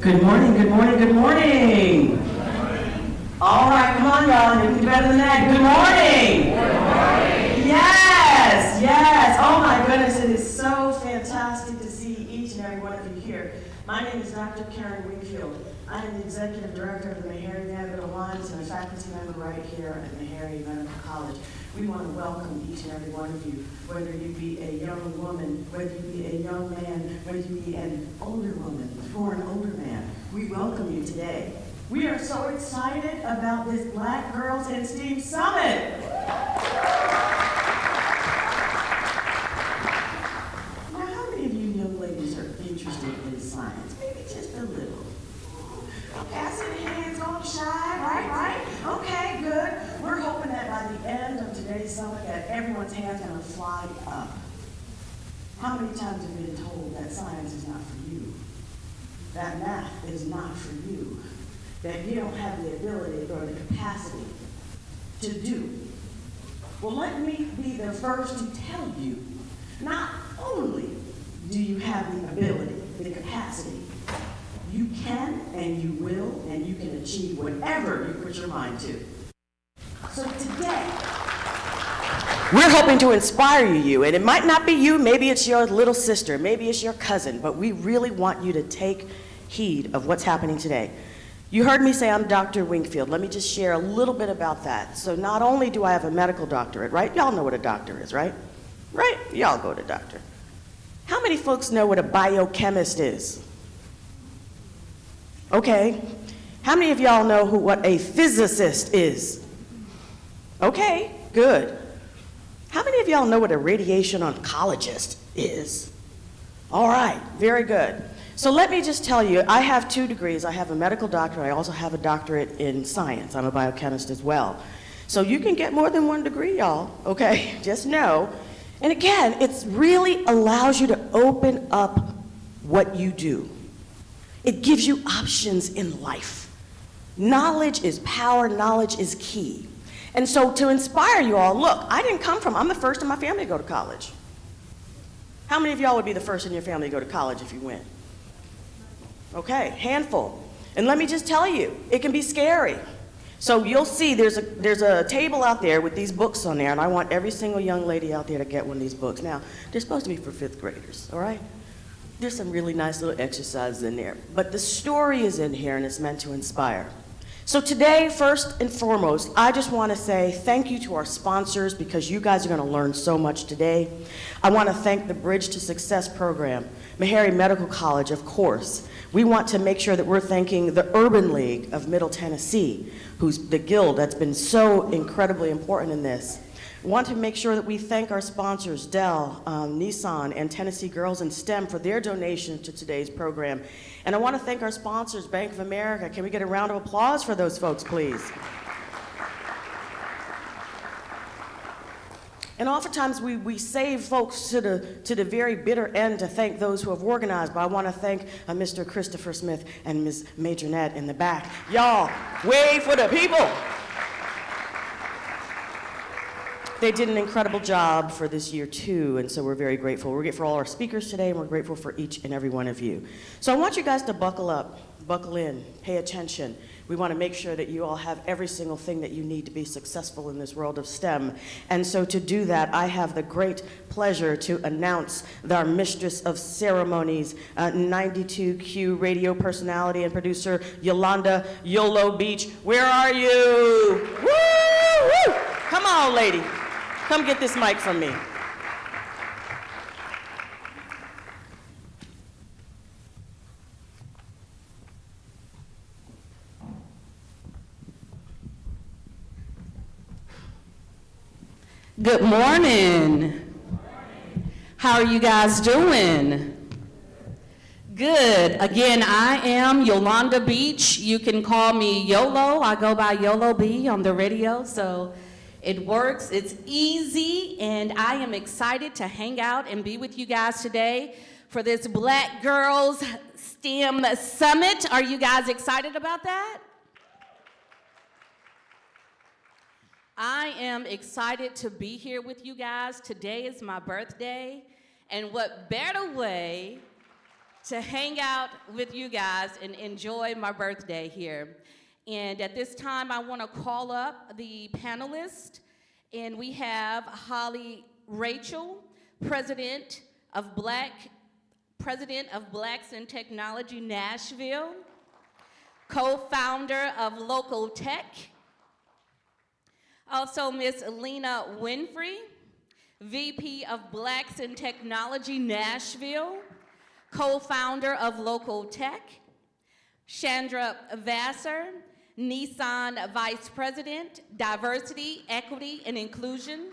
Good morning, good morning, good morning. All right, come on, y'all. You can do better than that. Good morning. Good morning. Yes, yes. Oh my goodness, it is so fantastic to see each and every one of you here. My name is Dr. Karen Wingfield. I am the Executive Director of the Meharry-Vanderbilt Alliance and a faculty member right here at Meharry-Vanderbilt College. We want to welcome each and every one of you, whether you be a young woman, whether you be a young man, whether you be an older woman or an older man. We welcome you today. We are so excited about this Black Girls in STEAM Summit. Now, how many of you young ladies are interested in science? Maybe just a little. Okay, I see the hands all shy, right? Okay, good. We're hoping that by the end of today's summit that everyone's hands are going to fly up. How many times have you been told that science is not for you? That math is not for you? That you don't have the ability or the capacity to do? Well, let me be the first to tell you, not only do you have the ability, the capacity, you can and you will and you can achieve whatever you put your mind to. So today, we're hoping to inspire you, and it might not be you, maybe it's your little sister, maybe it's your cousin, but we really want you to take heed of what's happening today. You heard me say I'm Dr. Wingfield. Let me just share a little bit about that. So not only do I have a medical doctorate, right? Y'all know what a doctor is, right? Right? Y'all go to doctor. How many folks know what a biochemist is? Okay. How many of y'all know what a physicist is? Okay, good. How many of y'all know what a radiation oncologist is? All right, very good. So let me just tell you, I have 2 degrees. I have a medical doctorate. I also have a doctorate in science. I'm a biochemist as well. So you can get more than 1 degree, y'all, okay? Just know. And again, it really allows you to open up what you do. It gives you options in life. Knowledge is power, knowledge is key. And so to inspire you all, look, I'm the first in my family to go to college. How many of y'all would be the first in your family to go to college if you went? Okay, handful. And let me just tell you, it can be scary. So you'll see there's a table out there with these books on there, and I want every single young lady out there to get one of these books. Now, they're supposed to be for 5th graders, all right? There's some really nice little exercises in there. But the story is in here, and it's meant to inspire. So today, first and foremost, I just want to say thank you to our sponsors because you guys are going to learn so much today. I want to thank the Bridge to Success program, Meharry Medical College, of course. We want to make sure that we're thanking the Urban League of Middle Tennessee, who's the guild that's been so incredibly important in this. We want to make sure that we thank our sponsors, Dell, Nissan, and Tennessee Girls in STEM for their donation to today's program. And I want to thank our sponsors, Bank of America. Can we get a round of applause for those folks, please? And oftentimes we save folks to the very bitter end to thank those who have organized, but I want to thank Mr. Christopher Smith and Ms. Majornette in the back. Y'all, wave for the people. They did an incredible job for this year too, and so we're very grateful. We're grateful for all our speakers today, and we're grateful for each and every one of you. So I want you guys to buckle up, buckle in, pay attention. We want to make sure that you all have every single thing that you need to be successful in this world of STEM. And so to do that, I have the great pleasure to announce our Mistress of Ceremonies, 92Q radio personality and producer, Yolanda Yolo Beach. Where are you? Woo! Woo! Come on, lady. Come get this mic from me. Good morning. How are you guys doing? Good. Again, I am Yolanda Beach. You can call me YOLO. I go by YOLO B on the radio, so it works. It's easy, and I am excited to hang out and be with you guys today for this Black Girls STEM Summit. Are you guys excited about that? I am excited to be here with you guys. Today is my birthday, and what better way to hang out with you guys and enjoy my birthday here. And at this time, I want to call up the panelists, and we have Holly Rachel, President of Blacks in Technology Nashville, co-founder of Local Tech. Also, Miss Lena Winfrey, VP of Blacks in Technology Nashville, co-founder of Local Tech. Chandra Vassar, Nissan Vice President, Diversity, Equity, and Inclusion,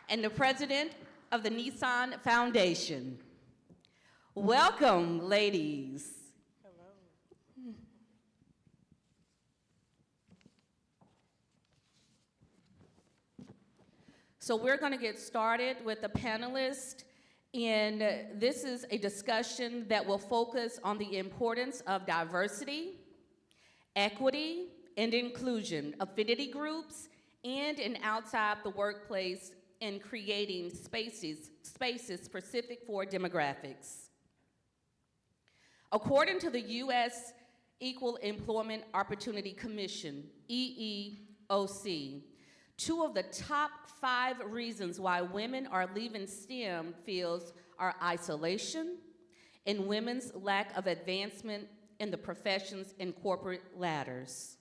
and the President of the Nissan Foundation. Welcome, ladies. So we're going to get started with the panelists, and this is a discussion that will focus on the importance of diversity, equity, and inclusion, affinity groups, and outside the workplace, in creating spaces specific for demographics. According to the U.S. Equal Employment Opportunity Commission, EEOC, 2 of the top 5 reasons why women are leaving STEM fields are isolation and women's lack of advancement in the professions and corporate ladders.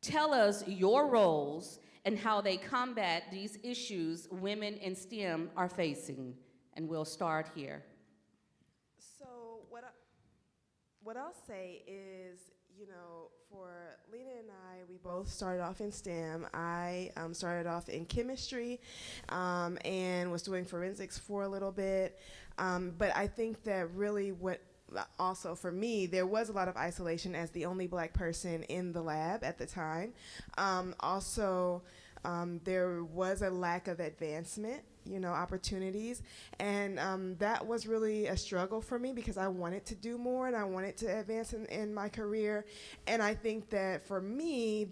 Tell us your roles and how they combat these issues women in STEM are facing. And we'll start here. So what I'll say is, you know, for Lena and I, we both started off in STEM. I started off in chemistry and was doing forensics for a little bit. But I think that really what also for me, there was a lot of isolation as the only Black person in the lab at the time. There was a lack of advancement, you know, opportunities, and that was really a struggle for me because I wanted to do more and I wanted to advance in my career. And I think that for me,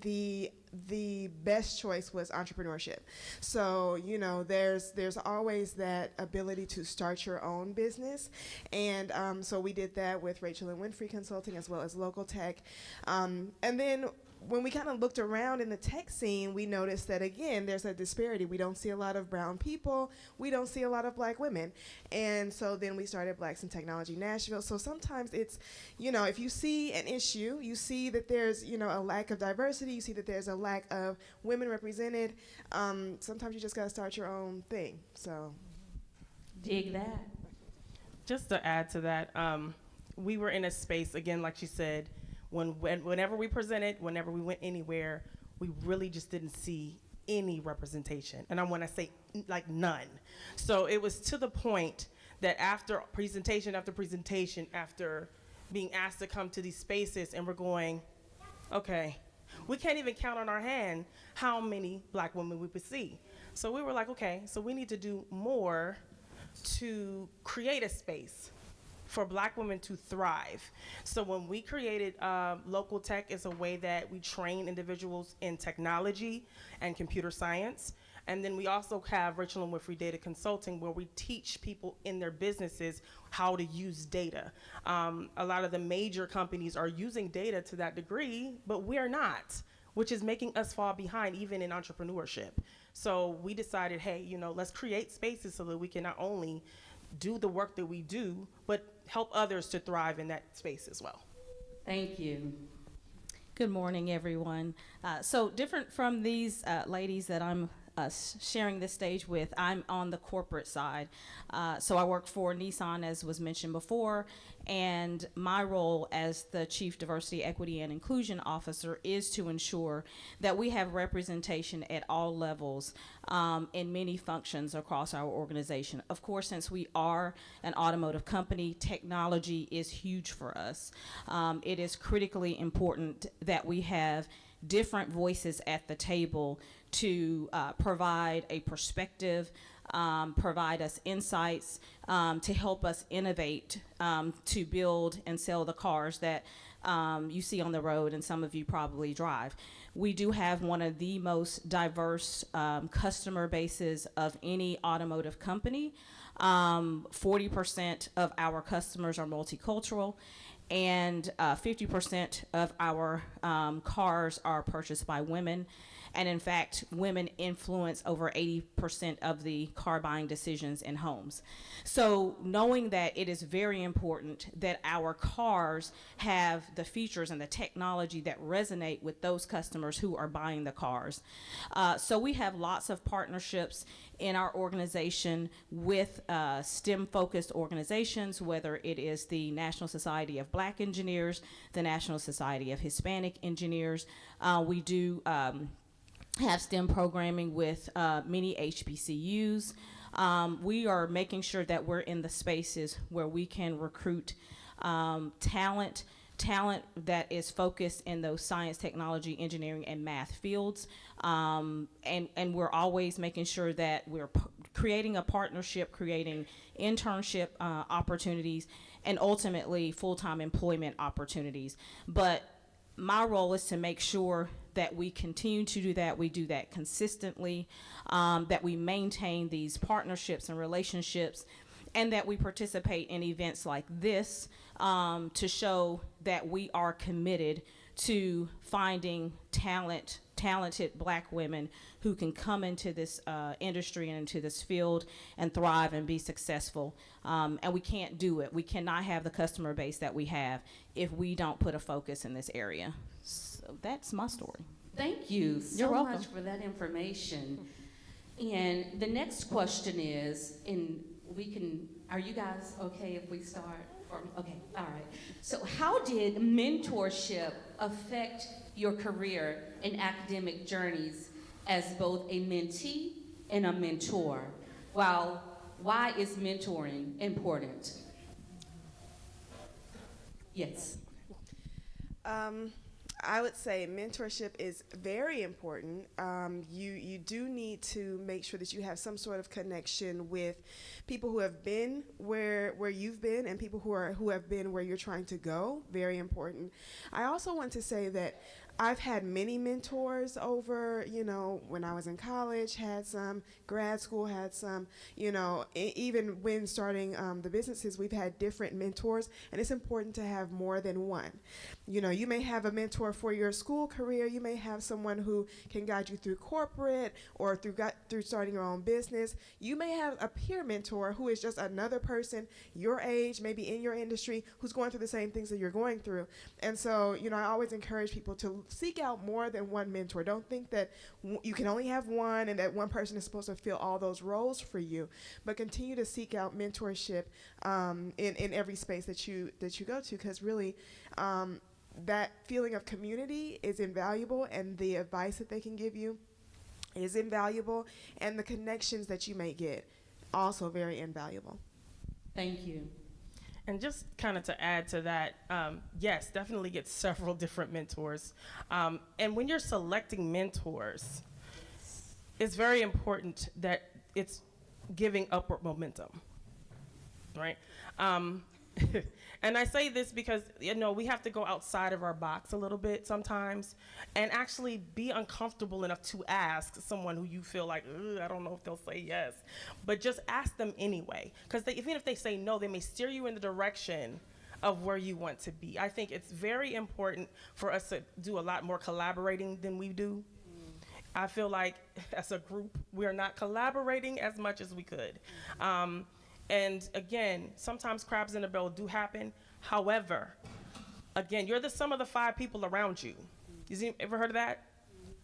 the best choice was entrepreneurship. So, you know, there's always that ability to start your own business. And so we did that with Rachel and Winfrey Consulting as well as Local Tech. And then when we kind of looked around in the tech scene, we noticed that, again, there's a disparity. We don't see a lot of brown people. We don't see a lot of Black women. And so then we started Blacks in Technology Nashville. So sometimes it's, you know, if you see an issue, you see that there's, you know, a lack of diversity, you see that there's a lack of women represented, sometimes you just got to start your own thing. So Dig that. Just to add to that, we were in a space, again, like she said, whenever we presented, whenever we went anywhere, we really just didn't see any representation. And I want to say, like, none. So it was to the point that after presentation after presentation, after being asked to come to these spaces, and we're going, okay, we can't even count on our hand how many Black women we would see. So we were like, okay, so we need to do more to create a space for Black women to thrive. So when we created Local Tech, is a way that we train individuals in technology and computer science. And then we also have Rachel and Winfrey Data Consulting, where we teach people in their businesses how to use data. A lot of the major companies are using data to that degree, but we're not, which is making us fall behind even in entrepreneurship. So we decided, hey, you know, let's create spaces so that we can not only do the work that we do, but help others to thrive in that space as well. Thank you. Good morning, everyone. So different from these ladies that I'm sharing this stage with, I'm on the corporate side. So I work for Nissan, as was mentioned before, and my role as the Chief Diversity, Equity, and Inclusion Officer is to ensure that we have representation at all levels in many functions across our organization. Of course, since we are an automotive company, technology is huge for us. It is critically important that we have different voices at the table to provide a perspective, provide us insights, to help us innovate, to build and sell the cars that you see on the road and some of you probably drive. We do have one of the most diverse customer bases of any automotive company. 40% of our customers are multicultural, and 50% of our cars are purchased by women. And in fact, women influence over 80% of the car buying decisions in homes. So knowing that it is very important that our cars have the features and the technology that resonate with those customers who are buying the cars. So we have lots of partnerships in our organization with STEM-focused organizations, whether it is the National Society of Black Engineers, the National Society of Hispanic Engineers. We do have STEM programming with many HBCUs. We are making sure that we're in the spaces where we can recruit talent that is focused in those science, technology, engineering, and math fields. And we're always making sure that we're creating a partnership, creating internship opportunities, and ultimately full-time employment opportunities. But my role is to make sure that we continue to do that, we do that consistently, that we maintain these partnerships and relationships, and that we participate in events like this to show that we are committed to finding talented Black women who can come into this industry and into this field and thrive and be successful. And we can't do it. We cannot have the customer base that we have if we don't put a focus in this area. So that's my story. Thank you so You're welcome. much for that information. And the next question is, are you guys okay if we start? Okay, all right. So how did mentorship affect your career and academic journeys as both a mentee and a mentor? Why is mentoring important? Yes. I would say mentorship is very important. You do need to make sure that you have some sort of connection with people who have been where you've been and people who have been where you're trying to go. Very important. I also want to say that I've had many mentors over, when I was in college, had some, grad school had some, even when starting the businesses, we've had different mentors, and it's important to have more than one. You may have a mentor for your school career, you may have someone who can guide you through corporate or through starting your own business. You may have a peer mentor who is just another person your age, maybe in your industry, who's going through the same things that you're going through. And so, I always encourage people to seek out more than one mentor. Don't think that you can only have one and that one person is supposed to fill all those roles for you, but continue to seek out mentorship in every space that you go to, because really that feeling of community is invaluable, and the advice that they can give you is invaluable, and the connections that you may get also very invaluable. Thank you. And just kind of to add to that, yes, definitely get several different mentors. And when you're selecting mentors, it's very important that it's giving upward momentum, right? And I say this because, we have to go outside of our box a little bit sometimes and actually be uncomfortable enough to ask someone who you feel like, I don't know if they'll say yes, but just ask them anyway. Because even if they say no, they may steer you in the direction of where you want to be. I think it's very important for us to do a lot more collaborating than we do. I feel like as a group, we're not collaborating as much as we could. And again, sometimes crabs in a barrel do happen. However, again, you're the sum of the 5 people around you. You ever heard of that?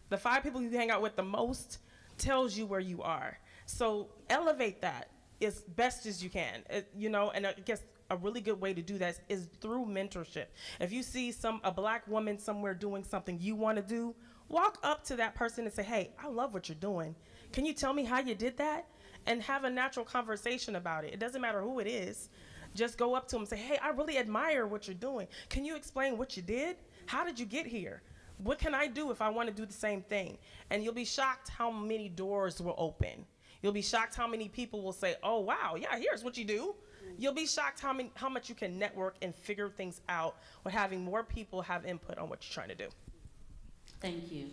The 5 people you hang out with the most, tells you where you are. So elevate that as best as you can, and I guess a really good way to do that is through mentorship. If you see a black woman somewhere doing something you want to do, walk up to that person and say, hey, I love what you're doing. Can you tell me how you did that? And have a natural conversation about it. It doesn't matter who it is. Just go up to them and say, hey, I really admire what you're doing. Can you explain what you did? How did you get here? What can I do if I want to do the same thing? And you'll be shocked how many doors will open. You'll be shocked how many people will say, oh, wow, yeah, here's what you do. You'll be shocked how much you can network and figure things out with having more people have input on what you're trying to do. Thank you.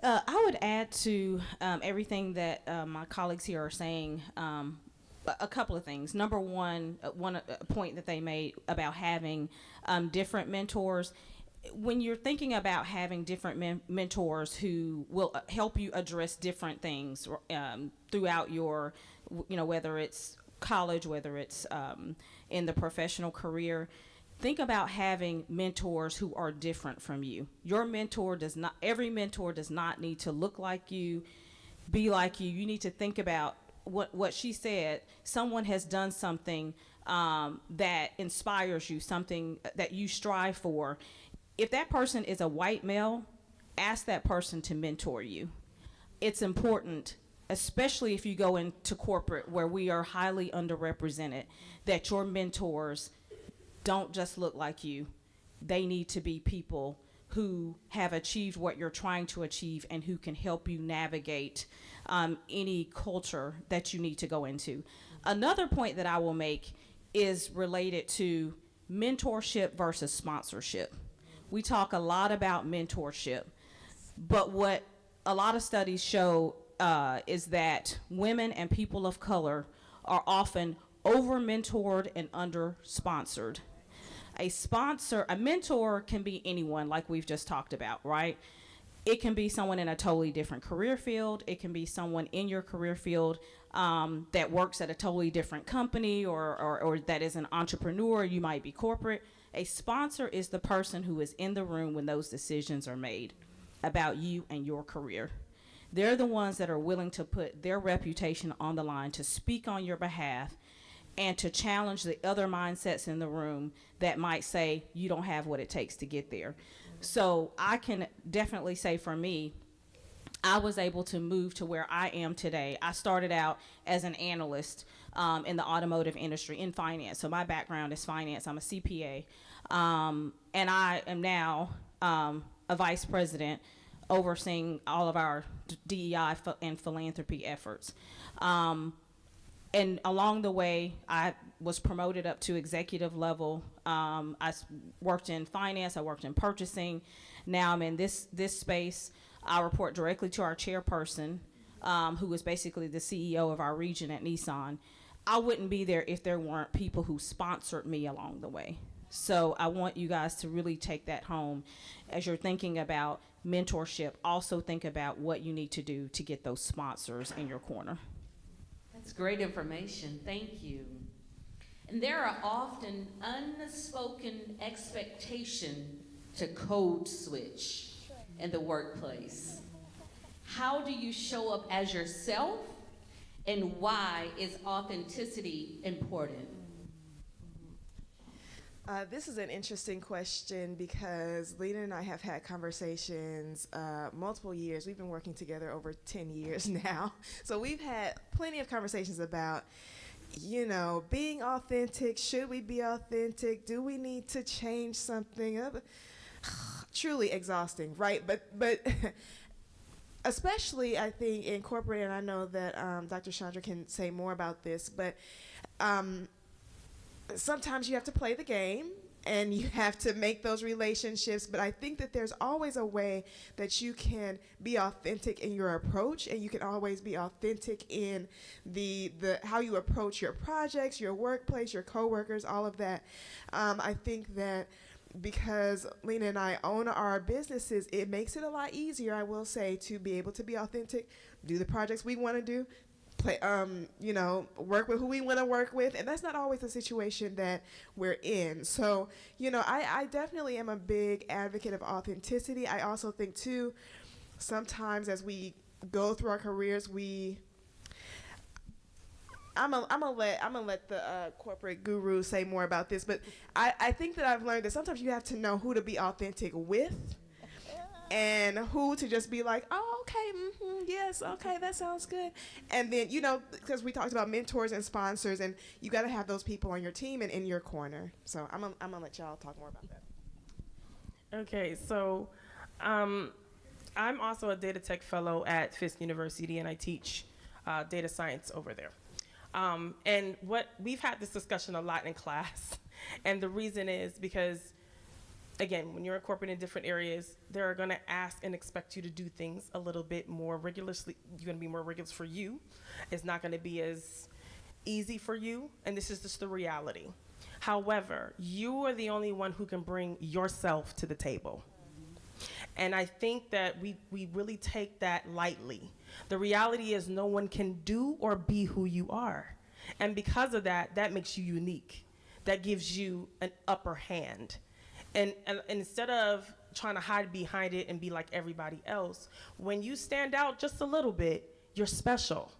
I would add to everything that my colleagues here are saying a couple of things. Number one, point that they made about having different mentors. When you're thinking about having different mentors who will help you address different things throughout your, whether it's college, whether it's in the professional career, think about having mentors who are different from you. Every mentor does not need to look like you, be like you. You need to think about what she said. Someone has done something that inspires you, something that you strive for. If that person is a white male, ask that person to mentor you. It's important, especially if you go into corporate where we are highly underrepresented, that your mentors don't just look like you. They need to be people who have achieved what you're trying to achieve and who can help you navigate any culture that you need to go into. Another point that I will make is related to mentorship versus sponsorship. We talk a lot about mentorship, but what a lot of studies show is that women and people of color are often over-mentored and under-sponsored. A mentor can be anyone, like we've just talked about, right? It can be someone in a totally different career field. It can be someone in your career field that works at a totally different company or that is an entrepreneur. You might be corporate. A sponsor is the person who is in the room when those decisions are made about you and your career. They're the ones that are willing to put their reputation on the line to speak on your behalf and to challenge the other mindsets in the room that might say you don't have what it takes to get there. So I can definitely say for me, I was able to move to where I am today. I started out as an analyst in the automotive industry in finance. So my background is finance. I'm a CPA. And I am now a vice president overseeing all of our DEI and philanthropy efforts. And along the way, I was promoted up to executive level. I worked in finance. I worked in purchasing. Now I'm in this space. I report directly to our chairperson, who is basically the CEO of our region at Nissan. I wouldn't be there if there weren't people who sponsored me along the way. So I want you guys to really take that home. As you're thinking about mentorship, also think about what you need to do to get those sponsors in your corner. That's great information. Thank you. And there are often unspoken expectation to code switch in the workplace. How do you show up as yourself, and why is authenticity important? This is an interesting question because Lena and I have had conversations multiple years. We've been working together over 10 years now. So we've had plenty of conversations about, being authentic. Should we be authentic? Do we need to change something? Truly exhausting, right? But especially, I think, in corporate, and I know that Dr. Chandra can say more about this, but sometimes you have to play the game and you have to make those relationships, but I think that there's always a way that you can be authentic in your approach, and you can always be authentic in the how you approach your projects, your workplace, your coworkers, all of that. I think that because Lena and I own our businesses, it makes it a lot easier, I will say, to be able to be authentic, do the projects we want to do, work with who we want to work with, and that's not always the situation that we're in. So, I definitely am a big advocate of authenticity. I also think too, sometimes as we go through our careers, I'm gonna let the corporate guru say more about this, but I think that I've learned that sometimes you have to know who to be authentic with, and who to just be like, oh, okay, yes, okay, that sounds good. And then, because we talked about mentors and sponsors, and you got to have those people on your team and in your corner. So I'm gonna let y'all talk more about that. Okay, so I'm also a data tech fellow at Fisk University, and I teach data science over there. And we've had this discussion a lot in class, and the reason is because, again, when you're incorporating different areas, they're going to ask and expect you to do things a little bit more rigorously. You're going to be more rigorous for you. It's not going to be as easy for you, and this is just the reality. However, you are the only one who can bring yourself to the table. And I think that we really take that lightly. The reality is no one can do or be who you are. And because of that, that makes you unique. That gives you an upper hand. And instead of trying to hide behind it and be like everybody else, when you stand out just a little bit, you're special.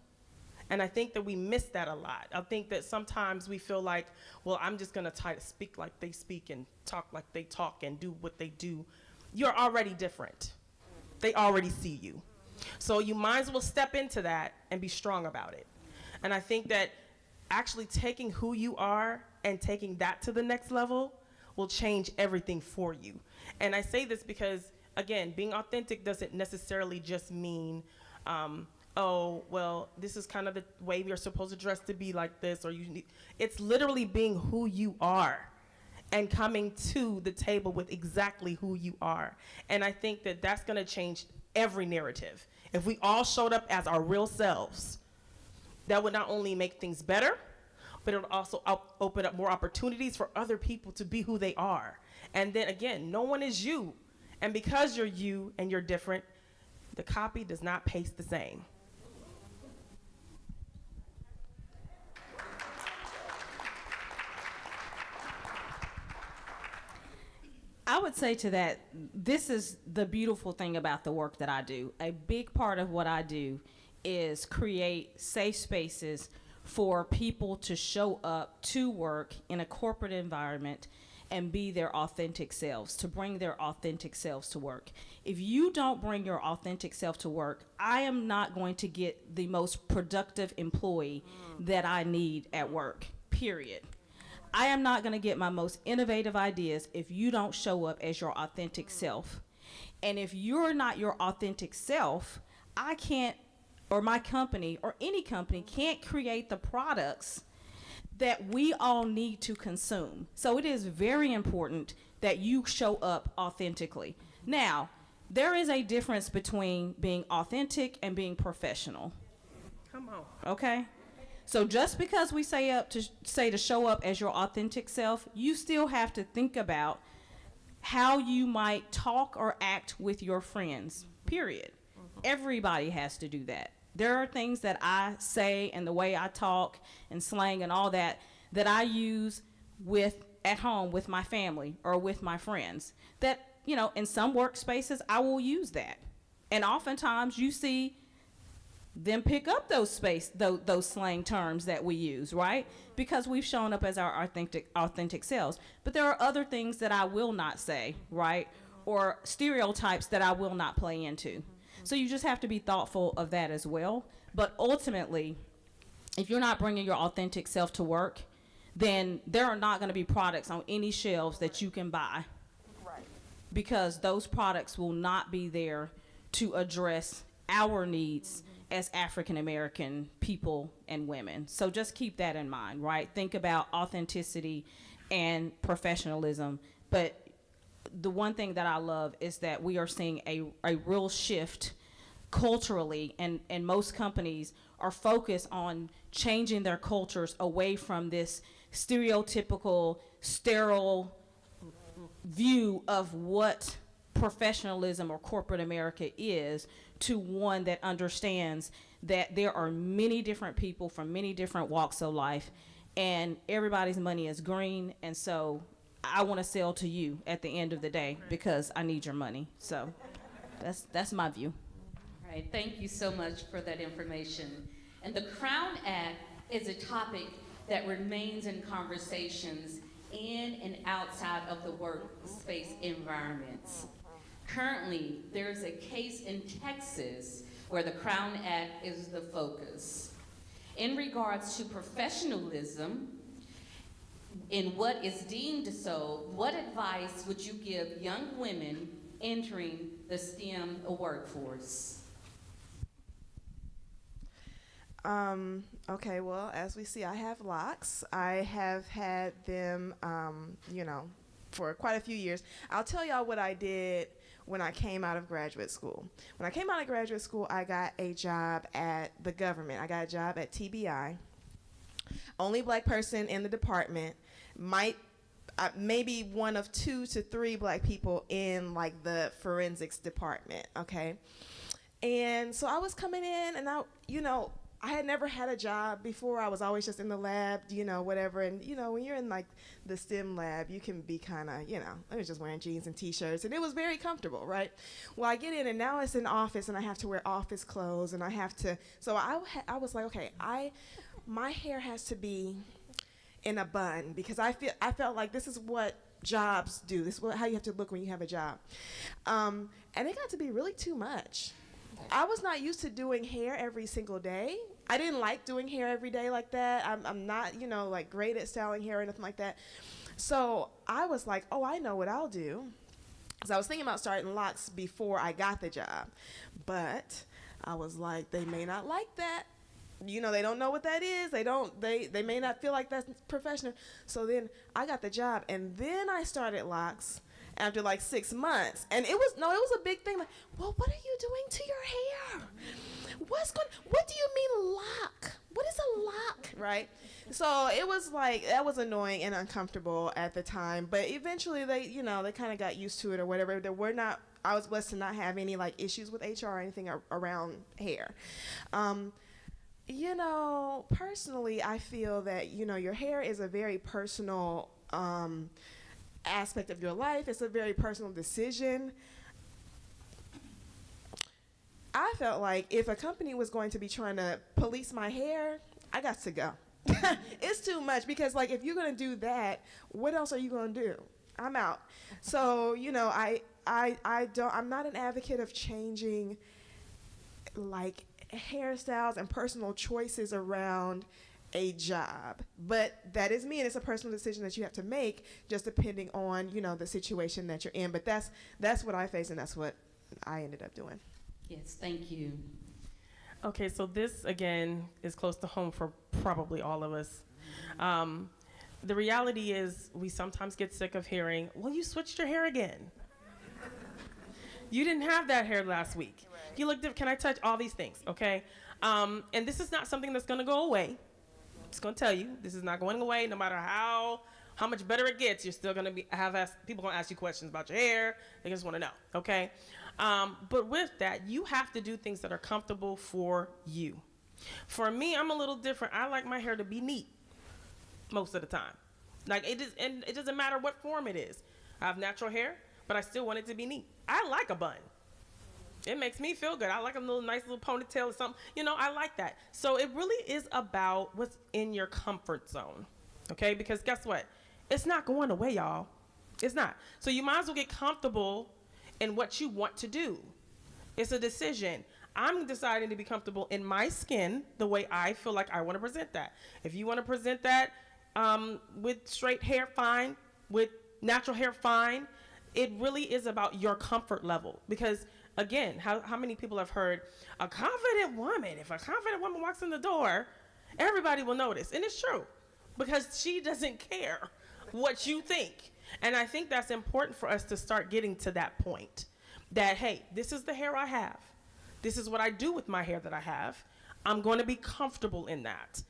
And I think that we miss that a lot. I think that sometimes we feel like, well, I'm just gonna try to speak like they speak and talk like they talk and do what they do. You're already different. They already see you. So you might as well step into that and be strong about it. And I think that actually taking who you are and taking that to the next level will change everything for you. And I say this because, again, being authentic doesn't necessarily just mean, oh, well, this is kind of the way you're supposed to dress to be like this, or it's literally being who you are and coming to the table with exactly who you are. And I think that that's gonna change every narrative. If we all showed up as our real selves, that would not only make things better, but it would also open up more opportunities for other people to be who they are. And then again, no one is you. And because you're you and you're different, the copy does not paste the same. I would say to that, this is the beautiful thing about the work that I do. A big part of what I do is create safe spaces for people to show up to work in a corporate environment and be their authentic selves, to bring their authentic selves to work. If you don't bring your authentic self to work, I am not going to get the most productive employee that I need at work, period. I am not going to get my most innovative ideas if you don't show up as your authentic self. And if you're not your authentic self, I can't, or my company, or any company can't create the products that we all need to consume. So it is very important that you show up authentically. Now, there is a difference between being authentic and being professional. Come on. Okay? So just because we say to show up as your authentic self, you still have to think about how you might talk or act with your friends, period. Everybody has to do that. There are things that I say and the way I talk and slang and all that I use at home with my family or with my friends. That, in some workspaces, I will use that. And oftentimes you see them pick up those slang terms that we use, right? Because we've shown up as our authentic selves. But there are other things that I will not say, right? Or stereotypes that I will not play into. So you just have to be thoughtful of that as well. But ultimately, if you're not bringing your authentic self to work, then there are not going to be products on any shelves that you can buy. Right. Because those products will not be there to address our needs as African American people and women. So just keep that in mind, right? Think about authenticity and professionalism. But the one thing that I love is that we are seeing a real shift culturally, and most companies are focused on changing their cultures away from this stereotypical, sterile view of what professionalism or corporate America is, to one that understands that there are many different people from many different walks of life, and everybody's money is green, and so I want to sell to you at the end of the day because I need your money. So that's my view. All right, thank you so much for that information. And the Crown Act is a topic that remains in conversations in and outside of the workspace environments. Currently, there's a case in Texas where the Crown Act is the focus. In regards to professionalism, in what is deemed so, what advice would you give young women entering the STEM workforce? Okay, well, as we see, I have locks. I have had them, for quite a few years. I'll tell y'all what I did when I came out of graduate school. When I came out of graduate school, I got a job at the government. I got a job at TBI. Only black person in the department, maybe one of 2 to 3 black people in like the forensics department, okay? And so I was coming in and I had never had a job before. I was always just in the lab, whatever. And, when you're in like the STEM lab, you can be kind of, I was just wearing jeans and t-shirts and it was very comfortable, right? Well, I get in and now it's an office and I have to wear office clothes and I have to, so I was like, okay, my hair has to be in a bun because I felt like this is what jobs do. This is how you have to look when you have a job. And it got to be really too much. I was not used to doing hair every single day. I didn't like doing hair every day like that. I'm not, like great at styling hair or anything like that. So I was like, oh, I know what I'll do. Because I was thinking about starting locks before I got the job. But I was like, they may not like that. They don't know what that is. They may not feel like that's professional. So then I got the job and then I started locks after like 6 months. And it was a big thing. Like, well, what are you doing to your hair? What do you mean lock? What is a lock, right? So it was like, that was annoying and uncomfortable at the time. But eventually they kind of got used to it or whatever. I was blessed to not have any like issues with HR or anything around hair. Personally, I feel that, your hair is a very personal aspect of your life. It's a very personal decision. I felt like if a company was going to be trying to police my hair, I got to go. It's too much because, like, if you're going to do that, what else are you going to do? I'm out. So, I'm not an advocate of changing, like, hairstyles and personal choices around a job, but that is me, and it's a personal decision that you have to make just depending on the situation that you're in. But that's what I faced, and that's what I ended up doing. Yes, thank you. Okay, so this again is close to home for probably all of us. The reality is we sometimes get sick of hearing, well, you switched your hair again. You didn't have that hair last week. You look different. Can I touch all these things? Okay. And this is not something that's going to go away. Just going to tell you, this is not going away. No matter how much better it gets, you're still going to people going to ask you questions about your hair. They just want to know. Okay. But with that, you have to do things that are comfortable for you. For me, I'm a little different. I like my hair to be neat most of the time. Like and it doesn't matter what form it is. I have natural hair, but I still want it to be neat. I like a bun. It makes me feel good. I like a nice little ponytail or something. I like that. So it really is about what's in your comfort zone, okay? Because guess what? It's not going away, y'all. It's not. So you might as well get comfortable in what you want to do. It's a decision. I'm deciding to be comfortable in my skin the way I feel like I want to present that. If you want to present that with straight hair, fine. With natural hair, fine. It really is about your comfort level. Because again, how many people have heard if a confident woman walks in the door, everybody will notice. And it's true, because she doesn't care what you think. And I think that's important for us to start getting to that point that, hey, this is the hair I have. This is what I do with my hair that I have. I'm going to be comfortable in that.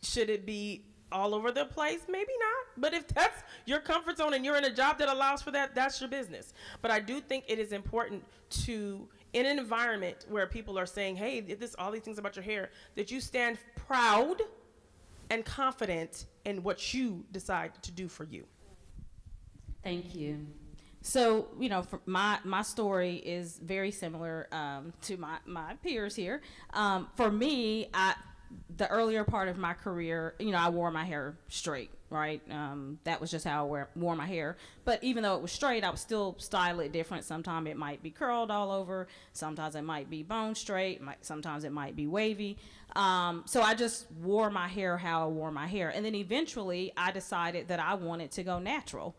Should it be all over the place? Maybe not. But if that's your comfort zone and you're in a job that allows for that, that's your business. But I do think it is important to, in an environment where people are saying, hey, all these things about your hair, that you stand proud and confident in what you decide to do for you. Thank you. So, for my story is very similar to my peers here. For me, the earlier part of my career, I wore my hair straight, right? That was just how I wore my hair. But even though it was straight, I would still style it different. Sometimes it might be curled all over. Sometimes it might be bone straight. Sometimes it might be wavy. So I just wore my hair how I wore my hair. And then eventually I decided that I wanted to go natural.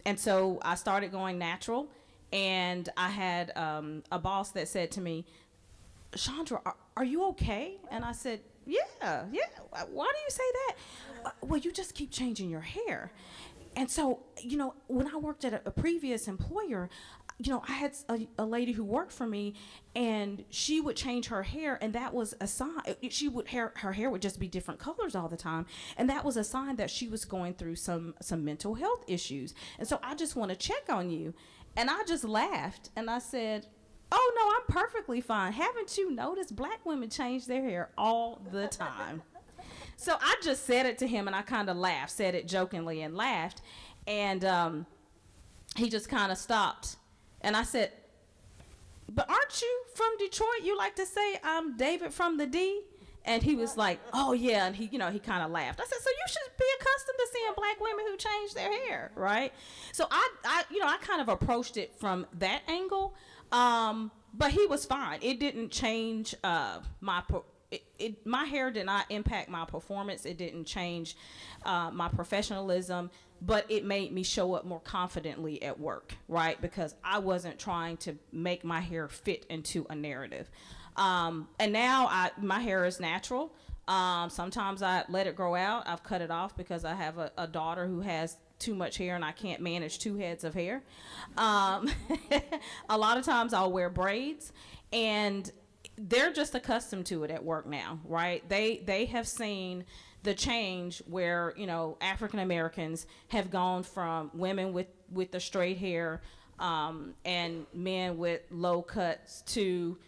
And so I started going natural. And I had a boss that said to me, Chandra, are you okay? And I said, yeah. Why do you say that? Well, you just keep changing your hair. And so, when I worked at a previous employer, I had a lady who worked for me, and she would change her hair, and that was a sign. Her hair would just be different colors all the time, and that was a sign that she was going through some mental health issues. And so I just want to check on you. And I just laughed, and I said, oh, no, I'm perfectly fine. Haven't you noticed black women change their hair all the time? So I just said it to him, and I kind of laughed, said it jokingly and laughed. And he just kind of stopped. And I said, but aren't you from Detroit? You like to say I'm David from the D? And he was like, oh, yeah. And he kind of laughed. I said, so you should be accustomed to seeing black women who change their hair, right? So I kind of approached it from that angle. But he was fine. It didn't change my hair did not impact my performance. It didn't change my professionalism, but it made me show up more confidently at work, right? Because I wasn't trying to make my hair fit into a narrative. And now my hair is natural. Sometimes I let it grow out. I've cut it off because I have a daughter who has too much hair and I can't manage 2 heads of hair. A lot of times I'll wear braids, and they're just accustomed to it at work now, right? They have seen the change where, African Americans have gone from women with the straight hair and men with low cuts to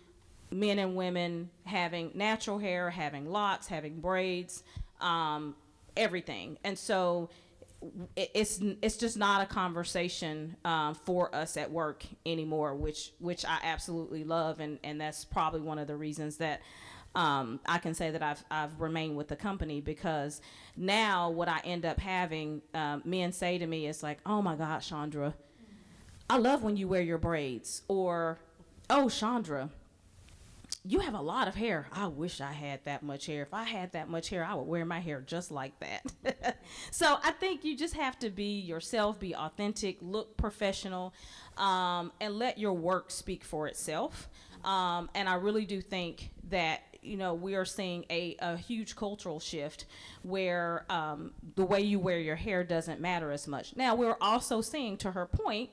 men and women having natural hair, having locks, having braids, everything. And so it's just not a conversation for us at work anymore, which I absolutely love, and that's probably one of the reasons that I can say that I've remained with the company, because now what I end up having, men say to me is like, oh my God, Chandra, I love when you wear your braids, or, oh, Chandra, you have a lot of hair. I wish I had that much hair. If I had that much hair, I would wear my hair just like that. So I think you just have to be yourself, be authentic, look professional, and let your work speak for itself. And I really do think that, we are seeing a huge cultural shift where the way you wear your hair doesn't matter as much. Now, we're also seeing, to her point,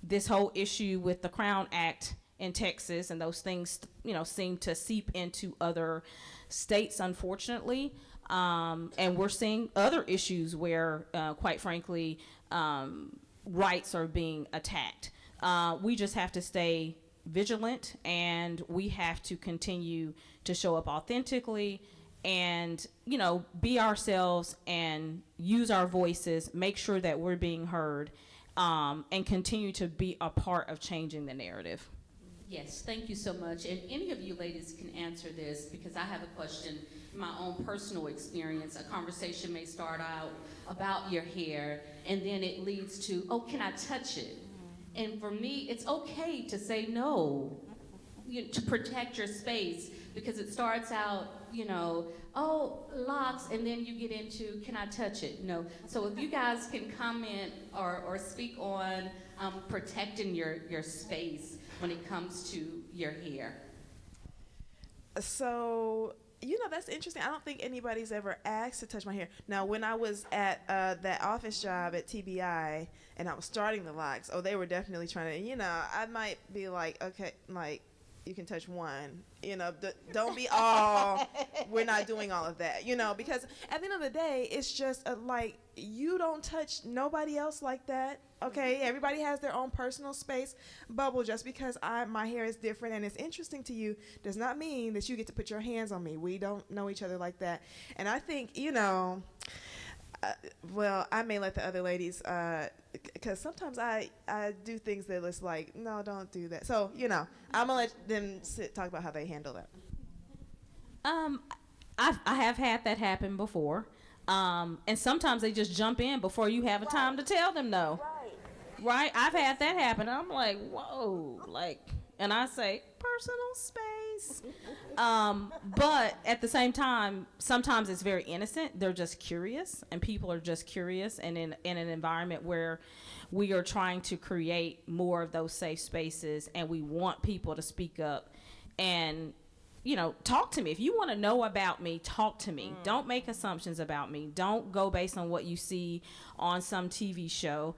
this whole issue with the Crown Act in Texas, and those things, seem to seep into other states, unfortunately. And we're seeing other issues where, quite frankly, rights are being attacked. We just have to stay vigilant, and we have to continue to show up authentically and, be ourselves and use our voices, make sure that we're being heard, and continue to be a part of changing the narrative. Yes, thank you so much. And any of you ladies can answer this, because I have a question. My own personal experience, a conversation may start out about your hair, and then it leads to, oh, can I touch it? And for me, it's okay to say no, to protect your space, because it starts out, oh, locks, and then you get into, can I touch it? No. So if you guys can comment or speak on protecting your space when it comes to your hair. So, that's interesting. I don't think anybody's ever asked to touch my hair. Now, when I was at that office job at TBI and I was starting the locks, they were definitely trying to, I might be like, okay, like, you can touch one, don't be all, we're not doing all of that, because at the end of the day, it's just like, you don't touch nobody else like that. Okay, everybody has their own personal space bubble. Just because my hair is different and it's interesting to you does not mean that you get to put your hands on me. We don't know each other like that. And I think, Well, I may let the other ladies, because sometimes I do things that it's like, no, don't do that. So, I'm going to let them talk about how they handle that. I have had that happen before. And sometimes they just jump in before you have a time to tell them no. Right? I've had that happen. I'm like, whoa, and I say, personal space. But at the same time, sometimes it's very innocent. They're just curious, and people are just curious. And in an environment where we are trying to create more of those safe spaces, and we want people to speak up and talk to me. If you want to know about me, talk to me. Don't make assumptions about me. Don't go based on what you see on some TV show.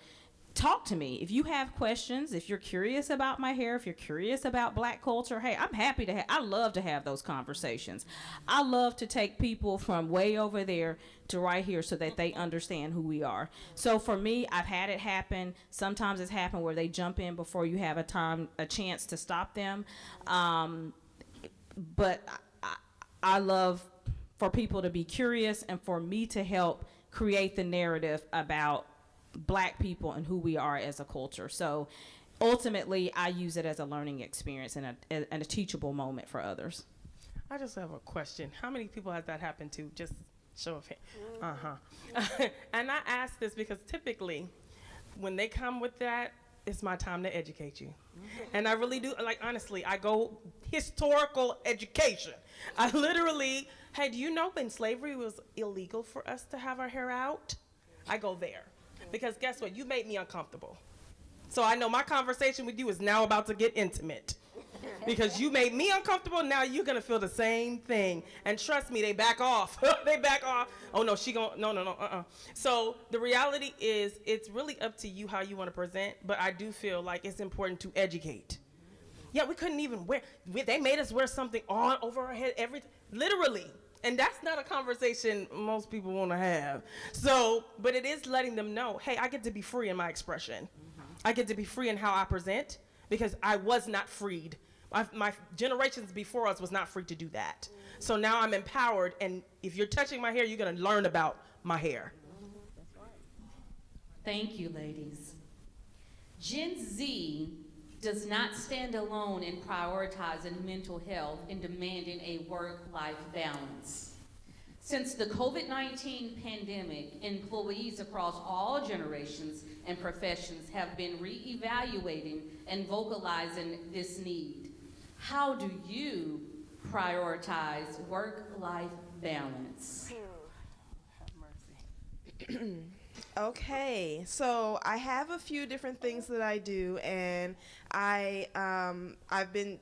Talk to me. If you have questions, if you're curious about my hair, if you're curious about Black culture, hey, I'm happy to I love to have those conversations. I love to take people from way over there to right here so that they understand who we are. So for me, I've had it happen. Sometimes it's happened where they jump in before you have a chance to stop them. But I love for people to be curious and for me to help create the narrative about Black people and who we are as a culture. So ultimately, I use it as a learning experience and a teachable moment for others. I just have a question. How many people has that happened to? Just show of hands. And I ask this because typically when they come with that, it's my time to educate you. And I really do, honestly, I go historical education. I literally, hey, do you know when slavery was illegal for us to have our hair out? I go there. Because guess what? You made me uncomfortable. So I know my conversation with you is now about to get intimate. Because you made me uncomfortable, now you're going to feel the same thing. And trust me, they back off. They back off. Oh, no, no. So the reality is it's really up to you how you want to present, but I do feel like it's important to educate. Yeah, we couldn't even they made us wear something on over our head, literally. And that's not a conversation most people want to have. So, but it is letting them know, hey, I get to be free in my expression. I get to be free in how I present because I was not freed. My generations before us was not free to do that. So now I'm empowered, and if you're touching my hair, you're going to learn about my hair. Thank you, ladies. Gen Z does not stand alone in prioritizing mental health and demanding a work-life balance. Since the COVID-19 pandemic, employees across all generations and professions have been reevaluating and vocalizing this need. How do you prioritize work-life balance? Have mercy. Okay, so I have a few different things that I do, and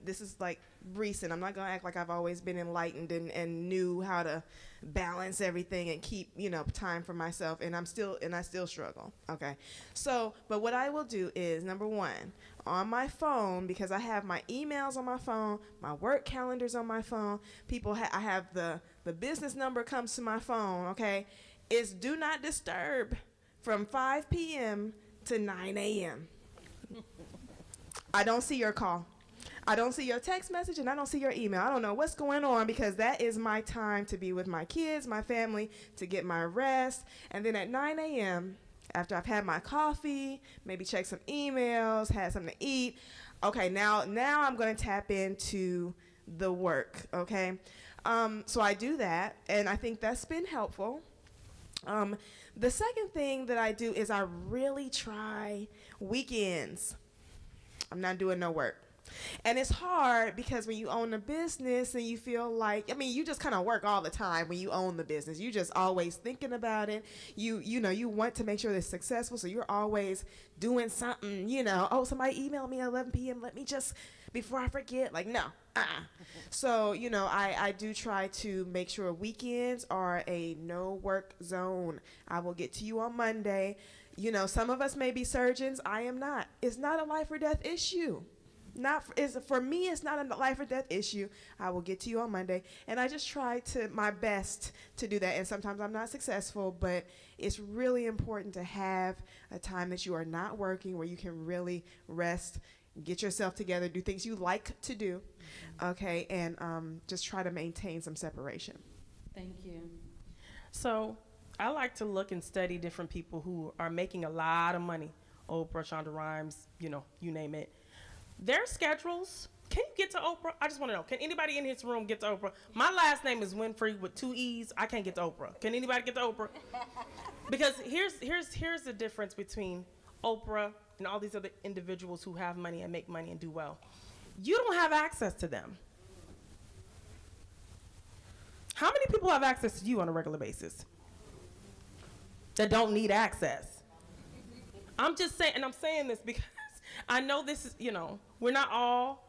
this is like recent. I'm not gonna act like I've always been enlightened and knew how to balance everything and keep, time for myself, and I still struggle. Okay, so, but what I will do is, number one, on my phone, because I have my emails on my phone, my work calendars on my phone, I have the business number comes to my phone, okay, is do not disturb from 5 p.m. to 9 a.m. I don't see your call. I don't see your text message, and I don't see your email. I don't know what's going on because that is my time to be with my kids, my family, to get my rest. And then at 9 a.m., after I've had my coffee, maybe check some emails, had something to eat, okay, now I'm going to tap into the work, okay? So I do that, and I think that's been helpful. The second thing that I do is I really try weekends. I'm not doing no work. And it's hard because when you own a business and you feel like, you just kind of work all the time when you own the business. You just always thinking about it. You want to make sure it's successful, so you're always doing something, oh, somebody emailed me at 11 p.m. Let me just, before I forget, no. So, I do try to make sure weekends are a no work zone. I will get to you on Monday. Some of us may be surgeons. I am not. It's not a life or death issue. For me, it's not a life or death issue. I will get to you on Monday. And I just try my best to do that. And sometimes I'm not successful, but it's really important to have a time that you are not working where you can really rest, get yourself together, do things you like to do, okay, and just try to maintain some separation. Thank you. So I like to look and study different people who are making a lot of money. Oprah, Shonda Rhimes, you know, you name it. Their schedules, can you get to Oprah? I just want to know, can anybody in this room get to Oprah? My last name is Winfrey with 2 E's. I can't get to Oprah. Can anybody get to Oprah? Because here's the difference between Oprah and all these other individuals who have money and make money and do well. You don't have access to them. How many people have access to you on a regular basis that don't need access? I'm just saying, and I'm saying this because I know this is, you know, we're not all,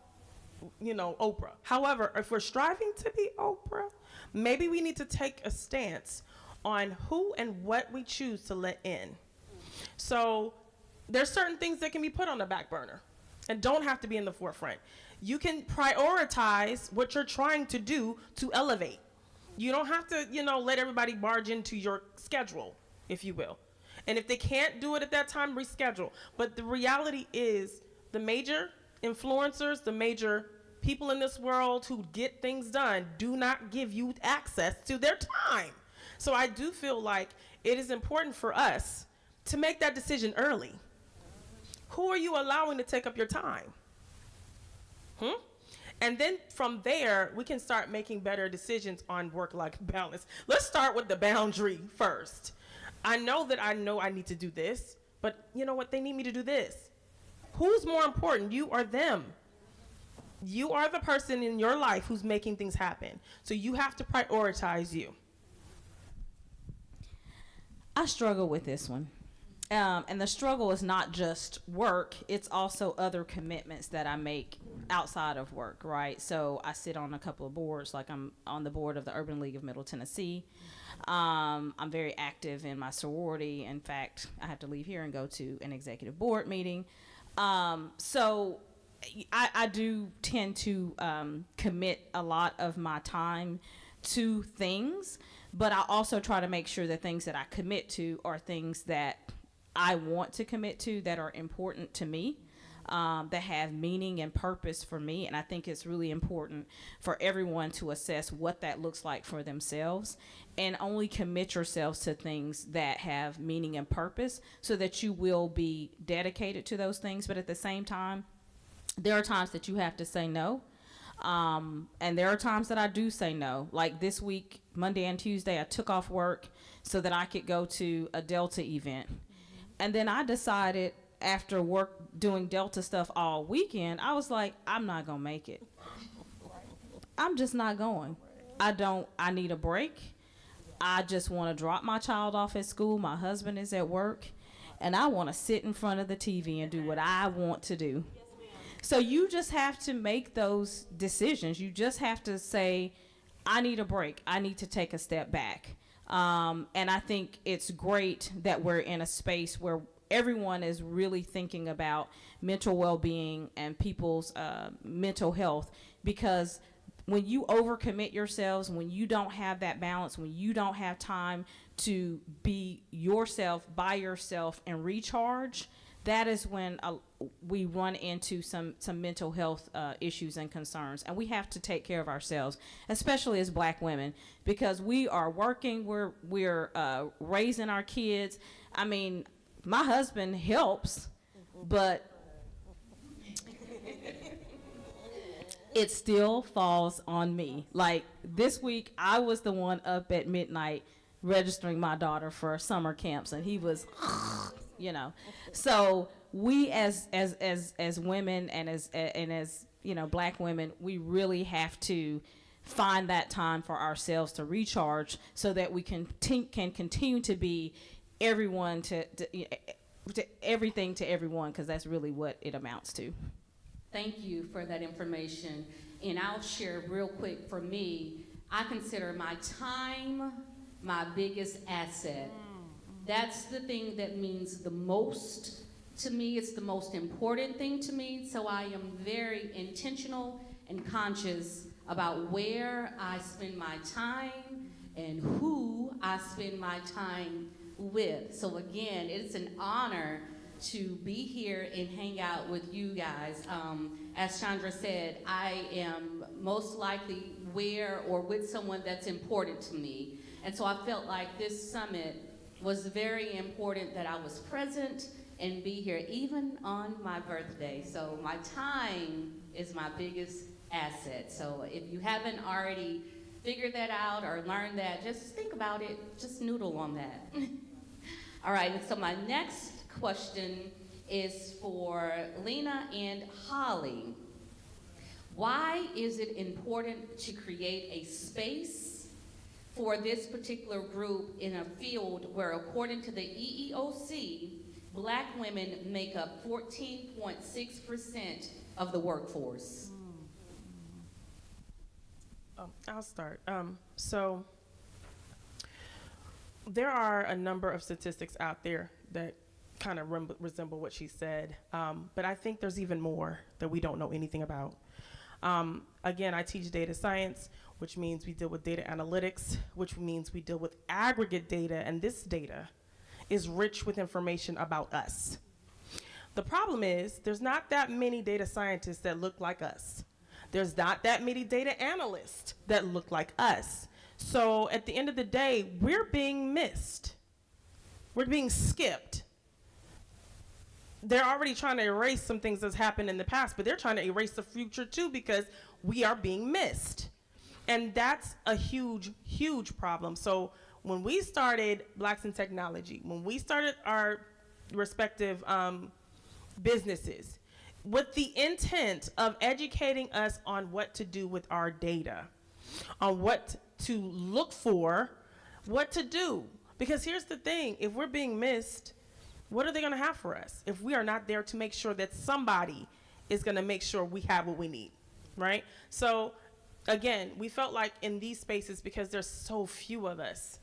you know, Oprah. However, if we're striving to be Oprah, maybe we need to take a stance on who and what we choose to let in. So there's certain things that can be put on the back burner and don't have to be in the forefront. You can prioritize what you're trying to do to elevate. You don't have to, you know, let everybody barge into your schedule, if you will. And if they can't do it at that time, reschedule. But the reality is the major influencers, the major people in this world who get things done do not give you access to their time. So I do feel like it is important for us to make that decision early. Who are you allowing to take up your time? And then from there, we can start making better decisions on work-life balance. Let's start with the boundary first. I know I need to do this, but you know what? They need me to do this. Who's more important, you or them? You are the person in your life who's making things happen. So you have to prioritize you. I struggle with this one. And the struggle is not just work, it's also other commitments that I make outside of work, right? So I sit on a couple of boards, like I'm on the board of the Urban League of Middle Tennessee. I'm very active in my sorority. In fact, I have to leave here and go to an executive board meeting. So I do tend to commit a lot of my time to things, but I also try to make sure that things that I commit to are things that I want to commit to, that are important to me, that have meaning and purpose for me. And I think it's really important for everyone to assess what that looks like for themselves, and only commit yourselves to things that have meaning and purpose so that you will be dedicated to those things. But at the same time, there are times that you have to say no. And there are times that I do say no. Like this week, Monday and Tuesday, I took off work so that I could go to a Delta event. And then I decided after work doing Delta stuff all weekend, I was like, I'm not going to make it. I'm just not going. I need a break. I just want to drop my child off at school. My husband is at work. And I want to sit in front of the TV and do what I want to do. So you just have to make those decisions. You just have to say, I need a break. I need to take a step back. And I think it's great that we're in a space where everyone is really thinking about mental well-being and people's mental health, because when you overcommit yourselves, when you don't have that balance, when you don't have time to be yourself by yourself and recharge, that is when we run into some mental health issues and concerns. And we have to take care of ourselves, especially as Black women, because we are working, we're raising our kids. I mean, my husband helps, but it still falls on me. Like this week, I was the one up at midnight registering my daughter for summer camps, and he was, you know. So we as women and as you know, Black women, we really have to find that time for ourselves to recharge so that we can continue to be everyone to everything to everyone, because that's really what it amounts to. Thank you for that information. And I'll share real quick, for me, I consider my time my biggest asset. That's the thing that means the most to me. It's the most important thing to me. So I am very intentional and conscious about where I spend my time and who I spend my time with. So again, it's an honor to be here and hang out with you guys. As Chandra said, I am most likely where or with someone that's important to me. And so I felt like this summit was very important that I was present and be here even on my birthday. So my time is my biggest asset. So if you haven't already figured that out or learned that, just think about it, just noodle on that. All right, and so my next question is for Lena and Holly. Why is it important to create a space for this particular group in a field where, according to the EEOC, Black women make up 14.6% of the workforce? I'll start. So there are a number of statistics out there that kind of resemble what she said, but I think there's even more that we don't know anything about. Again, I teach data science, which means we deal with data analytics, which means we deal with aggregate data, and this data is rich with information about us. The problem is there's not that many data scientists that look like us. There's not that many data analysts that look like us. So at the end of the day, we're being missed. We're being skipped. They're already trying to erase some things that's happened in the past, but they're trying to erase the future too because we are being missed. And that's a huge, huge problem. So when we started Blacks in Technology, when we started our respective businesses, with the intent of educating us on what to do with our data, on what to look for, what to do. Because here's the thing, if we're being missed, what are they gonna have for us if we are not there to make sure that somebody is gonna make sure we have what we need, right? So again, we felt like in these spaces, because there's so few of us,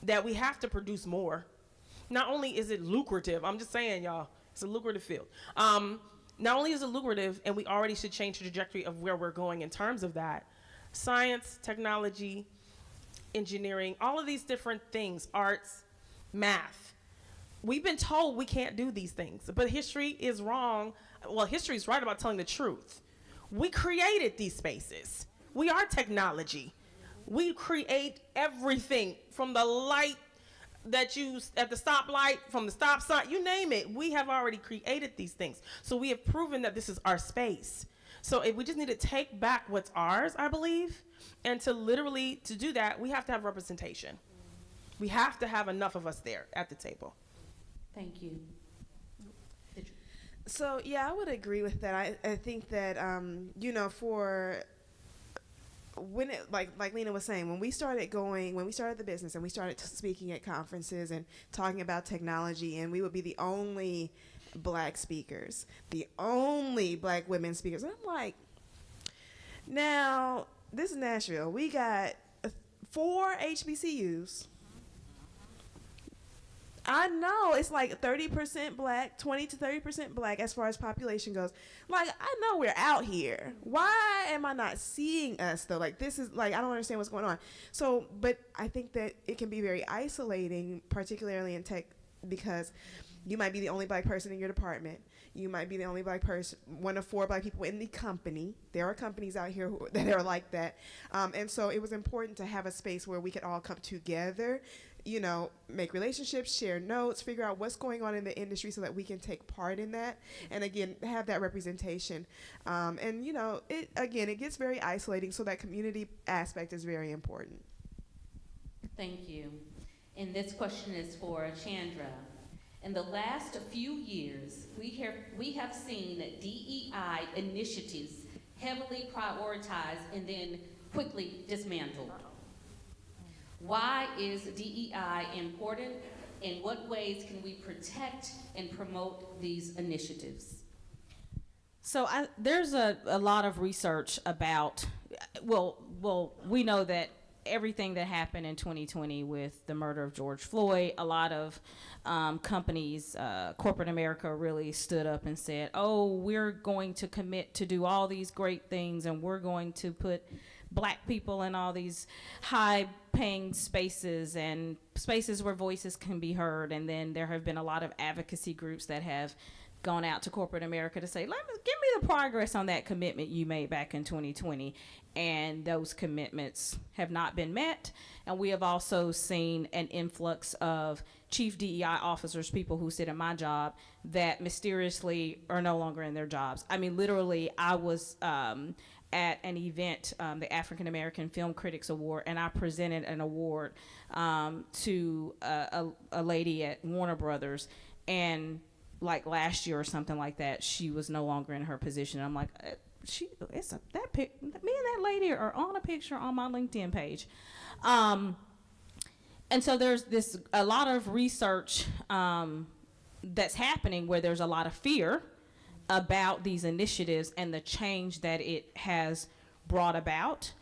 that we have to produce more. Not only is it lucrative, I'm just saying, y'all, it's a lucrative field. Not only is it lucrative, and we already should change the trajectory of where we're going in terms of that, science, technology, engineering, all of these different things, arts, math. We've been told we can't do these things, but history is wrong. Well, history is right about telling the truth. We created these spaces. We are technology. We create everything from the light that you at the stoplight, from the stop sign, you name it. We have already created these things. So we have proven that this is our space. So if we just need to take back what's ours, I believe, and to literally, to do that, we have to have representation. We have to have enough of us there at the table. Thank you. So yeah, I would agree with that. I think that for when it, like Lena was saying, when we started the business and we started speaking at conferences and talking about technology, and we would be the only Black speakers, the only Black women speakers. And I'm like, now this is Nashville. We got 4 HBCUs. I know it's like 30% Black, 20 to 30% Black as far as population goes. Like, I know we're out here. Why am I not seeing us though? Like, this is like, I don't understand what's going on. So, but I think that it can be very isolating, particularly in tech, because you might be the only Black person in your department. You might be the only Black person, one of 4 Black people in the company. There are companies out here that are like that. And so it was important to have a space where we could all come together, make relationships, share notes, figure out what's going on in the industry so that we can take part in that. And again, have that representation. It gets very isolating, so that community aspect is very important. Thank you. And this question is for Chandra. In the last few years, we have seen DEI initiatives heavily prioritized and then quickly dismantled. Why is DEI important? In what ways can we protect and promote these initiatives? So there's a lot of research about, we know that everything that happened in 2020 with the murder of George Floyd, a lot of companies, corporate America really stood up and said, oh, we're going to commit to do all these great things, and we're going to put Black people in all these high-paying spaces and spaces where voices can be heard. And then there have been a lot of advocacy groups that have gone out to corporate America to say, give me the progress on that commitment you made back in 2020. And those commitments have not been met. And we have also seen an influx of chief DEI officers, people who sit in my job, that mysteriously are no longer in their jobs. I mean, literally, I was at an event, the African American Film Critics Award, and I presented an award to a lady at Warner Brothers, and like last year or something like that, she was no longer in her position. I'm like, me and that lady are on a picture on my LinkedIn page. And so there's a lot of research that's happening where there's a lot of fear about these initiatives and the change that it has brought about.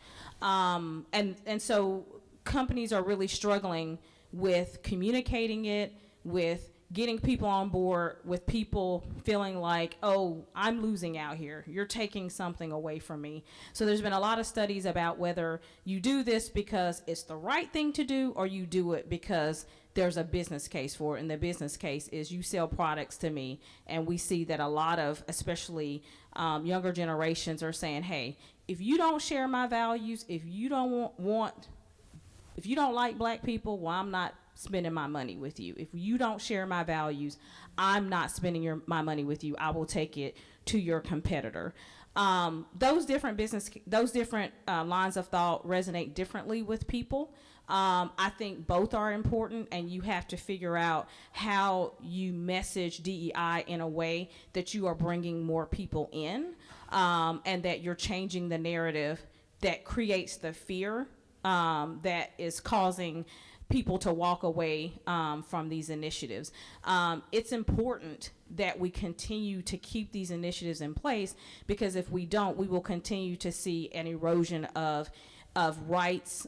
And so companies are really struggling with communicating it, with getting people on board, with people feeling like, oh, I'm losing out here. You're taking something away from me. So there's been a lot of studies about whether you do this because it's the right thing to do, or you do it because there's a business case for it. And the business case is you sell products to me. And we see that a lot of, especially younger generations, are saying, hey, if you don't share my values, if you don't if you don't like black people, well, I'm not spending my money with you. If you don't share my values, I'm not spending my money with you. I will take it to your competitor. Those different lines of thought resonate differently with people. I think both are important, and you have to figure out how you message DEI in a way that you are bringing more people in, and that you're changing the narrative that creates the fear that is causing people to walk away from these initiatives. It's important that we continue to keep these initiatives in place, because if we don't, we will continue to see an erosion of rights.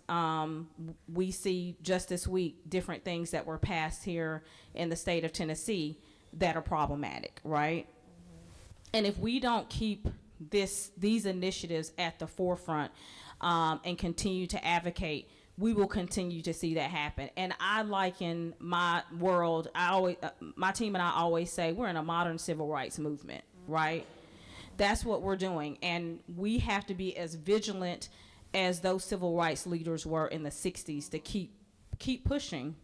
We see just this week different things that were passed here in the state of Tennessee that are problematic, right? And if we don't keep these initiatives at the forefront and continue to advocate, we will continue to see that happen. And I liken my world, my team and I always say we're in a modern civil rights movement, right? That's what we're doing. And we have to be as vigilant as those civil rights leaders were in the 60s to keep pushing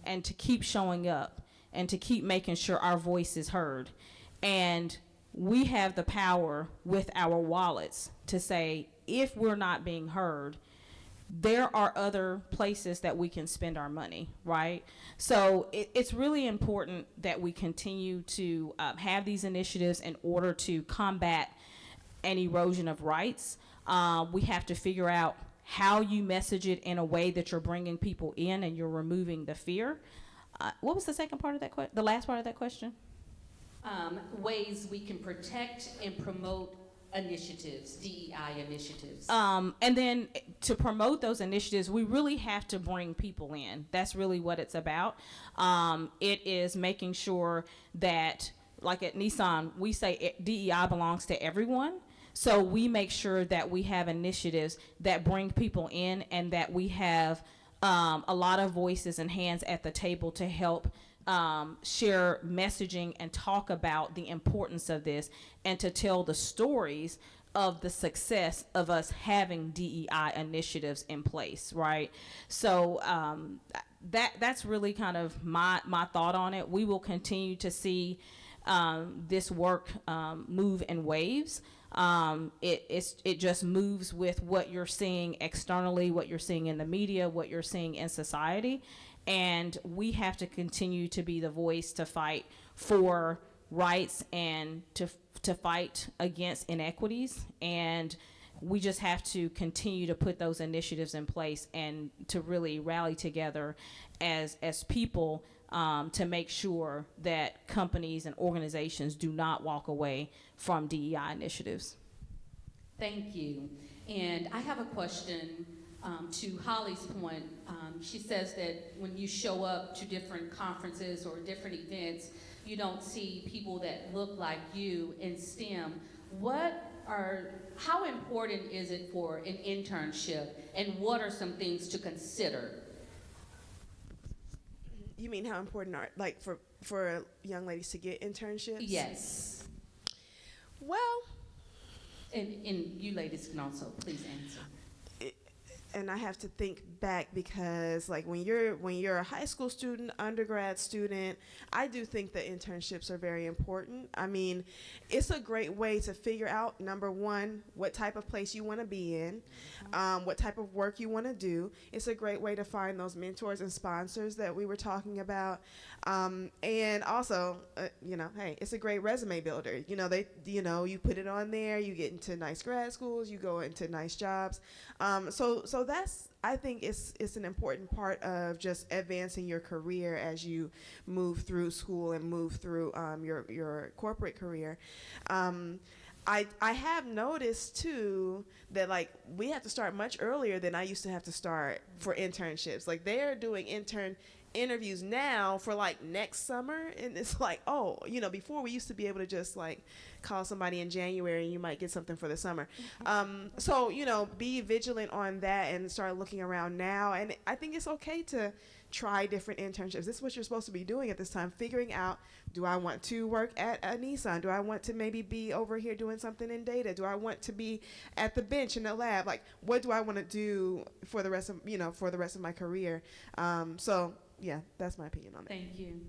and to keep showing up and to keep making sure our voice is heard. And we have the power with our wallets to say, if we're not being heard, there are other places that we can spend our money, right? So it's really important that we continue to have these initiatives in order to combat an erosion of rights. We have to figure out how you message it in a way that you're bringing people in and you're removing the fear. What was the second part of that the last part of that question? Ways we can protect and promote initiatives, DEI initiatives. And then to promote those initiatives, we really have to bring people in. That's really what it's about. It is making sure that, like at Nissan, we say DEI belongs to everyone. So we make sure that we have initiatives that bring people in, and that we have a lot of voices and hands at the table to help share messaging and talk about the importance of this, and to tell the stories of the success of us having DEI initiatives in place, right? So that's really kind of my thought on it. We will continue to see this work move in waves. It just moves with what you're seeing externally, what you're seeing in the media, what you're seeing in society. And we have to continue to be the voice to fight for rights and to fight against inequities. And we just have to continue to put those initiatives in place and to really rally together as people to make sure that companies and organizations do not walk away from DEI initiatives. Thank you. And I have a question to Holly's point. She says that when you show up to different conferences or different events, you don't see people that look like you in STEM. How important is it for an internship, and what are some things to consider? You mean how important are, like, for young ladies to get internships? Yes. Well, And you ladies can also please answer. and I have to think back because, like, when you're a high school student, undergrad student, I do think that internships are very important. I mean, it's a great way to figure out, number one, what type of place you want to be in, what type of work you want to do. It's a great way to find those mentors and sponsors that we were talking about, and also, hey, it's a great resume builder. You put it on there, you get into nice grad schools, you go into nice jobs. So that's, I think it's an important part of just advancing your career as you move through school and move through your corporate career. I have noticed too that, like, we have to start much earlier than I used to have to start for internships. Like, they're doing intern interviews now for, like, next summer, and it's like, before we used to be able to just, like, call somebody in January and you might get something for the summer. So be vigilant on that and start looking around now. And I think it's okay to try different internships. This is what you're supposed to be doing at this time, figuring out, do I want to work at a Nissan? Do I want to maybe be over here doing something in data? Do I want to be at the bench in the lab? Like, what do I want to do for the rest of my career? So yeah, that's my opinion on that. Thank you.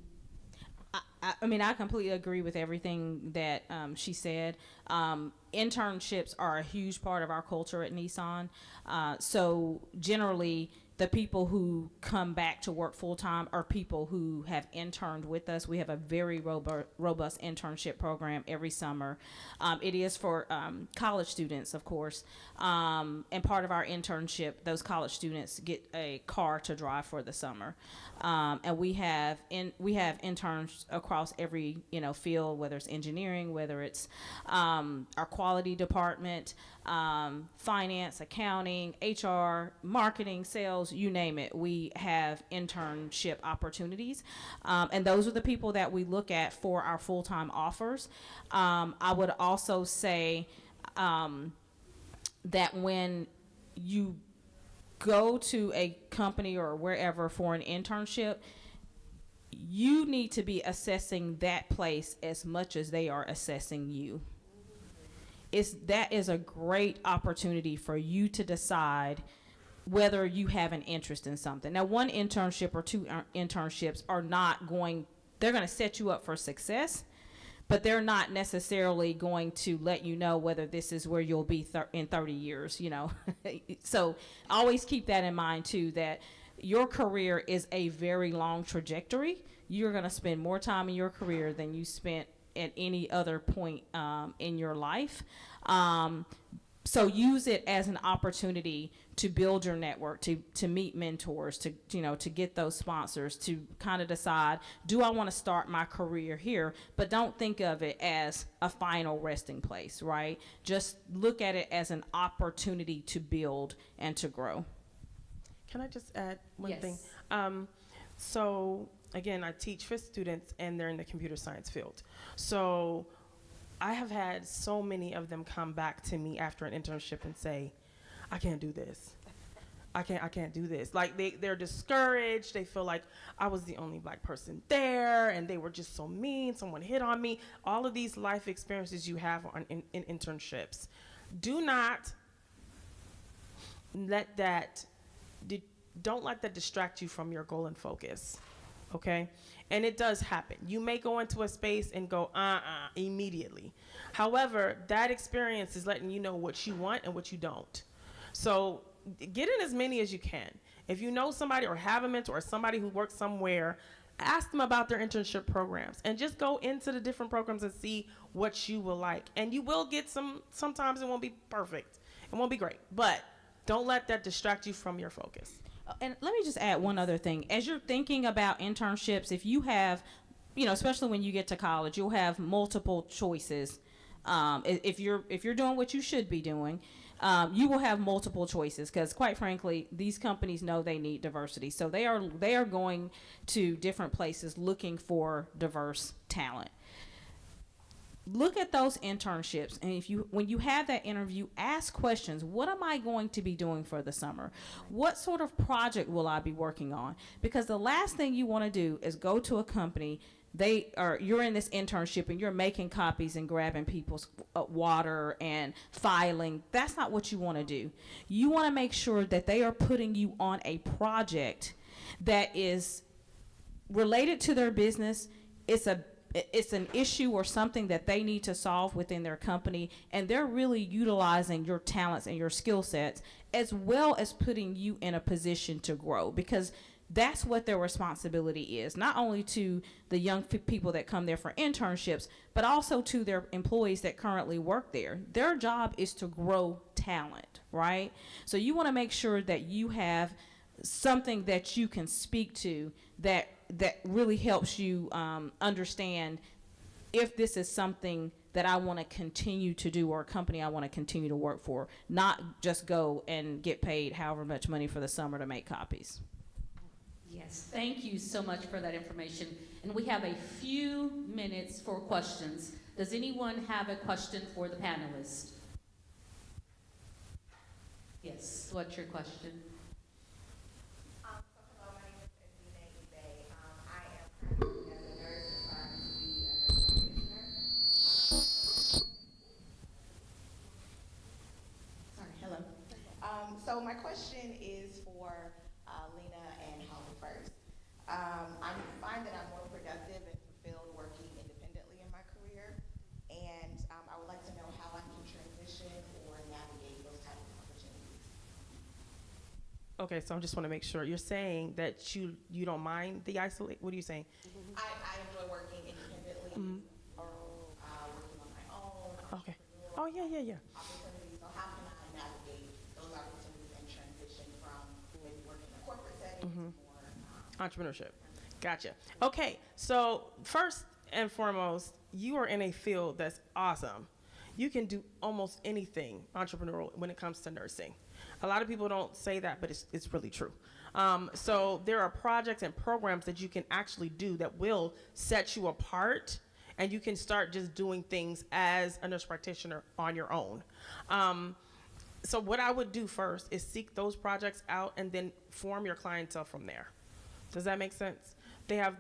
I mean, I completely agree with everything that she said. Internships are a huge part of our culture at Nissan. So generally, the people who come back to work full-time are people who have interned with us. We have a very robust internship program every summer. It is for college students, of course. And part of our internship, those college students get a car to drive for the summer. And we have interns across every field, whether it's engineering, whether it's our quality department, finance, accounting, HR, marketing, sales, you name it. We have internship opportunities, and those are the people that we look at for our full-time offers. I would also say that when you go to a company or wherever for an internship, you need to be assessing that place as much as they are assessing you. That is a great opportunity for you to decide whether you have an interest in something. Now, one internship or two internships they're going to set you up for success, but they're not necessarily going to let you know whether this is where you'll be in 30 years, So always keep that in mind too, that your career is a very long trajectory. You're going to spend more time in your career than you spent at any other point in your life. So use it as an opportunity to build your network, to meet mentors, to get those sponsors, to kind of decide, do I want to start my career here? But don't think of it as a final resting place, right? Just look at it as an opportunity to build and to grow. Can I just add one Yes. thing? So again, I teach fifth students and they're in the computer science field. So I have had so many of them come back to me after an internship and say, I can't do this. I can't do this. Like they're discouraged. They feel like I was the only black person there and they were just so mean. Someone hit on me. All of these life experiences you have in internships. Do not let that, don't let that distract you from your goal and focus. Okay? And it does happen. You may go into a space and go, immediately. However, that experience is letting you know what you want and what you don't. So get in as many as you can. If you know somebody or have a mentor or somebody who works somewhere, ask them about their internship programs and just go into the different programs and see what you will like. And you will get sometimes it won't be perfect. It won't be great. But don't let that distract you from your focus. And let me just add one other thing. As you're thinking about internships, if you have, especially when you get to college, you'll have multiple choices. If you're doing what you should be doing, you will have multiple choices because, quite frankly, these companies know they need diversity. So they are going to different places looking for diverse talent. look at those internships, and when you have that interview, ask questions. What am I going to be doing for the summer? What sort of project will I be working on? Because the last thing you want to do is go to a company, you're in this internship and you're making copies and grabbing people's water and filing. That's not what you want to do. You want to make sure that they are putting you on a project that is related to their business. It's an issue or something that they need to solve within their company, and they're really utilizing your talents and your skill sets, as well as putting you in a position to grow, because that's what their responsibility is, not only to the young people that come there for internships, but also to their employees that currently work there. Their job is to grow talent, right? So you want to make sure that you have something that you can speak to that really helps you understand if this is something that I want to continue to do, or a company I want to continue to work for, not just go and get paid however much money for the summer to make copies. Yes, thank you so much for that information. And we have a few minutes for questions. Does anyone have a question for the panelists? Yes, what's your question? Hello, my name is S.T.E.A.M. I am currently as a nurse assigned to be a nurse practitioner. Sorry, hello. So my question is for Lena and Holly first. I find that I'm more productive and fulfilled working independently in my career, and I would like to know how I can transition or navigate those type of opportunities. Okay, so I just want to make sure you're saying that you don't mind the isolate. What are you saying? I enjoy working independently, or working on my own. Okay. Oh yeah. Opportunities. So how can I navigate those opportunities and transition from maybe working in a corporate setting to more Entrepreneurship. Gotcha. Okay, so first and foremost, you are in a field that's awesome. You can do almost anything entrepreneurial when it comes to nursing. A lot of people don't say that, but it's really true. So there are projects and programs that you can actually do that will set you apart, and you can start just doing things as a nurse practitioner on your own. So what I would do first is seek those projects out and then form your clientele from there. Does that make sense? They have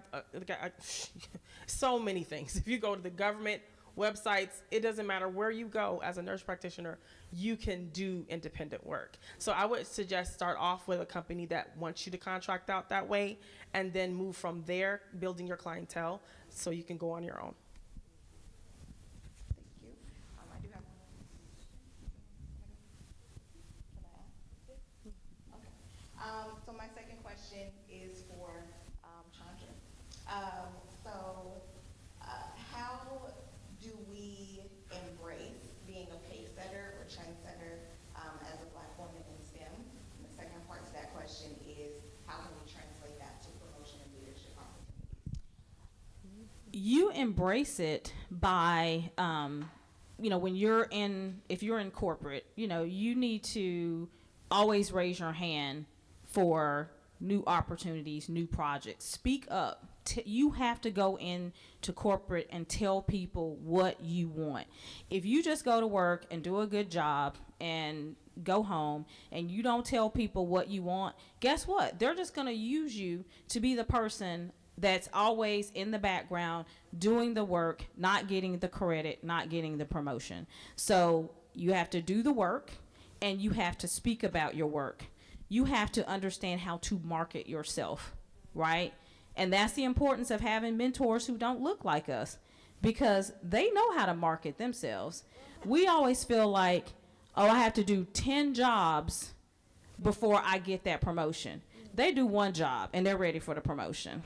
so many things. If you go to the government websites, it doesn't matter where you go as a nurse practitioner, you can do independent work. So I would suggest start off with a company that wants you to contract out that way, and then move from there, building your clientele so you can go on your own. Thank you. I do have one. Can I ask it? Okay. So my second question is for Chandra. How do we embrace being a pace setter or trendsetter as a Black woman in STEM? And the second part to that question is, how can we translate that to promotion and leadership opportunities? You embrace it by, if you're in corporate, you need to always raise your hand for new opportunities, new projects. Speak up. You have to go into corporate and tell people what you want. If you just go to work and do a good job and go home and you don't tell people what you want, guess what? They're just going to use you to be the person that's always in the background doing the work, not getting the credit, not getting the promotion. So you have to do the work, and you have to speak about your work. You have to understand how to market yourself, right? And that's the importance of having mentors who don't look like us, because they know how to market themselves. We always feel like, oh, I have to do 10 jobs before I get that promotion. They do one job and they're ready for the promotion.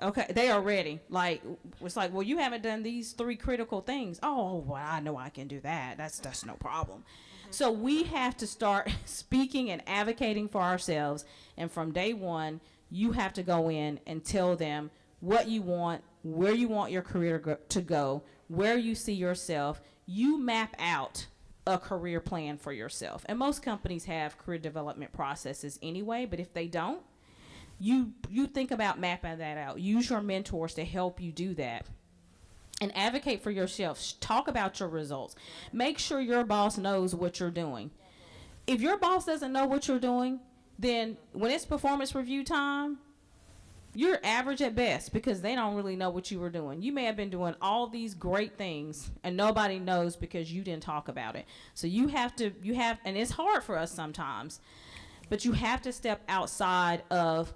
Okay, they are ready. Like, it's like, well, you haven't done these 3 critical things. Oh, well, I know I can do that. That's no problem. So we have to start speaking and advocating for ourselves. And from day one, you have to go in and tell them what you want, where you want your career to go, where you see yourself. You map out a career plan for yourself. And most companies have career development processes anyway, but if they don't, you think about mapping that out. Use your mentors to help you do that. and advocate for yourself. Talk about your results. Make sure your boss knows what you're doing. If your boss doesn't know what you're doing, then when it's performance review time, you're average at best because they don't really know what you were doing. You may have been doing all these great things and nobody knows because you didn't talk about it. So and it's hard for us sometimes, but you have to step outside of,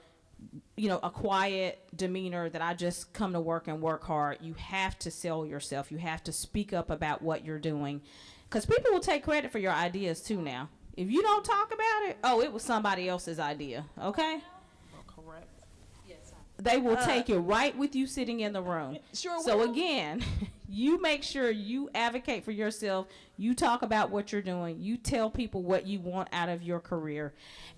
a quiet demeanor that I just come to work and work hard. You have to sell yourself. You have to speak up about what you're doing, because people will take credit for your ideas too now. If you don't talk about it, it was somebody else's idea, okay? Correct. They will take it right with you sitting in the room. Sure So will. again, you make sure you advocate for yourself. You talk about what you're doing. You tell people what you want out of your career,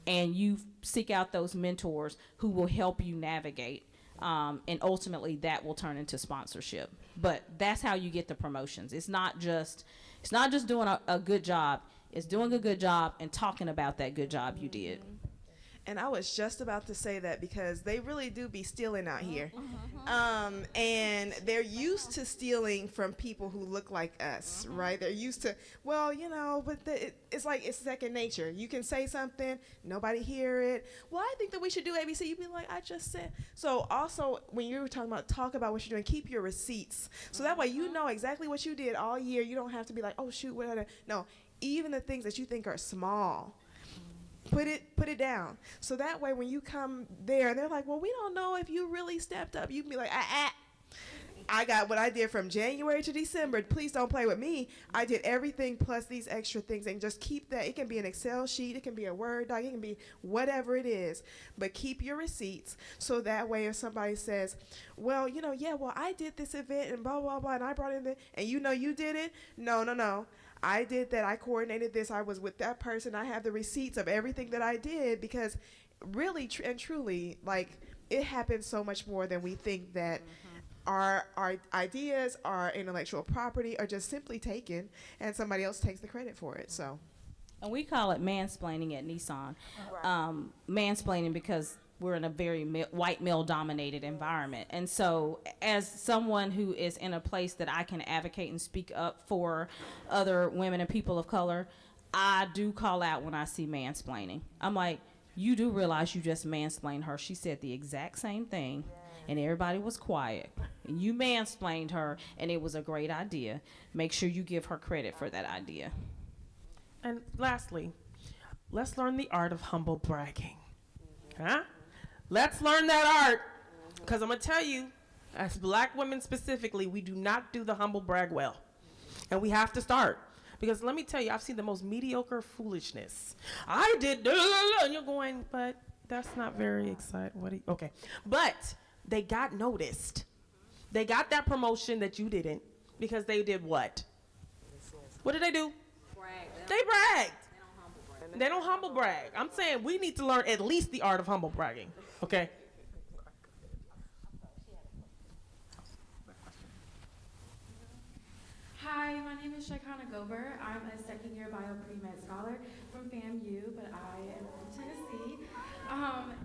and you seek out those mentors who will help you navigate. And ultimately, that will turn into sponsorship. But that's how you get the promotions. It's not just doing a good job. It's doing a good job and talking about that good job you did. And I was just about to say that because they really do be stealing out here. And they're used to stealing from people who look like us, right? They're used to, but it's like it's second nature. You can say something, nobody hear it. Well, I think that we should do ABC. You'd be like, I just said. So also, when you were talking about talk about what you're doing, keep your receipts. So that way you know exactly what you did all year. You don't have to be like, oh, shoot, what did I do? No, even the things that you think are small, put it down. So that way when you come there and they're like, well, we don't know if you really stepped up, you can be like, I got what I did from January to December. Please don't play with me. I did everything plus these extra things, and just keep that. It can be an Excel sheet, it can be a Word doc, it can be whatever it is, but keep your receipts so that way if somebody says, well, I did this event and blah, blah, blah, and I brought in the, and you did it. No. I did that. I coordinated this. I was with that person. I have the receipts of everything that I did, because really and truly, like, it happens so much more than we think that our ideas, our intellectual property are just simply taken and somebody else takes the credit for it. So, and we call it mansplaining at Nissan. Mansplaining because we're in a very white male dominated environment. And so as someone who is in a place that I can advocate and speak up for other women and people of color, I do call out when I see mansplaining. I'm like, you do realize you just mansplained her. She said the exact same thing and everybody was quiet. And you mansplained her and it was a great idea. Make sure you give her credit for that idea. And lastly, let's learn the art of humble bragging. Huh? Let's learn that art, because I'm going to tell you, as black women specifically, we do not do the humble brag well. And we have to start. Because let me tell you, I've seen the most mediocre foolishness. I did, and you're going, but that's not very exciting. Okay. But they got noticed. They got that promotion that you didn't, because they did what? What did they do? They bragged. They don't humble brag. I'm saying we need to learn at least the art of humble bragging. Okay. Hi, my name is Shaikana Gober. I'm a second year bio pre-med scholar from FAMU, but I am from Tennessee.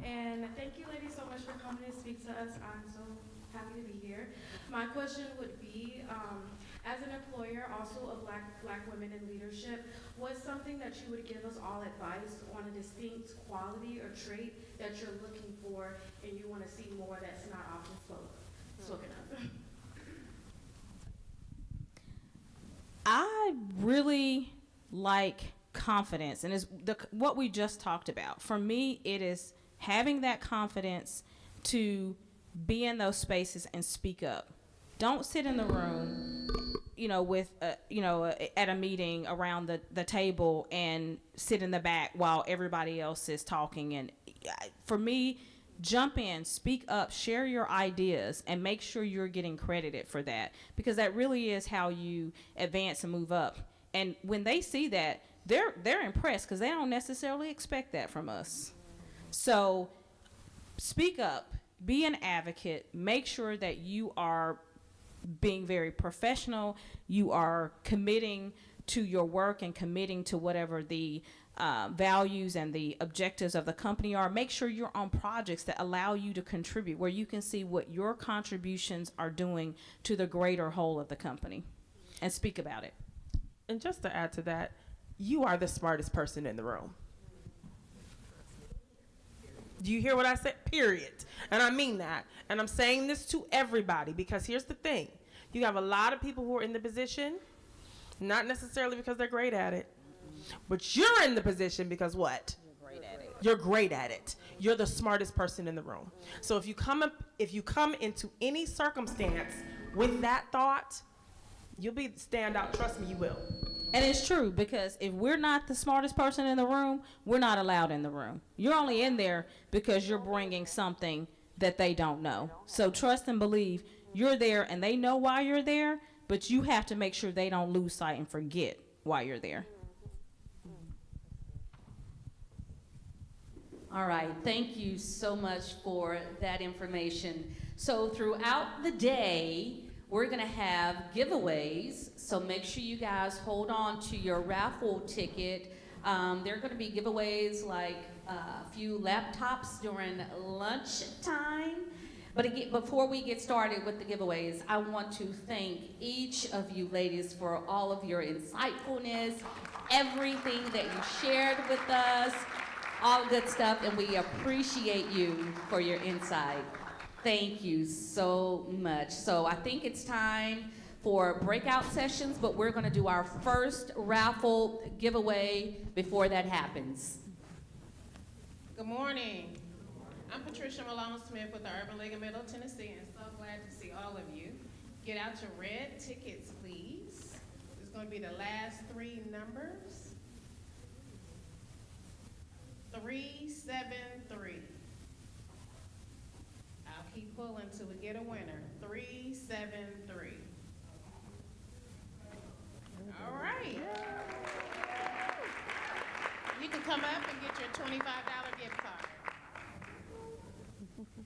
And thank you ladies so much for coming to speak to us. I'm so happy to be here. My question would be, as an employer, also of black women in leadership, what's something that you would give us all advice on a distinct quality or trait that you're looking for and you want to see more that's not often spoken of? I really like confidence, and it's what we just talked about. For me, it is having that confidence to be in those spaces and speak up. Don't sit in the room, with, at a meeting around the table and sit in the back while everybody else is talking. And for me, jump in, speak up, share your ideas, and make sure you're getting credited for that, because that really is how you advance and move up. And when they see that, they're impressed, because they don't necessarily expect that from us. So speak up, be an advocate, make sure that you are being very professional, you are committing to your work and committing to whatever the values and the objectives of the company are. Make sure you're on projects that allow you to contribute, where you can see what your contributions are doing to the greater whole of the company, and speak about it. And just to add to that, you are the smartest person in the room. Do you hear what I said? Period. And I mean that. And I'm saying this to everybody, because here's the thing. You have a lot of people who are in the position, not necessarily because they're great at it, but you're in the position because what? You're great at it. You're great at it. You're the smartest person in the room. So if you come into any circumstance with that thought, you'll be the standout. Trust me, you will. And it's true, because if we're not the smartest person in the room, we're not allowed in the room. You're only in there because you're bringing something that they don't know. So trust and believe you're there, and they know why you're there, but you have to make sure they don't lose sight and forget why you're there. All right, thank you so much for that information. So throughout the day, we're gonna have giveaways, so make sure you guys hold on to your raffle ticket. There are gonna be giveaways like a few laptops during lunchtime. But again, before we get started with the giveaways, I want to thank each of you ladies for all of your insightfulness, everything that you shared with us, all good stuff, and we appreciate you for your insight. Thank you so much. So I think it's time for breakout sessions, but we're gonna do our first raffle giveaway before that happens. Good morning. I'm Patricia Malone Smith with the Urban League of Middle Tennessee, and so glad to see all of you. Get out your red tickets, please. It's going to be the last three numbers. 373. I'll keep pulling until we get a winner. 373. All right. You can come up and get your $25 gift card.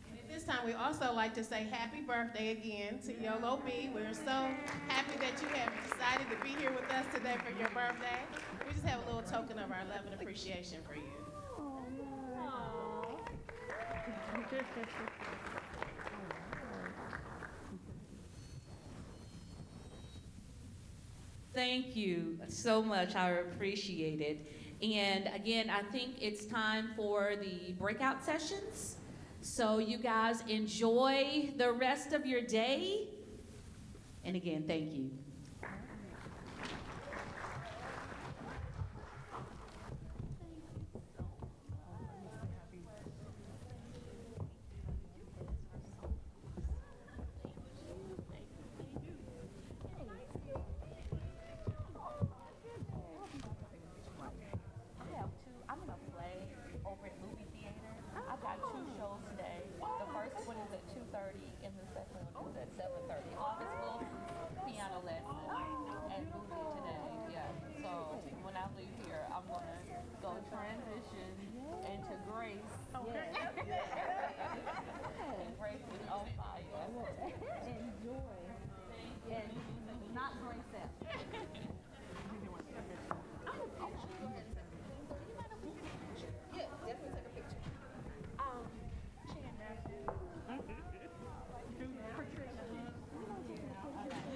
And at this time, we also like to say happy birthday again to Yolo B. We're so happy that you have decided to be here with us today for your birthday. We just have a little token of our love and appreciation for you. Thank you so much. I appreciate it. And again, I think it's time for the breakout sessions. So you guys enjoy the rest of your day. And again, thank you.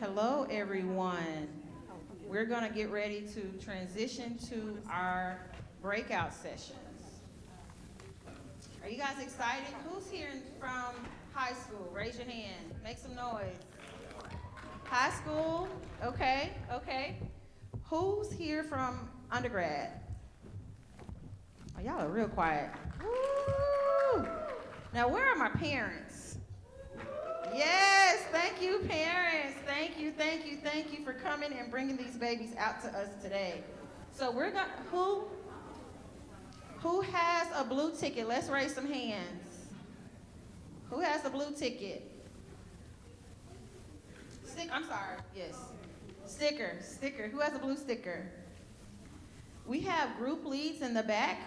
Hello, everyone. We're going to get ready to transition to our breakout sessions. Are you guys excited? Who's here from high school? Raise your hand. Make some noise. High school? Okay, okay. Who's here from undergrad? Oh, y'all are real quiet. Woo! Now, where are my parents? Yes, thank you, parents. Thank you, thank you, thank you for coming and bringing these babies out to us today. So we're gonna, who has a blue ticket? Let's raise some hands. Who has a blue ticket? I'm sorry, yes. Sticker, who has a blue sticker? We have group leads in the back.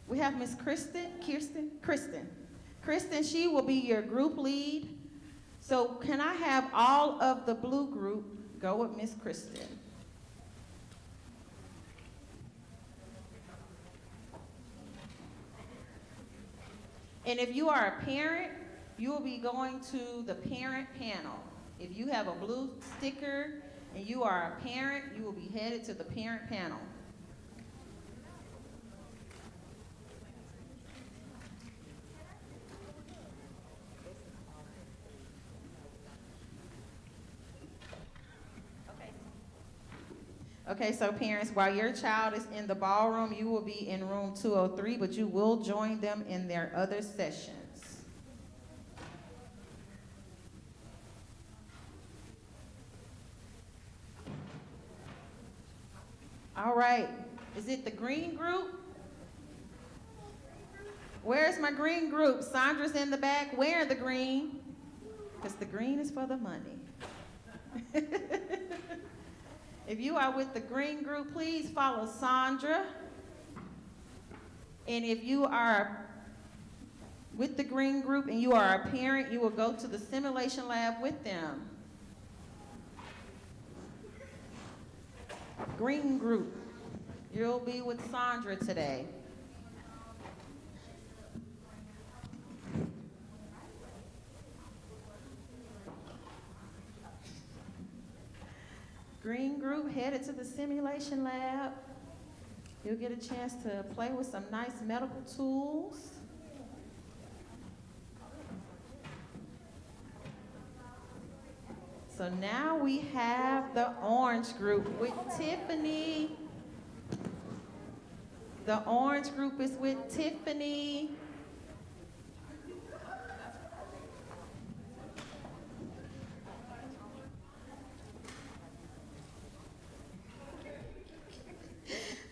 We have Miss Kristen, she will be your group lead. So can I have all of the blue group go with Miss Kristen? And if you are a parent, you will be going to the parent panel. If you have a blue sticker and you are a parent, you will be headed to the parent panel. Okay, so parents, while your child is in the ballroom, you will be in room 203, but you will join them in their other sessions. All right, is it the green group? Where's my green group? Sandra's in the back. Where the green? Because the green is for the money. If you are with the green group, please follow Sandra. And if you are with the green group and you are a parent, you will go to the simulation lab with them. Green group, you'll be with Sandra today. Green group headed to the simulation lab. You'll get a chance to play with some nice medical tools. So now we have the orange group with Tiffany. The orange group is with Tiffany.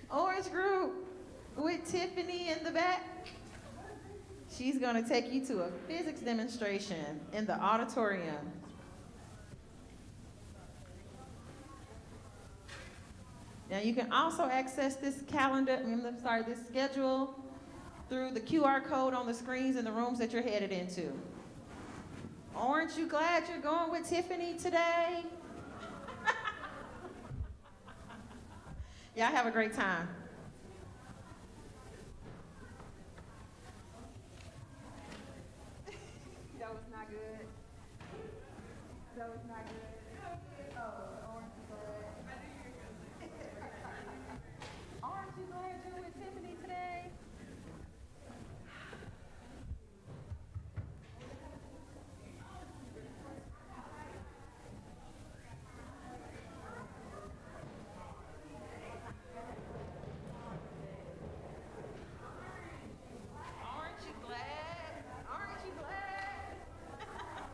Orange group with Tiffany in the back. She's going to take you to a physics demonstration in the auditorium. Now you can also access this this schedule through the QR code on the screens in the rooms that you're headed into. Aren't you glad you're going with Tiffany today? Y'all have a great time. That was not good. That was not good. Oh, orange is glad. Aren't you glad you're with Tiffany today? Aren't you glad? Aren't you glad? Aren't you glad?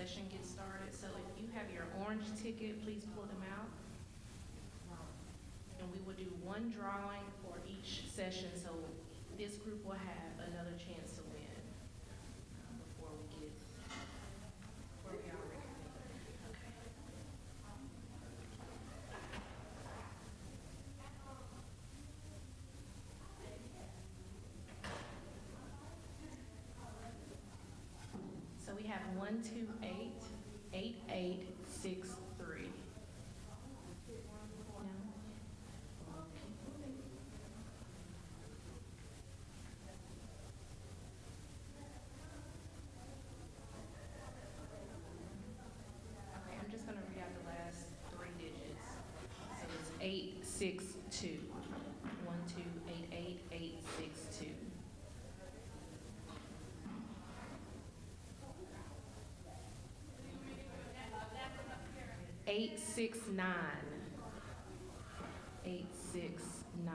session gets started. So if you have your orange ticket, please pull them out. And we will do one drawing for each session, so this group will have another chance to win before we get where we are. Okay. So we have 1288863. No? Okay, I'm just gonna read out the last three digits. So it's 862. 1288862. 869. 869.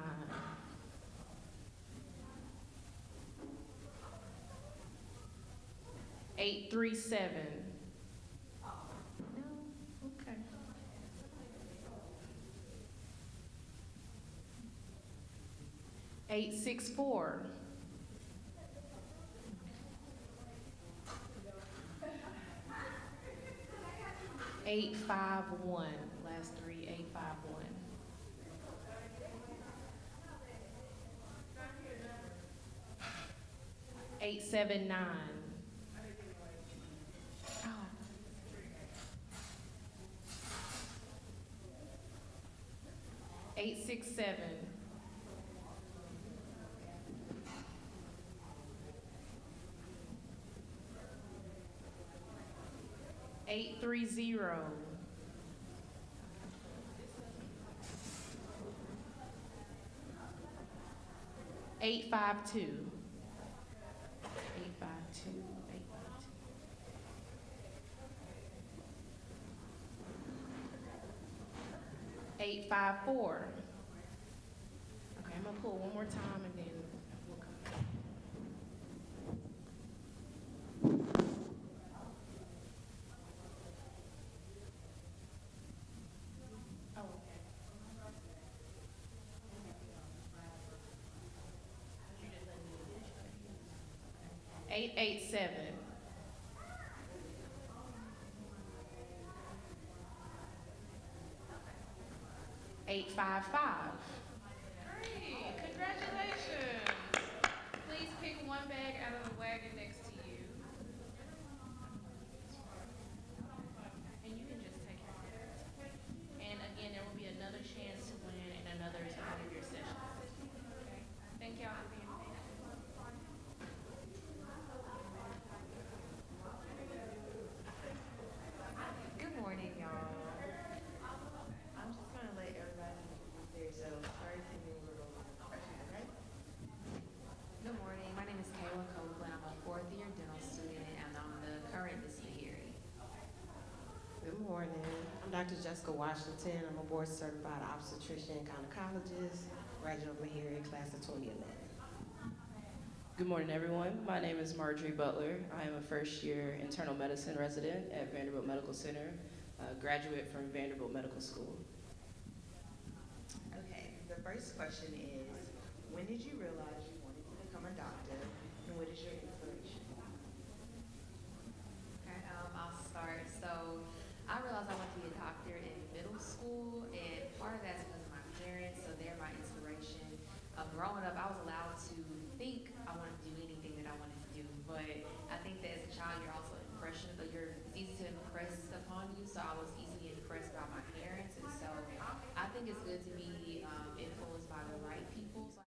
837. No? Okay. 864. 851. Last three, 851. 879. Oh. 867. 830. 852. 852. 852. 854. Okay, I'm gonna pull one more time and then we'll come back. Oh, okay. 887. 855. Great, congratulations. Please pick one bag out of the wagon next to you. And you can just take your bag. And again, there will be another chance to win and another to one of your sessions. Okay? Thank y'all for being patient. Good morning, y'all. I'm just gonna let everybody introduce themselves first, and then we're going to the question, okay? Good morning. My name is Kayla Copeland. I'm a fourth-year dental student, and I'm the current Miss Meharry. Good morning. I'm Dr. Jessica Washington. I'm a board-certified obstetrician and gynecologist, graduate of Meharry, class of 2011. Good morning, everyone. My name is Marjorie Butler. I am a first-year internal medicine resident at Vanderbilt Medical Center, a graduate from Vanderbilt Medical School. Okay, the first question is, when did you realize you wanted to become a doctor, and what is your inspiration? Okay, I'll start. So I realized I wanted to be a doctor in middle school, and part of that's because of my parents, so they're my inspiration. Growing up, I was allowed to think I wanted to do anything that I wanted to do, but I think that as a child, you're also it's easy to impress upon you, so I was easily impressed by my parents, and so I think it's good to be influenced by the right people. So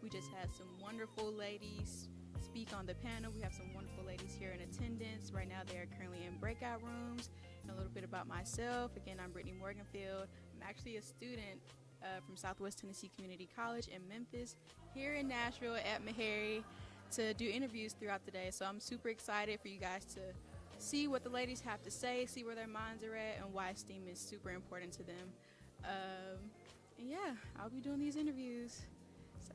We just had some wonderful ladies speak on the panel. We have some wonderful ladies here in attendance. Right now they are currently in breakout rooms. And a little bit about myself. Again, I'm Brittany Morganfield. I'm actually a student from Southwest Tennessee Community College in Memphis, here in Nashville at Meharry, to do interviews throughout the day. So I'm super excited for you guys to see what the ladies have to say, see where their minds are at, and why STEAM is super important to them. And yeah, I'll be doing these interviews. So.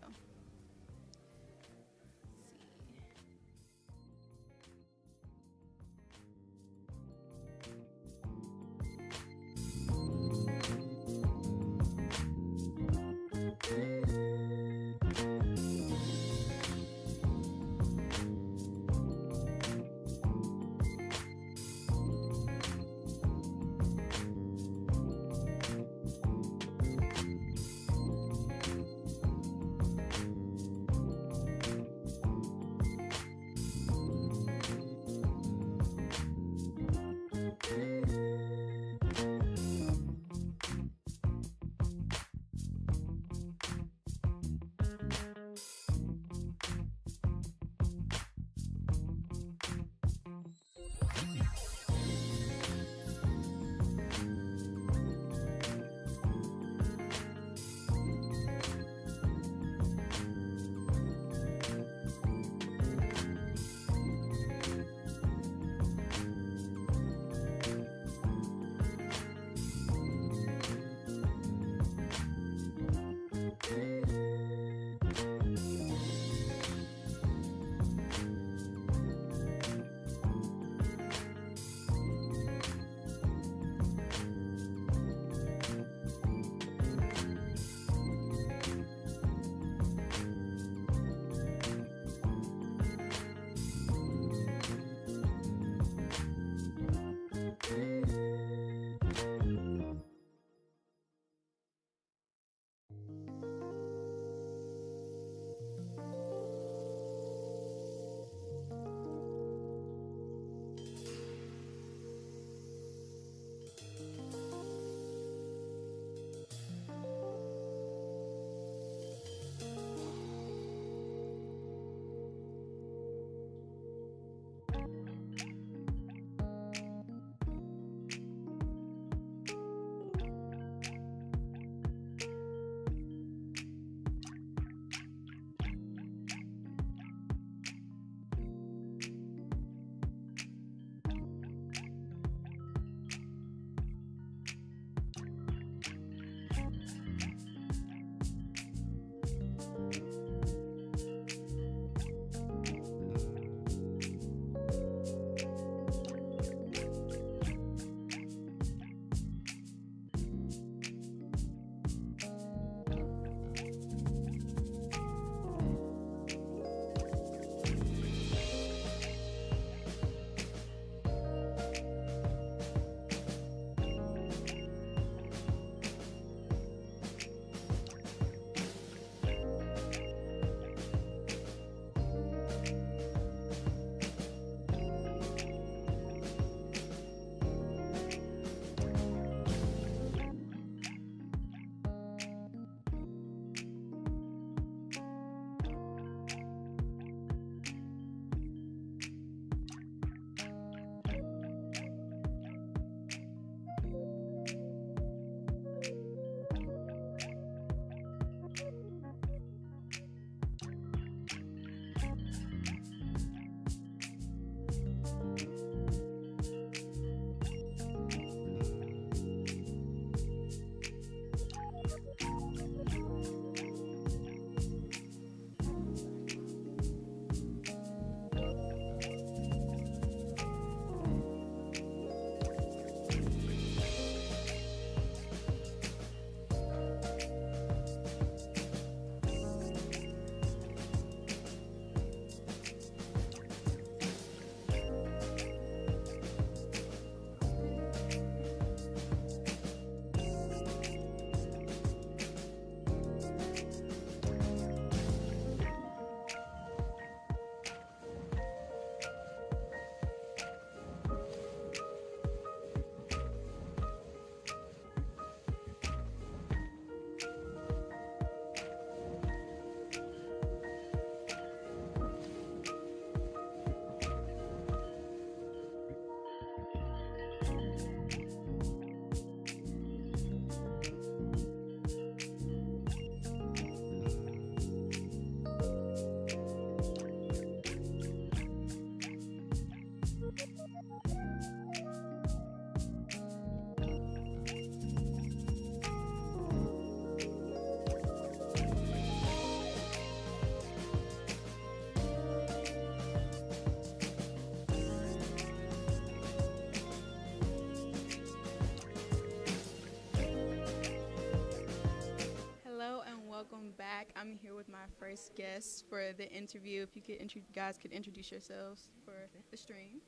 my first guests for the interview. If you could, guys could introduce yourselves for the stream.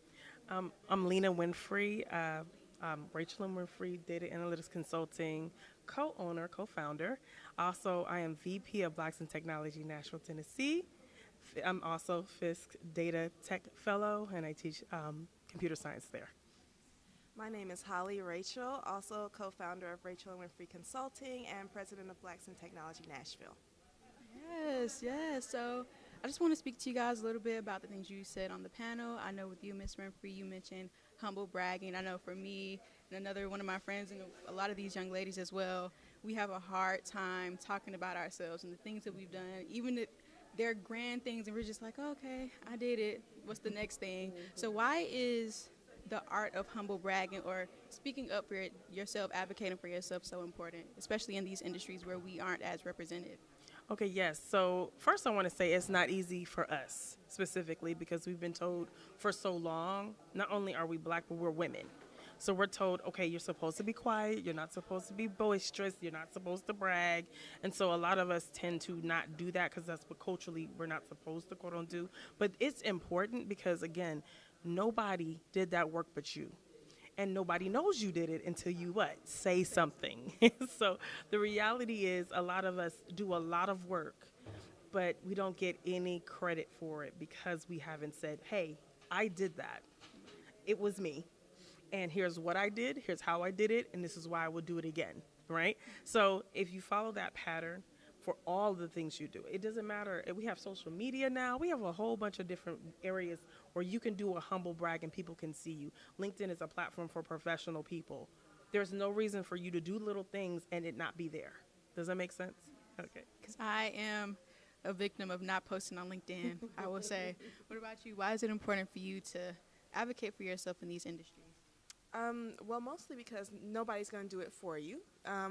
I'm Lena Winfrey, Rachel and Winfrey Data Analytics Consulting co-owner, co-founder. Also, I am VP of Blacks in Technology, Nashville, Tennessee. I'm also Fisk Data Tech Fellow, and I teach computer science there. My name is Holly Rachel, also co-founder of Rachel and Winfrey Consulting and president of Blacks in Technology Nashville. Yes. So I just want to speak to you guys a little bit about the things you said on the panel. I know with you, Ms. Winfrey, you mentioned humble bragging. I know for me and another one of my friends and a lot of these young ladies as well, we have a hard time talking about ourselves and the things that we've done, even if they're grand things and we're just like, oh, okay, I did it. What's the next thing? So why is the art of humble bragging or speaking up for yourself, advocating for yourself so important, especially in these industries where we aren't as represented? Okay, yes. So first I want to say it's not easy for us specifically because we've been told for so long, not only are we Black, but we're women. So we're told, okay, you're supposed to be quiet, you're not supposed to be boisterous, you're not supposed to brag. And so a lot of us tend to not do that because that's what culturally we're not supposed to quote unquote do. But it's important because, again, nobody did that work but you. And nobody knows you did it until you say something. So the reality is a lot of us do a lot of work, but we don't get any credit for it because we haven't said, hey, I did that. It was me. And here's what I did, here's how I did it, and this is why I will do it again, right? So if you follow that pattern for all the things you do, it doesn't matter. We have social media now. We have a whole bunch of different areas where you can do a humble brag and people can see you. LinkedIn is a platform for professional people. There's no reason for you to do little things and it not be there. Does that make sense? Okay. Because I am a victim of not posting on LinkedIn, I will say. What about you? Why is it important for you to advocate for yourself in these industries? Well, mostly because nobody's going to do it for you.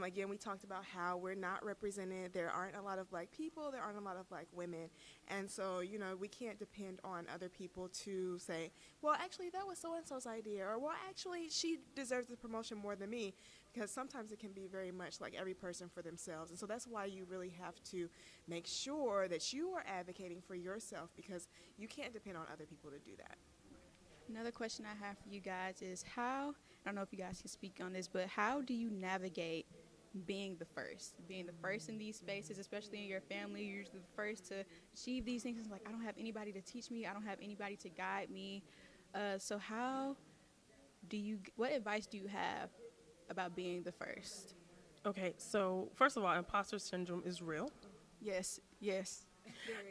Again, we talked about how we're not represented. There aren't a lot of Black people. There aren't a lot of Black women. And so, we can't depend on other people to say, well, actually, that was so-and-so's idea. Or, well, actually, she deserves the promotion more than me. Because sometimes it can be very much like every person for themselves. And so that's why you really have to make sure that you are advocating for yourself because you can't depend on other people to do that. Another question I have for you guys is I don't know if you guys can speak on this, but how do you navigate being the first in these spaces, especially in your family? You're usually the first to achieve these things. It's like, I don't have anybody to teach me. I don't have anybody to guide me. So what advice do you have about being the first? Okay, so first of all, imposter syndrome is real. Yes.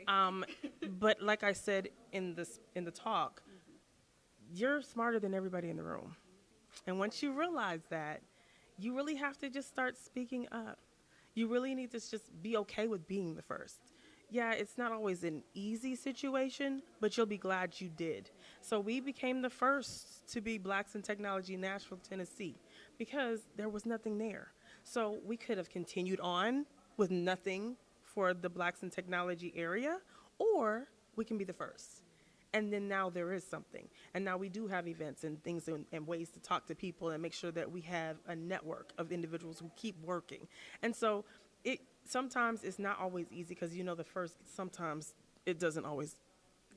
But like I said in the talk, you're smarter than everybody in the room. And once you realize that, you really have to just start speaking up. You really need to just be okay with being the first. Yeah, it's not always an easy situation, but you'll be glad you did. So we became the first to be Blacks in Technology Nashville, Tennessee, because there was nothing there. So we could have continued on with nothing for the Blacks in Technology area, or we can be the first. And then now there is something. And now we do have events and things and ways to talk to people and make sure that we have a network of individuals who keep working. And so sometimes it's not always easy because, the first, sometimes it doesn't always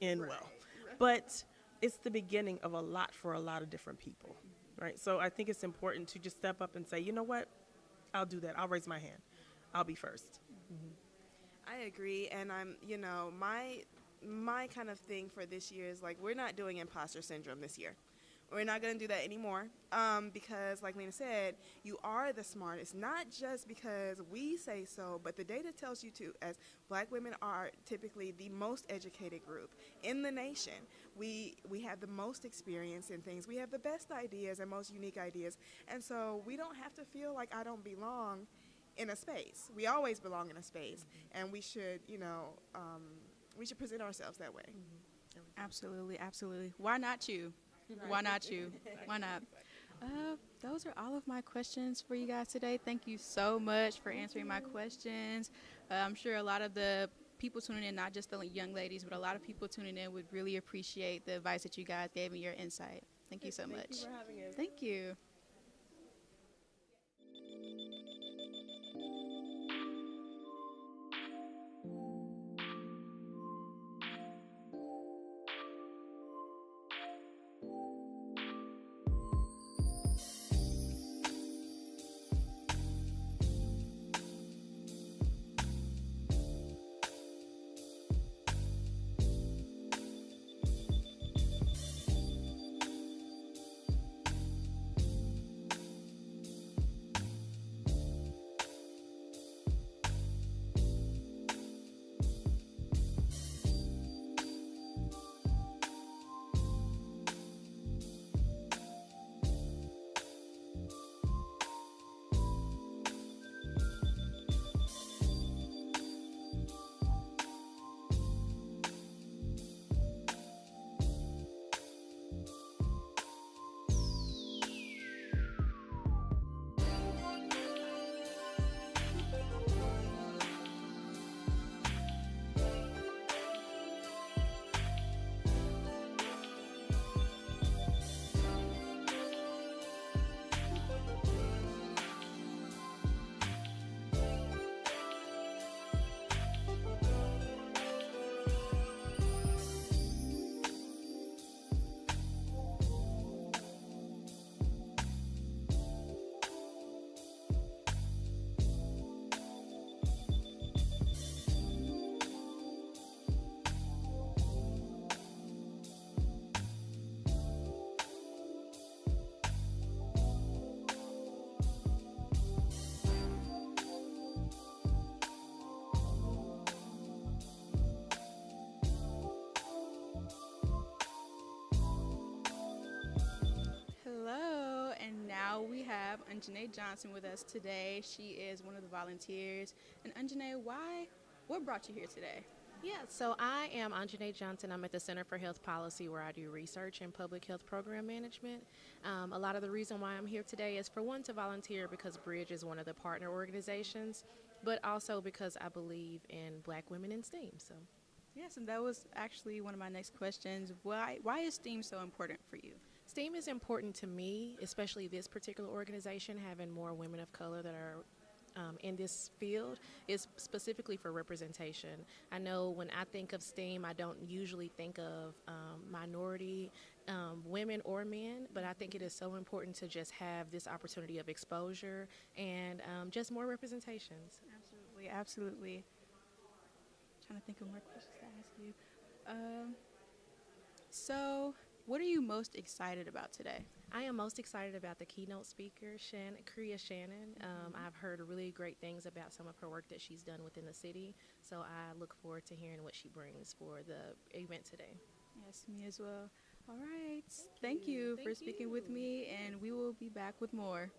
end well. But it's the beginning of a lot for a lot of different people, right? So I think it's important to just step up and say, you know what, I'll do that. I'll raise my hand. I'll be first. I agree. And my kind of thing for this year is we're not doing imposter syndrome this year. We're not going to do that anymore because, like Lena said, you are the smartest, not just because we say so, but the data tells you to, as Black women are typically the most educated group in the nation. We have the most experience in things. We have the best ideas and most unique ideas. And so we don't have to feel like I don't belong in a space. We always belong in a space. And we should, we should present ourselves that way. Absolutely. Why not you? Why not you? Why not? Those are all of my questions for you guys today. Thank you so much for answering my questions. I'm sure a lot of the people tuning in, not just the young ladies, but a lot of people tuning in would really appreciate the advice that you guys gave and your insight. Thank you so much. Thank you for having us. Thank you. have Anjanae Johnson with us today. She is one of the volunteers. And Anjanae, what brought you here today? Yeah, so I am Anjanae Johnson. I'm at the Center for Health Policy where I do research in public health program management. A lot of the reason why I'm here today is for one, to volunteer because Bridge is one of the partner organizations, but also because I believe in Black women in STEAM. So, Yes, and that was actually one of my next questions. Why is STEAM so important for you? STEAM is important to me, especially this particular organization, having more women of color that are in this field is specifically for representation. I know when I think of STEAM, I don't usually think of minority women or men, but I think it is so important to just have this opportunity of exposure and just more representations. Absolutely, absolutely. Trying to think of more questions to ask you. So, what are you most excited about today? I am most excited about the keynote speaker, Kriya Shannon. I've heard really great things about some of her work that she's done within the city, so I look forward to hearing what she brings for the event today. Yes, me as well. All right. Thank you for speaking with me, and we will be back with more.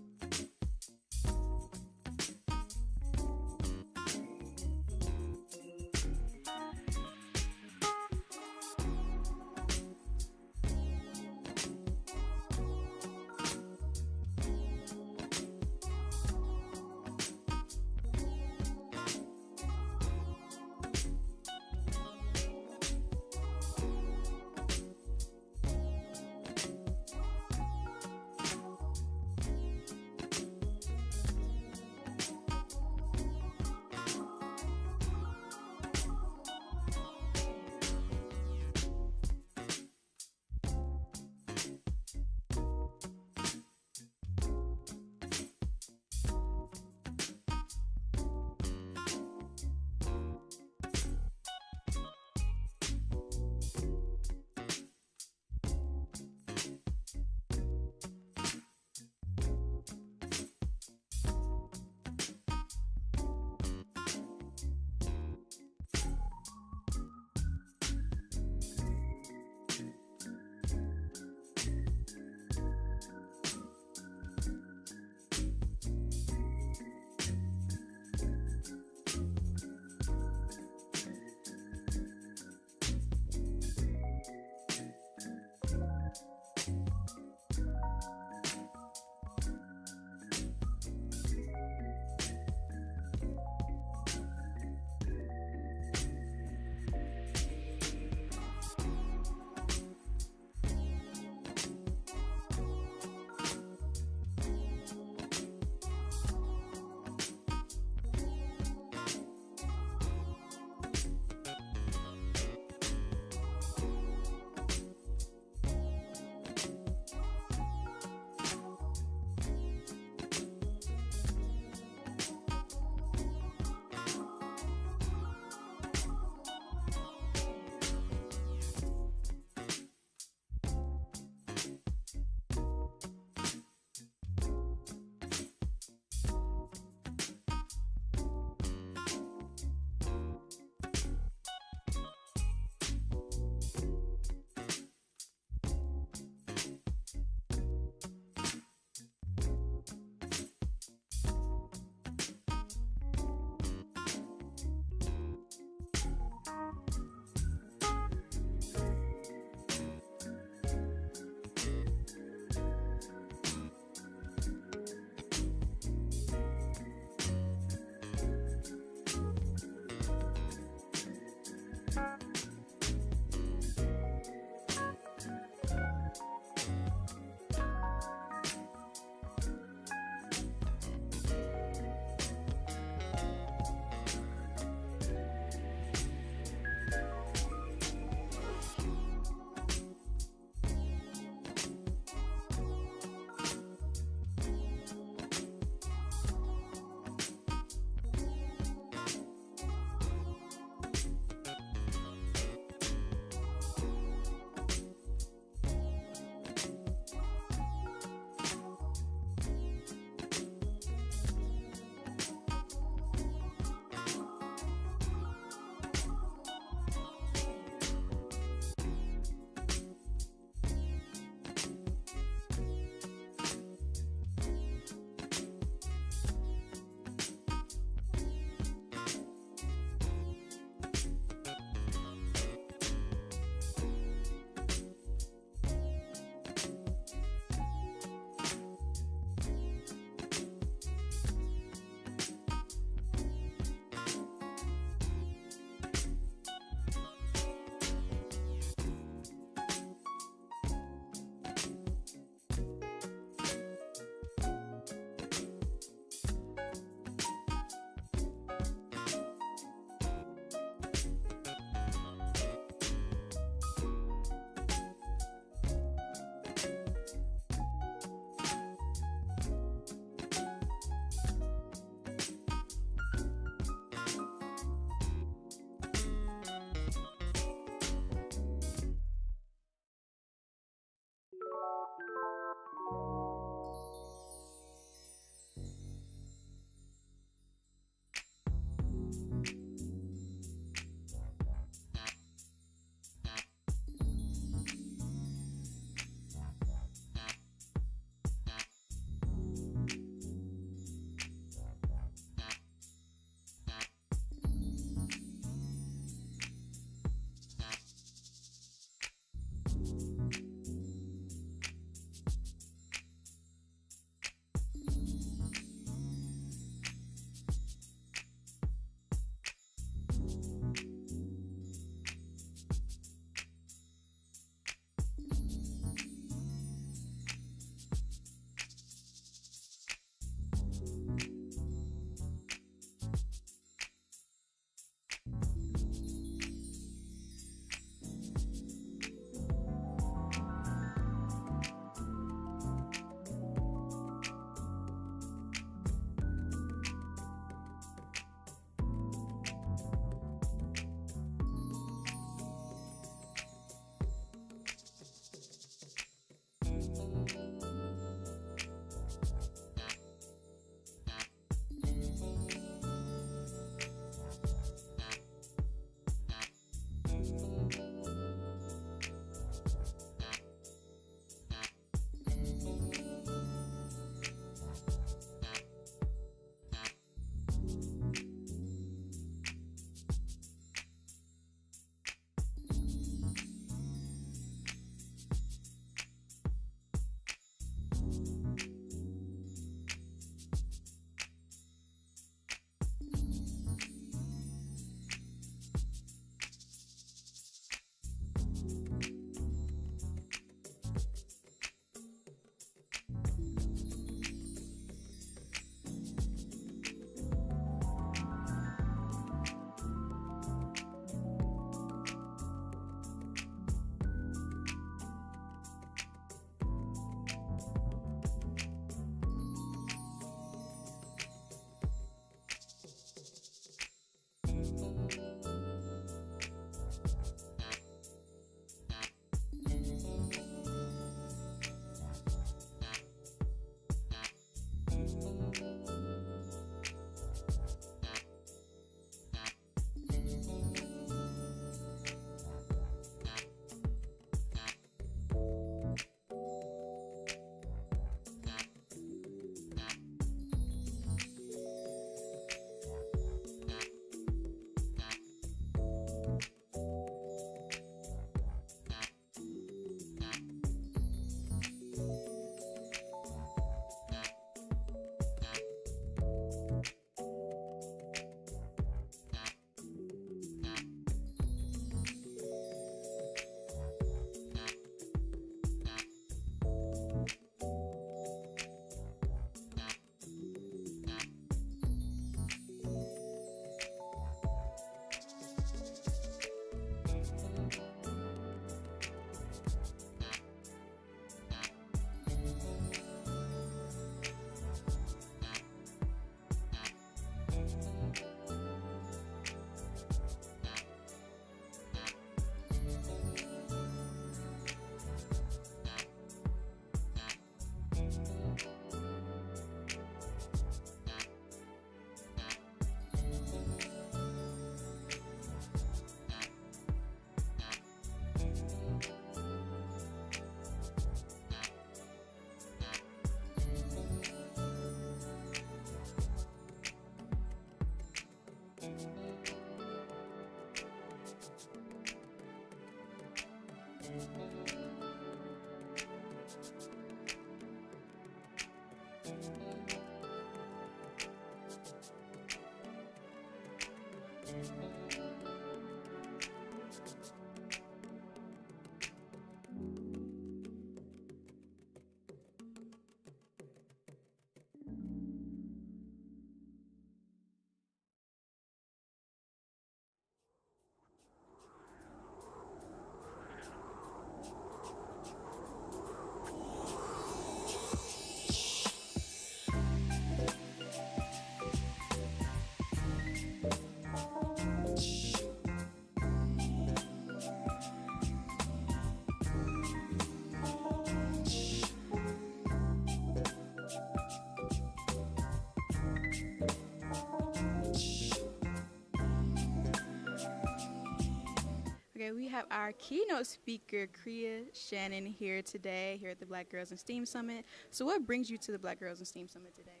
Okay, we have our keynote speaker, Kriya Shannon, here today, here at the Black Girls in STEAM Summit. So what brings you to the Black Girls in STEAM Summit today?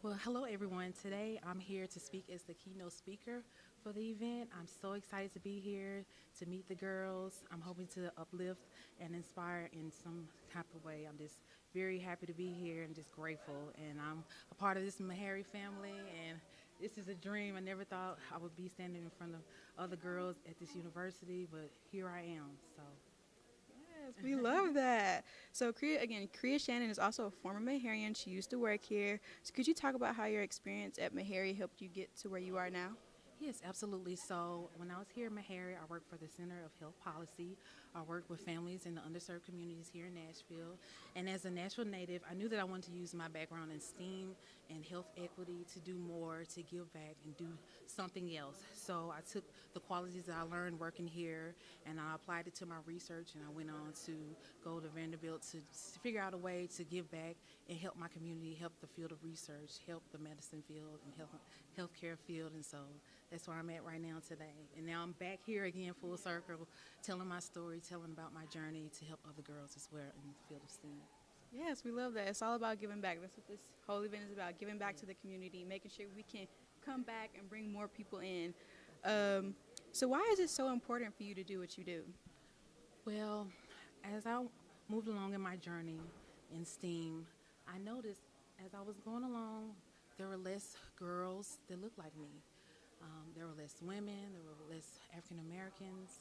Well, hello everyone. Today I'm here to speak as the keynote speaker for the event. I'm so excited to be here to meet the girls. I'm hoping to uplift and inspire in some type of way. I'm just very happy to be here and just grateful. And I'm a part of this Meharry family, and this is a dream. I never thought I would be standing in front of other girls at this university, but here I am. So. Yes, we love that. So Kriya Shannon is also a former Meharryan. She used to work here. So could you talk about how your experience at Meharry helped you get to where you are now? Yes, absolutely. So when I was here at Meharry, I worked for the Center of Health Policy. I worked with families in the underserved communities here in Nashville. And as a Nashville native, I knew that I wanted to use my background in STEAM and health equity to do more, to give back and do something else. So I took the qualities that I learned working here and I applied it to my research, and I went on to go to Vanderbilt to figure out a way to give back and help my community, help the field of research, help the medicine field and healthcare field. And so that's where I'm at right now today. And now I'm back here again, full circle, telling my story, telling about my journey to help other girls as well in the field of STEAM. Yes, we love that. It's all about giving back. That's what this whole event is about, giving back to the community, making sure we can come back and bring more people in. So why is it so important for you to do what you do? Well, as I moved along in my journey in STEAM, I noticed as I was going along, there were less girls that looked like me. There were less women, there were less African Americans,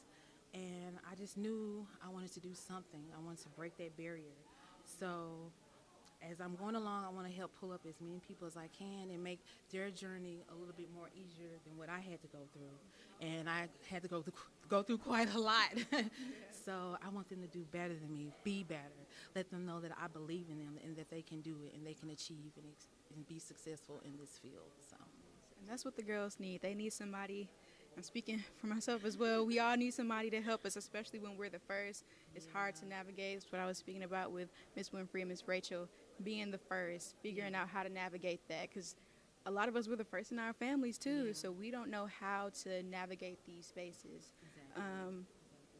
and I just knew I wanted to do something. I wanted to break that barrier. So as I'm going along, I want to help pull up as many people as I can and make their journey a little bit more easier than what I had to go through. And I had to go through quite a lot. So I want them to do better than me, be better. Let them know that I believe in them and that they can do it and they can achieve and be successful in this field. So. And that's what the girls need. They need somebody. I'm speaking for myself as well. We all need somebody to help us, especially when we're the first. It's hard to navigate. It's what I was speaking about with Miss Winfrey and Miss Rachel, being the first, figuring out how to navigate that. Because a lot of us were the first in our families, too, so we don't know how to navigate these spaces. Exactly.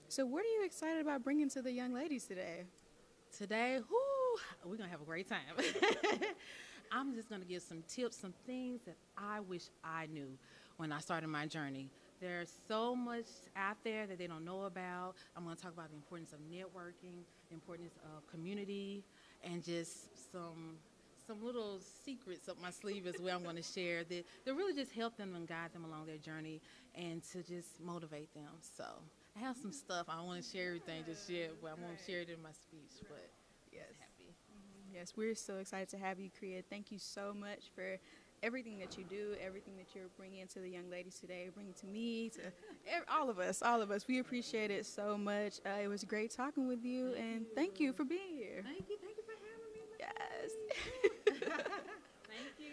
So what are you excited about bringing to the young ladies today? Today, we're going to have a great time. I'm just going to give some tips, some things that I wish I knew when I started my journey. There's so much out there that they don't know about. I'm going to talk about the importance of networking, the importance of community, and just some little secrets up my sleeve as well I'm going to share that really just help them and guide them along their journey and to just motivate them. So I have some stuff. I don't want to share everything just yet, but I won't share it in my speech, but yes. Happy. Yes, we're so excited to have you, Kriya. Thank you so much for everything that you do, everything that you're bringing to the young ladies today, bringing to me, to all of us. We appreciate it so much. It was great talking with you, and thank you for being here. Thank you for having me. Yes. Thank you.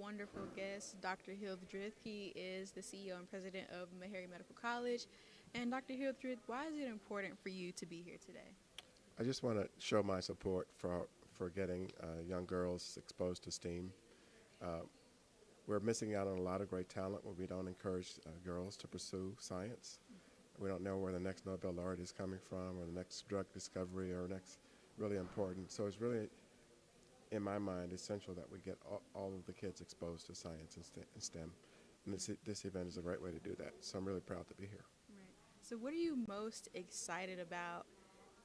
wonderful guest, Dr. Hildreth. He is the CEO and president of Meharry Medical College. And Dr. Hildreth, why is it important for you to be here today? I just want to show my support for getting young girls exposed to STEAM. We're missing out on a lot of great talent when we don't encourage girls to pursue science. We don't know where the next Nobel laureate is coming from, or the next drug discovery, or next really important. So it's really, in my mind, essential that we get all of the kids exposed to science and STEM. And this event is a great way to do that. So I'm really proud to be here. Right. So what are you most excited about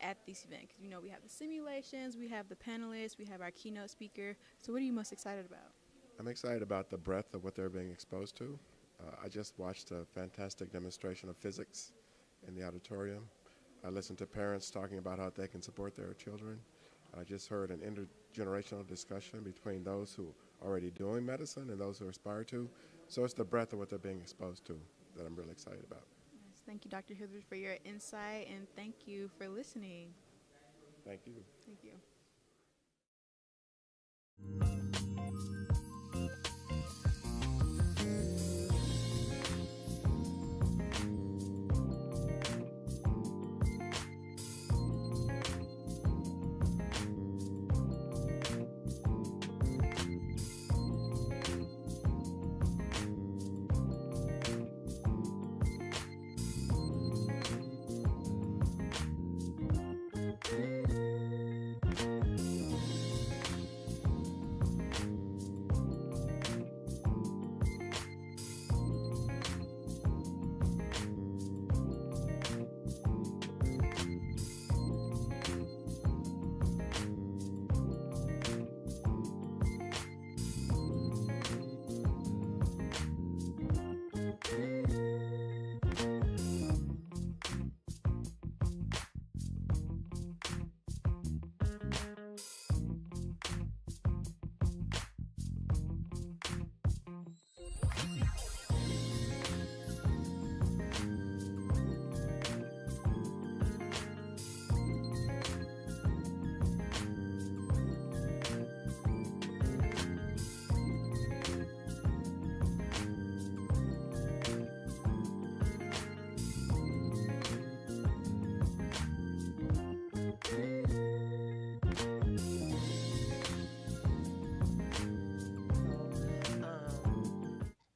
at this event? Because, you know, we have the simulations, we have the panelists, we have our keynote speaker. So what are you most excited about? I'm excited about the breadth of what they're being exposed to. I just watched a fantastic demonstration of physics in the auditorium. I listened to parents talking about how they can support their children. I just heard an intergenerational discussion between those who are already doing medicine and those who aspire to. So it's the breadth of what they're being exposed to that I'm really excited about. Yes, thank you, Dr. Hildreth, for your insight, and thank you for listening. Thank you. Thank you.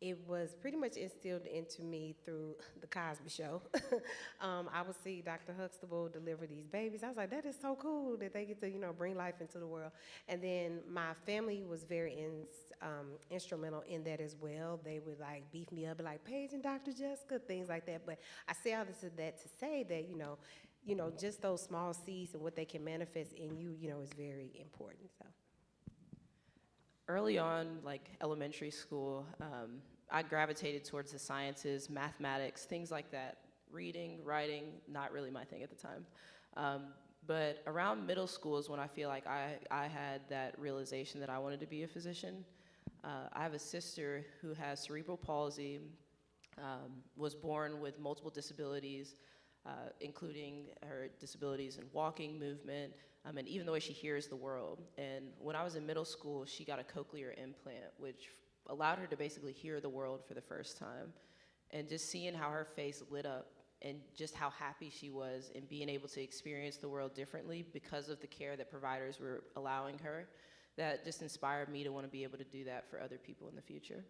It was pretty much instilled into me through the Cosby Show. I would see Dr. Huxtable deliver these babies. I was like, that is so cool that they get to, you know, bring life into the world. And then my family was very instrumental in that as well. They would like beef me up, like Paige and Dr. Jessica, things like that. But I say all this to say that, you know, just those small seeds and what they can manifest in you, you know, is very important. So. Early on, like elementary school, I gravitated towards the sciences, mathematics, things like that. Reading, writing, not really my thing at the time. But around middle school is when I feel like I had that realization that I wanted to be a physician. I have a sister who has cerebral palsy, was born with multiple disabilities, including her disabilities in walking, movement, and even the way she hears the world. And when I was in middle school, she got a cochlear implant, which allowed her to basically hear the world for the first time. And just seeing how her face lit up and just how happy she was in being able to experience the world differently because of the care that providers were allowing her, that just inspired me to want to be able to do that for other people in the future.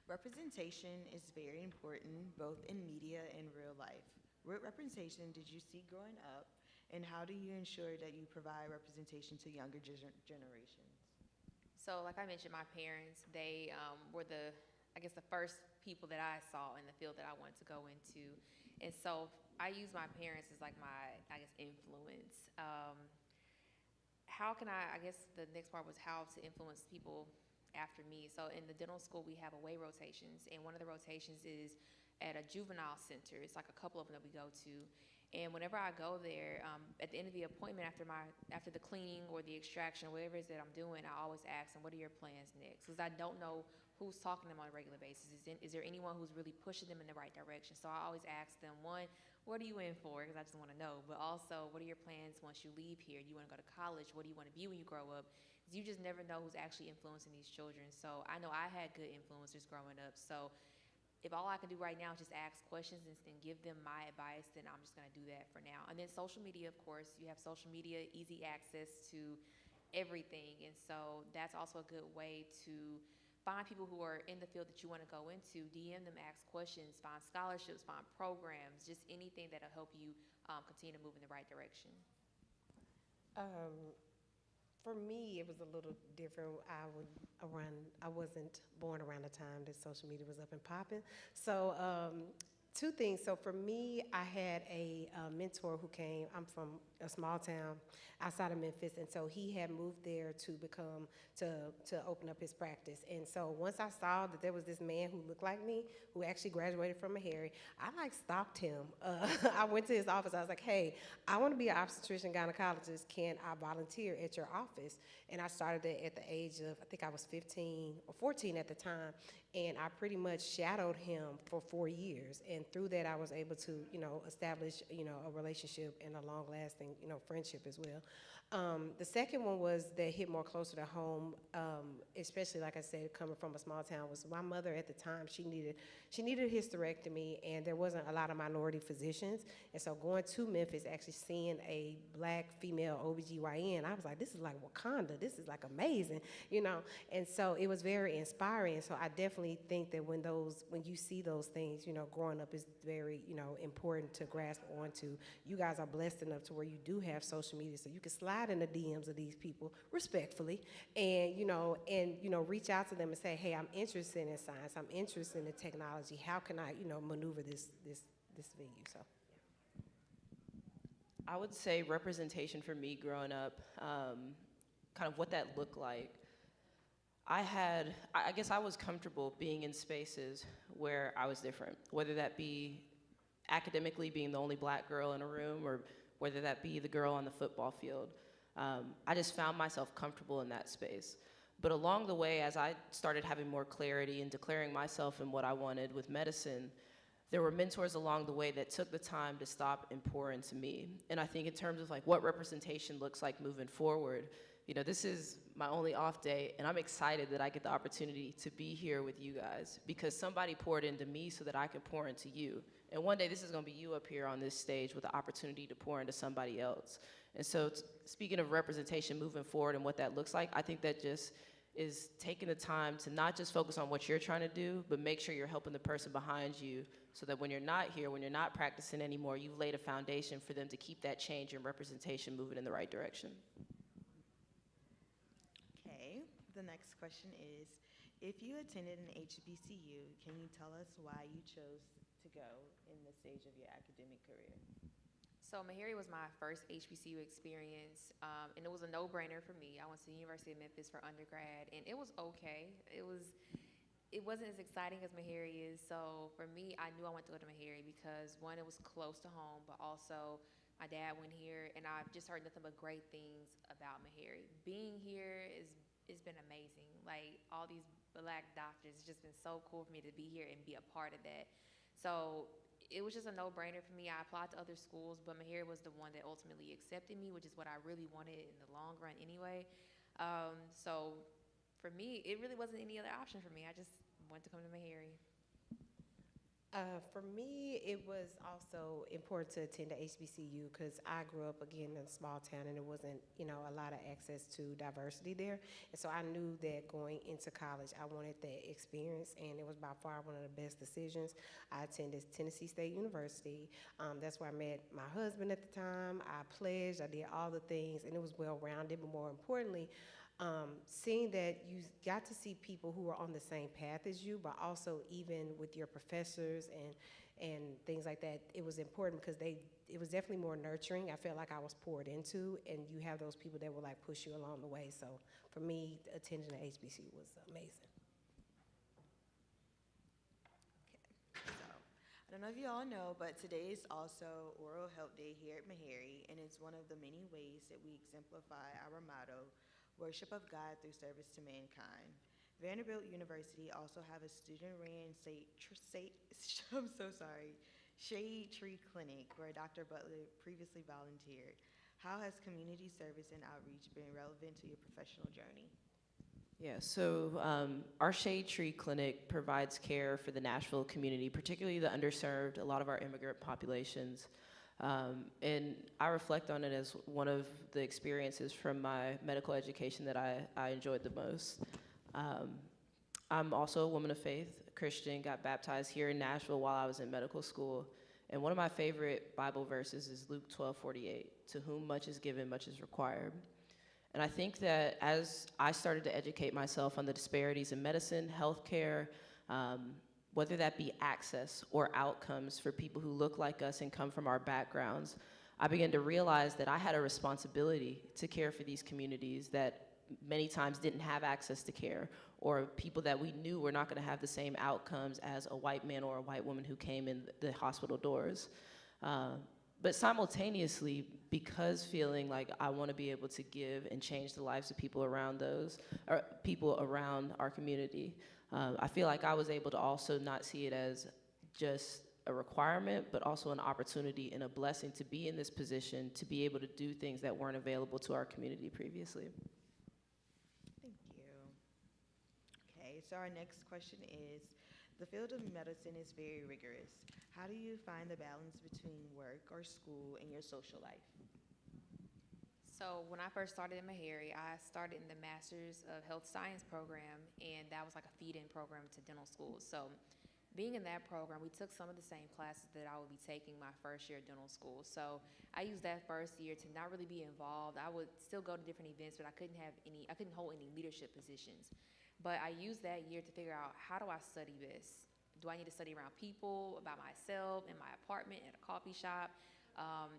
Representation is very important, both in media and real life. What representation did you see growing up, and how do you ensure that you provide representation to younger generations? So like I mentioned, my parents, they were the first people that I saw in the field that I wanted to go into. And so I use my parents as like my, influence. How can the next part was how to influence people after me. So in the dental school, we have away rotations, and one of the rotations is at a juvenile center. It's like a couple of them that we go to. And whenever I go there, at the end of the appointment, after the cleaning or the extraction, whatever it is that I'm doing, I always ask them, what are your plans next? Because I don't know who's talking to them on a regular basis. Is there anyone who's really pushing them in the right direction? So I always ask them, one, what are you in for? Because I just want to know. But also, what are your plans once you leave here? Do you want to go to college? What do you want to be when you grow up? You just never know who's actually influencing these children. So I know I had good influencers growing up. So if all I can do right now is just ask questions and give them my advice, then I'm just gonna do that for now. And then social media, of course, you have social media, easy access to everything. And so that's also a good way to find people who are in the field that you want to go into, DM them, ask questions, find scholarships, find programs, just anything that'll help you continue to move in the right direction. For me, it was a little different. I wasn't born around the time that social media was up and popping. So two things. So for me, I had a mentor who came. I'm from a small town outside of Memphis, and so he had moved there to open up his practice. And so once I saw that there was this man who looked like me, who actually graduated from Meharry, I stalked him. I went to his office. I was like, hey, I want to be an obstetrician gynecologist. Can I volunteer at your office? And I started it at the age of, I think I was 15 or 14 at the time, and I pretty much shadowed him for 4 years. And through that, I was able to, establish, a relationship and a long-lasting, friendship as well. The second one was that hit more closer to home, especially, like I said, coming from a small town, was my mother at the time. She needed a hysterectomy, and there wasn't a lot of minority physicians. And so going to Memphis, actually seeing a black female OBGYN, I was like, this is like Wakanda. This is like amazing, And so it was very inspiring. So I definitely think that when you see those things, growing up is very, important to grasp onto. You guys are blessed enough to where you do have social media, so you can slide in the DMs of these people respectfully, and reach out to them and say, hey, I'm interested in science, I'm interested in technology. How can I, maneuver this venue? So. I would say representation for me growing up, kind of what that looked like. I guess I was comfortable being in spaces where I was different, whether that be academically being the only black girl in a room, or whether that be the girl on the football field. I just found myself comfortable in that space. But along the way, as I started having more clarity and declaring myself and what I wanted with medicine, there were mentors along the way that took the time to stop and pour into me. And I think in terms of like what representation looks like moving forward, this is my only off day, and I'm excited that I get the opportunity to be here with you guys, because somebody poured into me so that I could pour into you. And one day this is gonna be you up here on this stage with the opportunity to pour into somebody else. And so speaking of representation moving forward and what that looks like, I think that just is taking the time to not just focus on what you're trying to do, but make sure you're helping the person behind you, so that when you're not here, when you're not practicing anymore, you've laid a foundation for them to keep that change and representation moving in the right direction. Okay, the next question is, if you attended an HBCU, can you tell us why you chose to go in this stage of your academic career? So Meharry was my first HBCU experience, and it was a no-brainer for me. I went to the University of Memphis for undergrad, and it was okay. It wasn't as exciting as Meharry is, so for me, I knew I wanted to go to Meharry because, one, it was close to home, but also my dad went here, and I've just heard nothing but great things about Meharry. Being here it's been amazing. Like, all these black doctors, it's just been so cool for me to be here and be a part of that. So it was just a no-brainer for me. I applied to other schools, but Meharry was the one that ultimately accepted me, which is what I really wanted in the long run anyway. So for me, it really wasn't any other option for me. I just wanted to come to Meharry. For me, it was also important to attend the HBCU because I grew up, again, in a small town, and there wasn't, a lot of access to diversity there. And so I knew that going into college, I wanted that experience, and it was by far one of the best decisions. I attended Tennessee State University. That's where I met my husband at the time. I pledged, I did all the things, and it was well-rounded, but more importantly, seeing that you got to see people who are on the same path as you, but also even with your professors and things like that, it was important because it was definitely more nurturing. I felt like I was poured into, and you have those people that will like push you along the way. So for me, attending the HBCU was amazing. So, I don't know if you all know, but today is also Oral Health Day here at Meharry, and it's one of the many ways that we exemplify our motto, worship of God through service to mankind. Vanderbilt University also have a student-ran Shade Tree Clinic where Dr. Butler previously volunteered. How has community service and outreach been relevant to your professional journey? Yeah, so our Shade Tree Clinic provides care for the Nashville community, particularly the underserved, a lot of our immigrant populations. And I reflect on it as one of the experiences from my medical education that I enjoyed the most. I'm also a woman of faith, a Christian, got baptized here in Nashville while I was in medical school. And one of my favorite Bible verses is Luke 12:48, to whom much is given, much is required. And I think that as I started to educate myself on the disparities in medicine, healthcare, whether that be access or outcomes for people who look like us and come from our backgrounds, I began to realize that I had a responsibility to care for these communities that many times didn't have access to care, or people that we knew were not going to have the same outcomes as a white man or a white woman who came in the hospital doors. But simultaneously, because feeling like I want to be able to give and change the lives of people around or people around our community, I feel like I was able to also not see it as just a requirement, but also an opportunity and a blessing to be in this position, to be able to do things that weren't available to our community previously. Thank you. Okay, so our next question is, the field of medicine is very rigorous. How do you find the balance between work or school and your social life? So when I first started at Meharry, I started in the Master's of Health Science program, and that was like a feed-in program to dental schools. So being in that program, we took some of the same classes that I would be taking my first year at dental school. So I used that first year to not really be involved. I would still go to different events, but I couldn't hold any leadership positions. But I used that year to figure out, how do I study this? Do I need to study around people, by myself, in my apartment, at a coffee shop?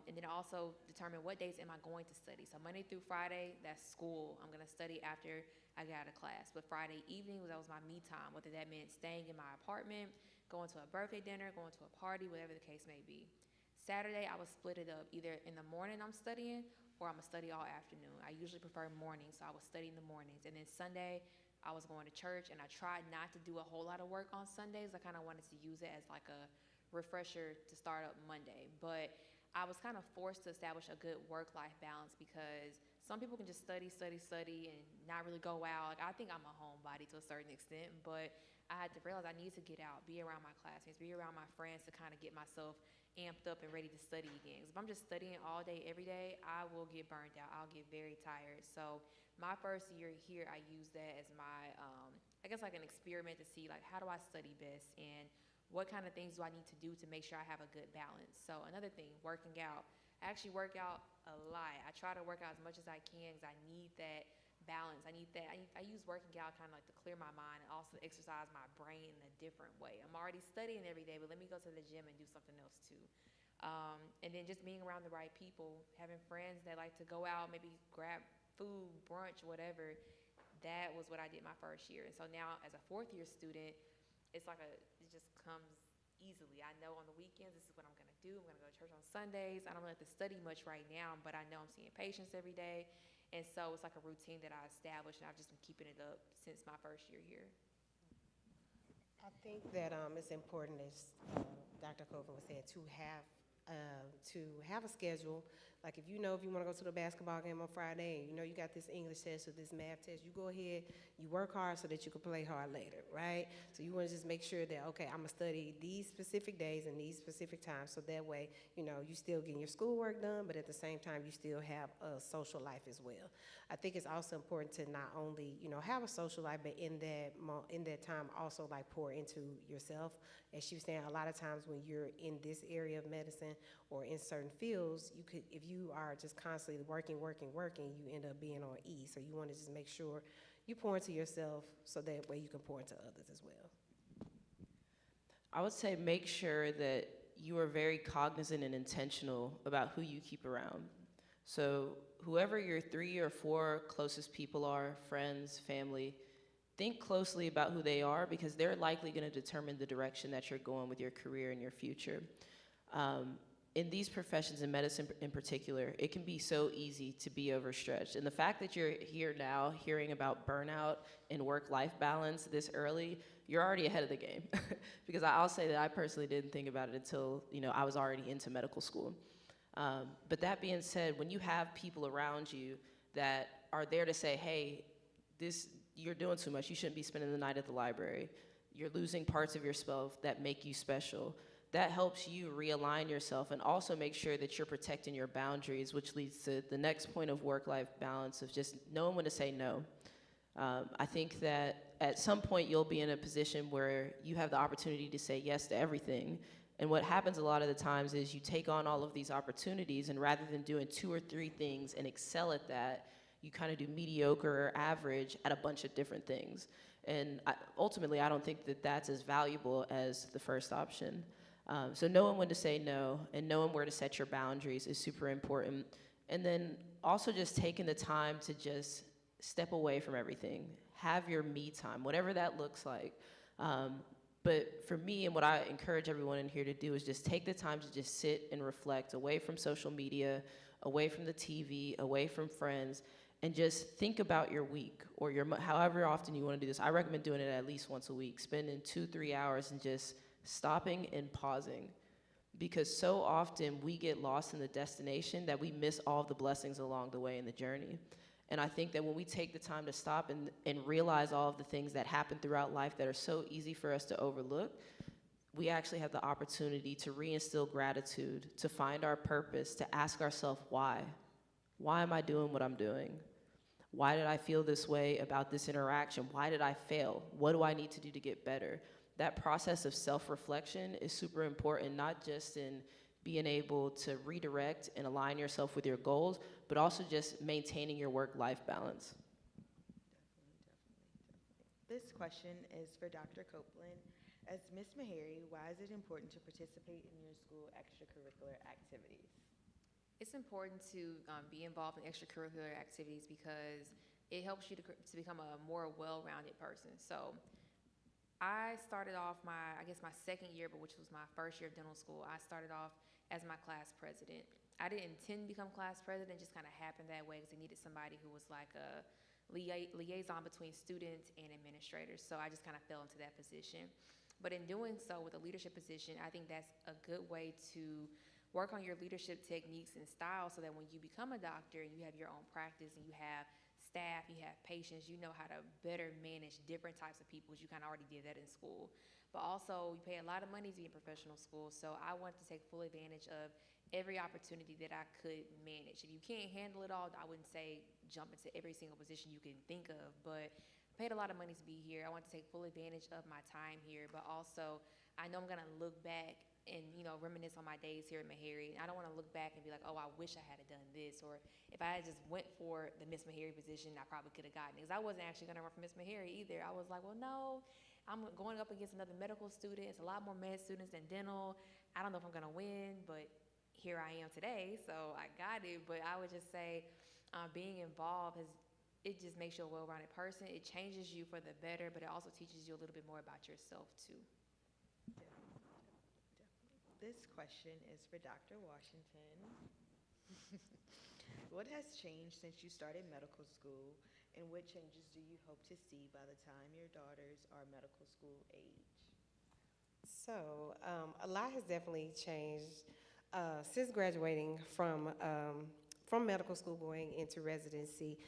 And then also determine what days am I going to study. So Monday through Friday, that's school. I'm going to study after I get out of class. But Friday evening, that was my me time, whether that meant staying in my apartment, going to a birthday dinner, going to a party, whatever the case may be. Saturday, I would split it up. Either in the morning I'm studying, or I'm going to study all afternoon. I usually prefer mornings, so I would study in the mornings. And then Sunday, I was going to church, and I tried not to do a whole lot of work on Sundays. I kind of wanted to use it as like a refresher to start up Monday. But I was kind of forced to establish a good work-life balance, because some people can just study and not really go out. Like, I think I'm a homebody to a certain extent, but I had to realize I need to get out, be around my classmates, be around my friends to kind of get myself amped up and ready to study again. 'Cause if I'm just studying all day, every day, I will get burned out. I'll get very tired. So my first year here, I used that as my, I guess like an experiment to see, like, how do I study best, and what kind of things do I need to do to make sure I have a good balance. So another thing, working out. I actually work out a lot. I try to work out as much as I can, because I need that balance. I need that. I use working out kind of like to clear my mind and also exercise my brain in a different way. I'm already studying every day, but let me go to the gym and do something else too. And then just being around the right people, having friends that like to go out, maybe grab food, brunch, whatever. That was what I did my first year. And so now as a fourth year student, it just comes easily. I know on the weekends, this is what I'm going to do. I'm going to go to church on Sundays. I don't really have to study much right now, but I know I'm seeing patients every day. And so it's like a routine that I established, and I've just been keeping it up since my first year here. I think that it's important, as Dr. Cover was saying, to have a schedule. Like, if you want to go to the basketball game on Friday, and you got this English test or this math test, you go ahead, you work hard so that you can play hard later, right? So you want to just make sure that, okay, I'm going to study these specific days and these specific times, so that way, you still getting your schoolwork done, but at the same time, you still have a social life as well. I think it's also important to not only, have a social life, but in that time also, like, pour into yourself. As she was saying, a lot of times when you're in this area of medicine or in certain fields, if you are just constantly working, you end up being on E. So you want to just make sure you pour into yourself, so that way you can pour into others as well. I would say make sure that you are very cognizant and intentional about who you keep around. So whoever your 3 or 4 closest people are, friends, family, think closely about who they are, because they're likely going to determine the direction that you're going with your career and your future. In these professions, in medicine in particular, it can be so easy to be overstretched. And the fact that you're here now hearing about burnout and work-life balance this early, you're already ahead of the game. Because I'll say that I personally didn't think about it until I was already into medical school. But that being said, when you have people around you that are there to say, hey, you're doing too much, you shouldn't be spending the night at the library, you're losing parts of yourself that make you special, that helps you realign yourself and also make sure that you're protecting your boundaries, which leads to the next point of work-life balance of just knowing when to say no. I think that at some point you'll be in a position where you have the opportunity to say yes to everything. And what happens a lot of the times is you take on all of these opportunities, and rather than doing 2 or 3 things and excel at that, you kind of do mediocre or average at a bunch of different things. And ultimately, I don't think that that's as valuable as the first option. So knowing when to say no and knowing where to set your boundaries is super important. And then also just taking the time to just step away from everything. Have your me time, whatever that looks like. But for me, and what I encourage everyone in here to do, is just take the time to just sit and reflect away from social media, away from the TV, away from friends, and just think about your week or however often you want to do this. I recommend doing it at least once a week, spending 2-3 hours and just stopping and pausing. Because so often we get lost in the destination that we miss all the blessings along the way in the journey. And I think that when we take the time to stop and realize all of the things that happen throughout life that are so easy for us to overlook, we actually have the opportunity to reinstill gratitude, to find our purpose, to ask ourselves why. Why am I doing what I'm doing? Why did I feel this way about this interaction? Why did I fail? What do I need to do to get better? That process of self-reflection is super important, not just in being able to redirect and align yourself with your goals, but also just maintaining your work-life balance. This question is for Dr. Copeland. As Ms. Meharry, why is it important to participate in your school extracurricular activities? It's important to be involved in extracurricular activities because it helps you to become a more well-rounded person. So I started off my second year, but which was my first year of dental school, I started off as my class president. I didn't intend to become class president, just kind of happened that way because they needed somebody who was like a liaison between students and administrators. So I just kind of fell into that position. But in doing so with a leadership position, I think that's a good way to work on your leadership techniques and style so that when you become a doctor and you have your own practice and you have staff, you have patients, you know how to better manage different types of people. You kind of already did that in school. But also, you pay a lot of money to be in professional school, so I wanted to take full advantage of every opportunity that I could manage. If you can't handle it all, I wouldn't say jump into every single position you can think of, but I paid a lot of money to be here. I want to take full advantage of my time here, but also I know I'm going to look back and reminisce on my days here at Meharry. I don't want to look back and be like, oh, I wish I had done this, or if I had just went for the Miss Meharry position, I probably could have gotten it. Because I wasn't actually going to run for Miss Meharry either. I was like, well, no, I'm going up against another medical student. It's a lot more med students than dental. I don't know if I'm going to win, but here I am today, so I got it. But I would just say being involved it just makes you a well-rounded person. It changes you for the better, but it also teaches you a little bit more about yourself too. This question is for Dr. Washington. What has changed since you started medical school, and what changes do you hope to see by the time your daughters are medical school age? So a lot has definitely changed since graduating from medical school going into residency.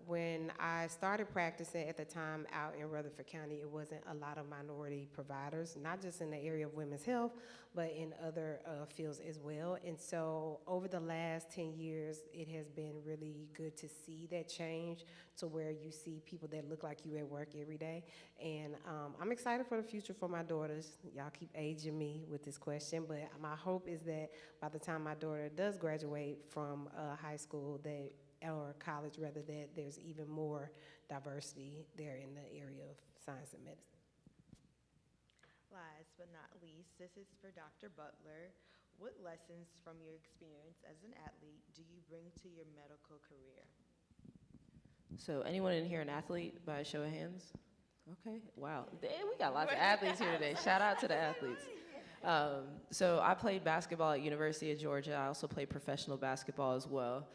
When I started practicing at the time out in Rutherford County, it wasn't a lot of minority providers, not just in the area of women's health, but in other fields as well. And so over the last 10 years, it has been really good to see that change to where you see people that look like you at work every day. And I'm excited for the future for my daughters. Y'all keep aging me with this question, but my hope is that by the time my daughter does graduate from high school or college rather, that there's even more diversity there in the area of science and medicine. Last but not least, this is for Dr. Butler. What lessons from your experience as an athlete do you bring to your medical career? So anyone in here an athlete by a show of hands? Okay, wow. Damn, we got lots of athletes here today. Shout out to the athletes. So I played basketball at University of Georgia. I also played professional basketball as well.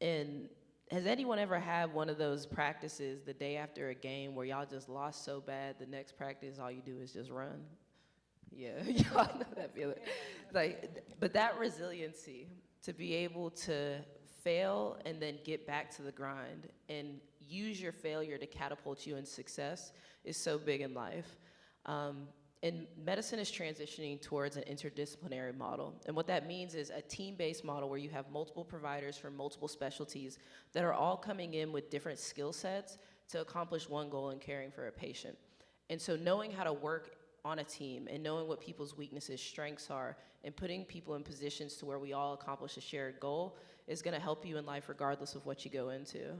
And has anyone ever had one of those practices the day after a game where y'all just lost so bad, the next practice all you do is just run? Yeah, y'all know that feeling. But that resiliency to be able to fail and then get back to the grind and use your failure to catapult you in success is so big in life. And medicine is transitioning towards an interdisciplinary model. And what that means is a team-based model where you have multiple providers from multiple specialties that are all coming in with different skill sets to accomplish one goal in caring for a patient. And so knowing how to work on a team and knowing what people's weaknesses, strengths are, and putting people in positions to where we all accomplish a shared goal is gonna help you in life regardless of what you go into.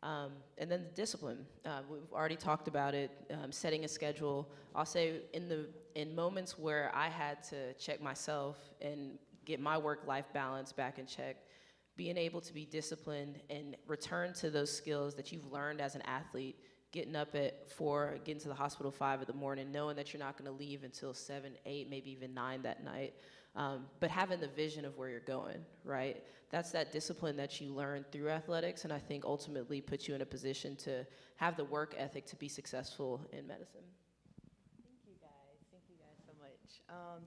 And then the discipline, we've already talked about it, setting a schedule. I'll say in moments where I had to check myself and get my work-life balance back in check, being able to be disciplined and return to those skills that you've learned as an athlete, getting up at 4, getting to the hospital 5 in the morning, knowing that you're not gonna leave until 7, 8, maybe even 9 that night, but having the vision of where you're going, right? That's that discipline that you learn through athletics, and I think ultimately puts you in a position to have the work ethic to be successful in medicine. Thank you guys so much.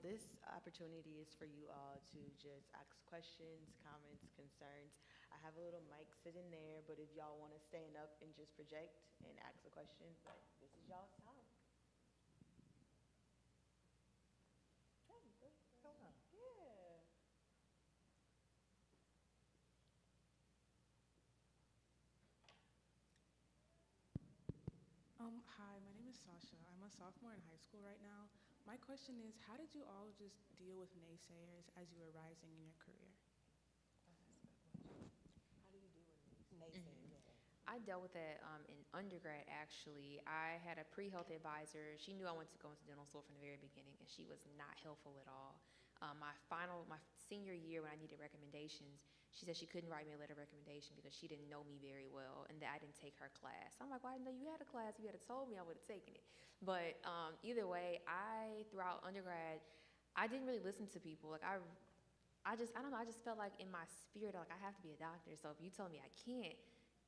This opportunity is for you all to just ask questions, comments, concerns. I have a little mic sitting there, but if y'all want to stand up and just project and ask a question, but this is y'all's time. Yeah. Hi, my name is Sasha. I'm a sophomore in high school right now. My question is, how did you all just deal with naysayers as you were rising in your career? How do you deal with naysayers? I dealt with that in undergrad, actually. I had a pre-health advisor. She knew I wanted to go into dental school from the very beginning, and she was not helpful at all. My senior year, when I needed recommendations, she said she couldn't write me a letter of recommendation because she didn't know me very well and that I didn't take her class. I'm like, well, I didn't know you had a class. If you had told me, I would have taken it. But either way, throughout undergrad, I didn't really listen to people. Like I don't know, I just felt like in my spirit, like I have to be a doctor. So if you tell me I can't,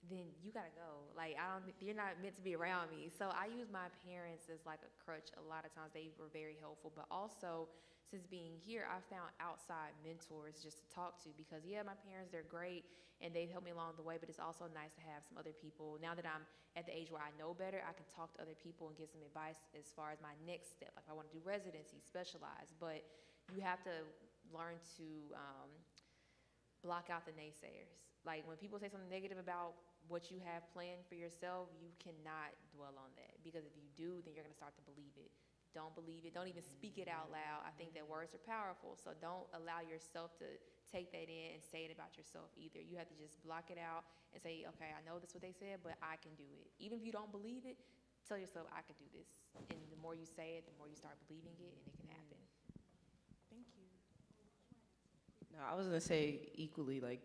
then you gotta go. Like you're not meant to be around me. So I use my parents as like a crutch. A lot of times they were very helpful, but also since being here, I found outside mentors just to talk to because yeah, my parents, they're great and they've helped me along the way, but it's also nice to have some other people. Now that I'm at the age where I know better, I can talk to other people and get some advice as far as my next step. Like if I want to do residency, specialize, but you have to learn to block out the naysayers. Like when people say something negative about what you have planned for yourself, you cannot dwell on that because if you do, then you're gonna start to believe it. Don't believe it, don't even speak it out loud. I think that words are powerful, so don't allow yourself to take that in and say it about yourself either. You have to just block it out and say, okay, I know this is what they said, but I can do it. Even if you don't believe it, tell yourself, I can do this. And the more you say it, the more you start believing it, and it can happen. Thank you. No, I was gonna say equally, like,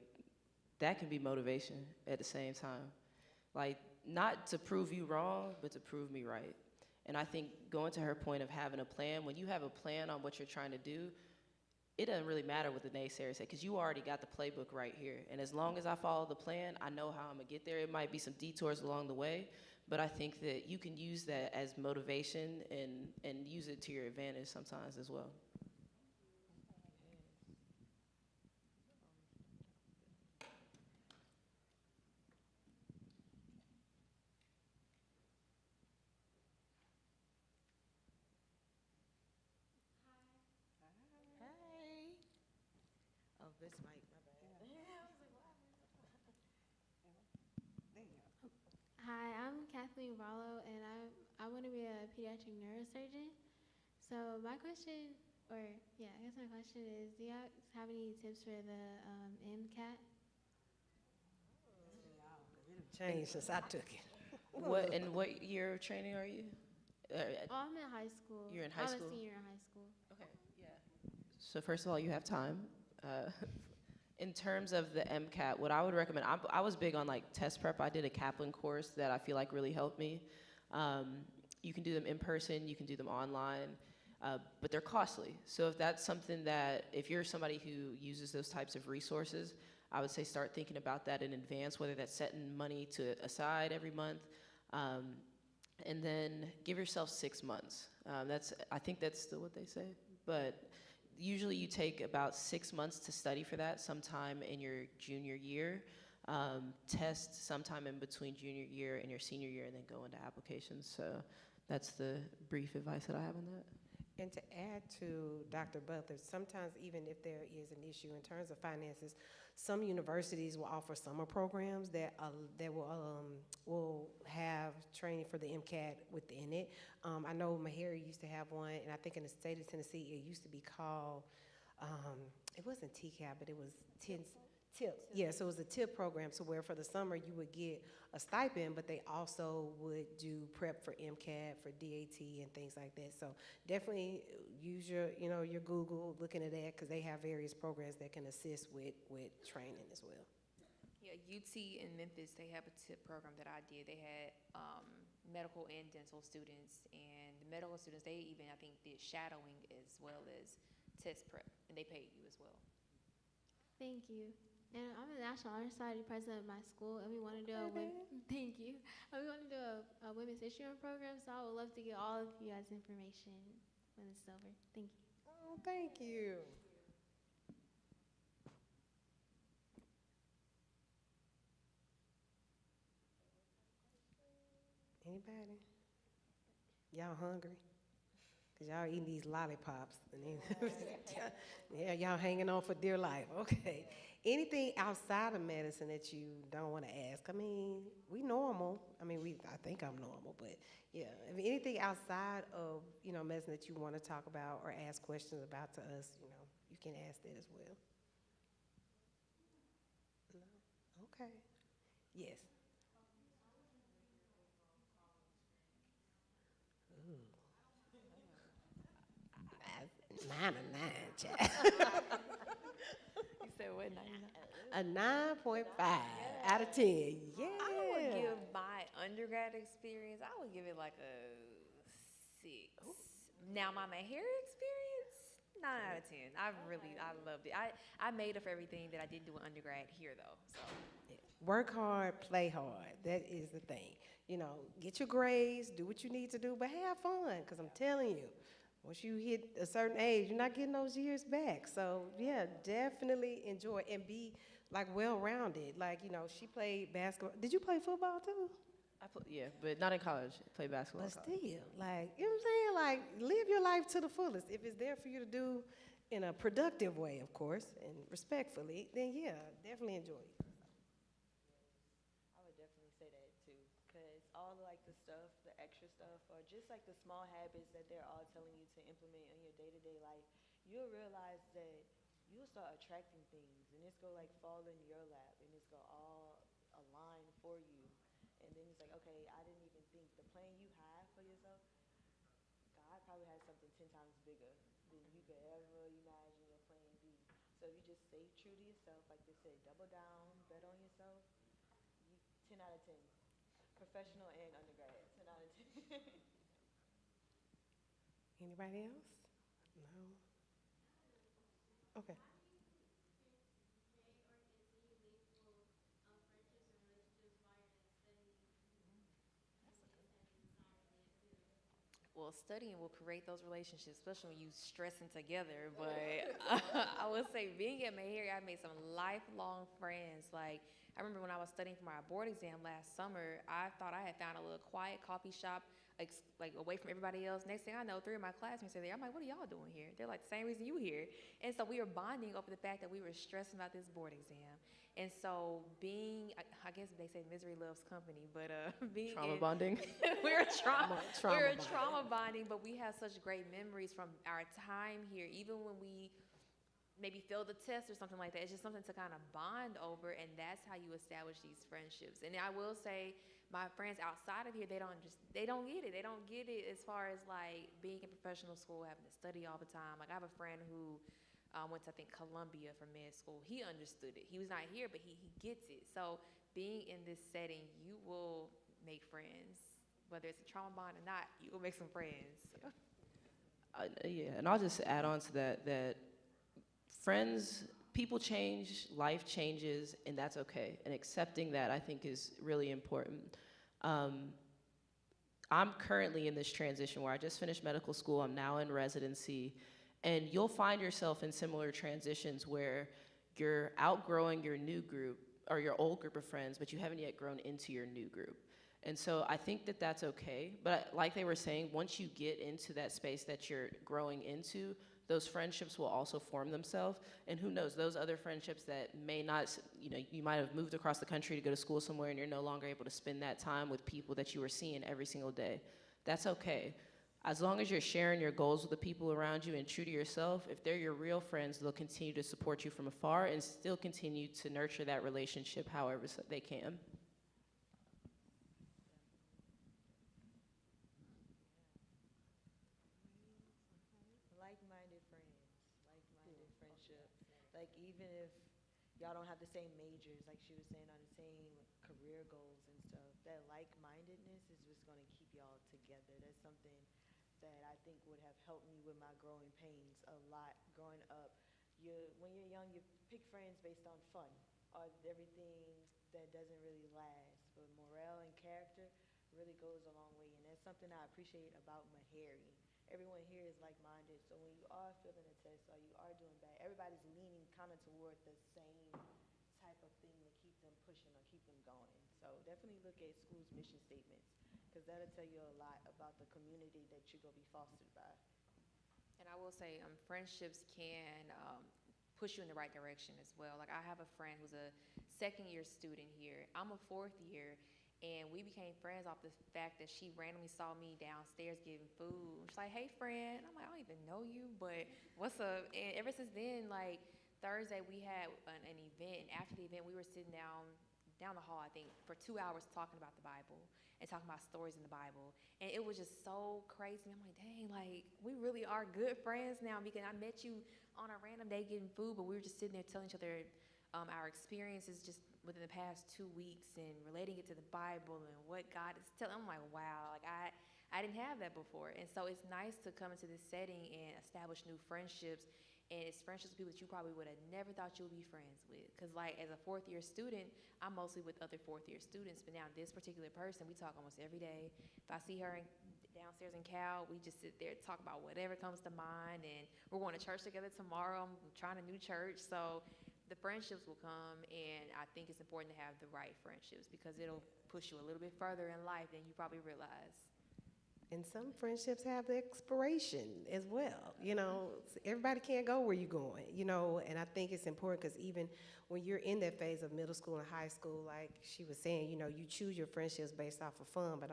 that can be motivation at the same time. Like, not to prove you wrong, but to prove me right. And I think going to her point of having a plan, when you have a plan on what you're trying to do, it doesn't really matter what the naysayers say, because you already got the playbook right here. And as long as I follow the plan, I know how I'm gonna get there. It might be some detours along the way, but I think that you can use that as motivation and use it to your advantage sometimes as well. Hey. Oh, this mic, my bad. Hi, I'm Kathleen Rollo, and I want to be a pediatric neurosurgeon. So my question, I guess my question is, do you have any tips for the MCAT? Changed since I took it. What year of training are you? I'm in high school. You're in high school? I'm a senior in high school. Okay, yeah. So first of all, you have time. In terms of the MCAT, what I would recommend, I was big on like test prep. I did a Kaplan course that I feel like really helped me. You can do them in person, you can do them online, but they're costly. So if that's something that, if you're somebody who uses those types of resources, I would say start thinking about that in advance, whether that's setting money aside every month. and then give yourself 6 months. I think that's still what they say, but usually you take about 6 months to study for that, sometime in your junior year. Test sometime in between junior year and your senior year, and then go into applications. So that's the brief advice that I have on that. And to add to Dr. Butler, sometimes even if there is an issue in terms of finances, some universities will offer summer programs that will have training for the MCAT within it. I know Meharry used to have one, and I think in the state of Tennessee, it used to be called, it wasn't TCAP, but it was TIP. Yeah, so it was a TIP program, so where for the summer you would get a stipend, but they also would do prep for MCAT, for DAT, and things like that. So definitely use your Google, looking at that, because they have various programs that can assist with training as well. Yeah, UT in Memphis, they have a TIP program that I did. They had medical and dental students, and the medical students, they even, I think, did shadowing as well as test prep, and they paid you as well. Thank you. And I'm the National Honor Society president of my school, and we want to do thank you. And we want to do a Women's History Month program, so I would love to get all of you guys' information when it's over. Thank you. Oh, thank you. Anybody? Y'all hungry? Cause y'all eating these lollipops. And then yeah, y'all hanging on for dear life. Okay. Anything outside of medicine that you don't want to ask? I mean, we normal. I mean, I think I'm normal, but yeah. I mean, anything outside of, medicine that you want to talk about or ask questions about to us, you can ask that as well. No? Okay. Yes. Ooh. 9 or 9, child. You said what, 99? A 9.5 out of 10. Yeah. I would give my undergrad experience, I would give it like a 6. Ooh. Now my Meharry experience, 9 out of 10. I loved it. I made up for everything that I didn't do in undergrad here though. So yeah. Work hard, play hard. That is the thing. Get your grades, do what you need to do, but have fun, because I'm telling you, once you hit a certain age, you're not getting those years back. So yeah, definitely enjoy and be well-rounded. She played basketball. Did you play football too? Yeah, but not in college. I played basketball. But still, you know what I'm saying? Live your life to the fullest. If it's there for you to do in a productive way, of course, and respectfully, then yeah, definitely enjoy it. I would definitely say that too, because all the stuff, the extra stuff, or just the small habits that they're all telling you to implement in your day-to-day life, you'll realize that you'll start attracting things, and it's gonna fall in your lap, and it's gonna all align for you. And then it's okay, I didn't even think the plan you have for yourself, God probably has something 10 times bigger than you could ever imagine your plan be. So if you just stay true to yourself, like they said, double down, bet on yourself, 10 out of 10. Professional and undergrad, 10 out of 10. Anybody else? No? Okay. Well, studying will create those relationships, especially when you stressing together. But I would say being at Meharry, I made some lifelong friends. I remember when I was studying for my board exam last summer, I thought I had found a little quiet coffee shop, away from everybody else. Next thing I know, 3 of my classmates are there. I'm like, what are y'all doing here? They're the same reason you here. And so we were bonding over the fact that we were stressing about this board exam. And so I guess they say misery loves company, but being trauma bonding. we're trauma bonding, but we have such great memories from our time here, even when we maybe failed a test or something like that. It's just something to kind of bond over, and that's how you establish these friendships. And I will say, my friends outside of here, they don't get it. They don't get it as far as being in professional school, having to study all the time. I have a friend who went to, I think, Columbia for med school. He understood it. He was not here, but he gets it. So being in this setting, you will make friends. Whether it's a trauma bond or not, you will make some friends. Yeah, and I'll just add on to that friends, people change, life changes, and that's okay. And accepting that, I think, is really important. I'm currently in this transition where I just finished medical school, I'm now in residency, and you'll find yourself in similar transitions where you're outgrowing your new group or your old group of friends, but you haven't yet grown into your new group. And so I think that that's okay, but like they were saying, once you get into that space that you're growing into, those friendships will also form themselves. And who knows, those other friendships that may not, you might have moved across the country to go to school somewhere and you're no longer able to spend that time with people that you were seeing every single day. That's okay. As long as you're sharing your goals with the people around you and true to yourself, if they're your real friends, they'll continue to support you from afar and still continue to nurture that relationship however they can. Like-minded friends, like-minded friendship. Like even if y'all don't have the same majors, like she was saying, on the same career goals and stuff, that like-mindedness is just gonna keep y'all together. That's something that I think would have helped me with my growing pains a lot growing up. When you're young, you pick friends based on fun or everything that doesn't really last. But morale and character really goes a long way, and that's something I appreciate about Meharry. Everyone here is like-minded, so when you are failing a test or you are doing bad, everybody's leaning kind of toward the same type of thing to keep them pushing or keep them going. So definitely look at schools' mission statements, because that'll tell you a lot about the community that you're going to be fostered by. And I will say, friendships can push you in the right direction as well. Like, I have a friend who's a second-year student here. I'm a fourth year, and we became friends off the fact that she randomly saw me downstairs getting food. She's like, "Hey, friend." I'm like, "I don't even know you, but what's up?" And ever since then, like, Thursday we had an event, and after the event we were sitting down the hall, I think, for 2 hours talking about the Bible and talking about stories in the Bible. And it was just so crazy. I'm like, dang, like, we really are good friends now, because I met you on a random day getting food, but we were just sitting there telling each other our experiences just within the past 2 weeks and relating it to the Bible and what God is telling. I'm like, wow, like I didn't have that before. And so it's nice to come into this setting and establish new friendships. And it's friendships with people that you probably would have never thought you would be friends with. Because, like, as a fourth-year student, I'm mostly with other fourth-year students. But now this particular person, we talk almost every day. If I see her downstairs in Cal, we just sit there and talk about whatever comes to mind. And we're going to church together tomorrow. I'm trying a new church. So the friendships will come. And I think it's important to have the right friendships, because it'll push you a little bit further in life than you probably realize. And some friendships have the expiration as well. Everybody can't go where you're going, and I think it's important, because even when you're in that phase of middle school and high school, like she was saying, you choose your friendships based off of fun, but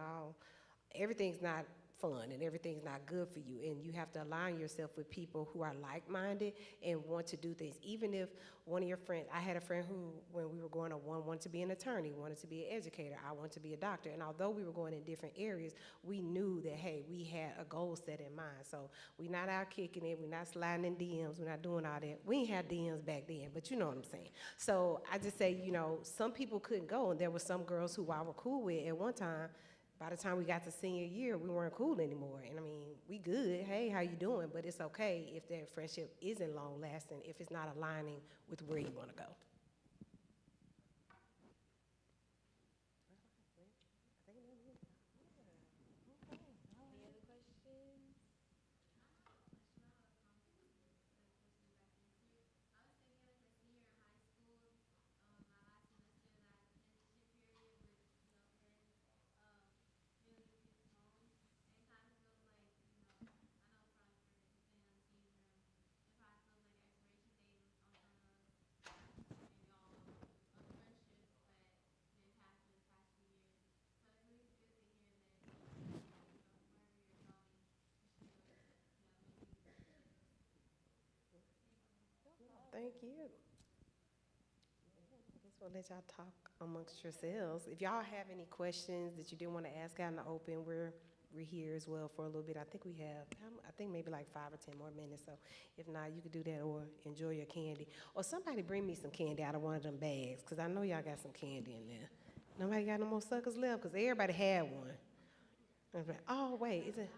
everything's not fun and everything's not good for you, and you have to align yourself with people who are like-minded and want to do things. Even if one of your friends, I had a friend who, when we were growing up, one wanted to be an attorney, wanted to be an educator, I wanted to be a doctor, and although we were going in different areas, we knew that, hey, we had a goal set in mind. So we're not out kicking it, we're not sliding in DMs, we're not doing all that. We didn't have DMs back then, but you know what I'm saying. So I just say, some people couldn't go, and there were some girls who I were cool with at one time. By the time we got to senior year, we weren't cool anymore. And I mean, we good, hey, how you doing? But it's okay if that friendship isn't long lasting, if it's not aligning with where you wanna go. Any other questions? Thank you. I guess we'll let y'all talk amongst yourselves. If y'all have any questions that you didn't want to ask out in the open, we're here as well for a little bit. I think we have, I think maybe like 5 or 10 more minutes. So if not, you could do that or enjoy your candy. Or somebody bring me some candy out of one of them bags, because I know y'all got some candy in there. Nobody got no more suckers left, because everybody had one. Like, oh, wait, is it?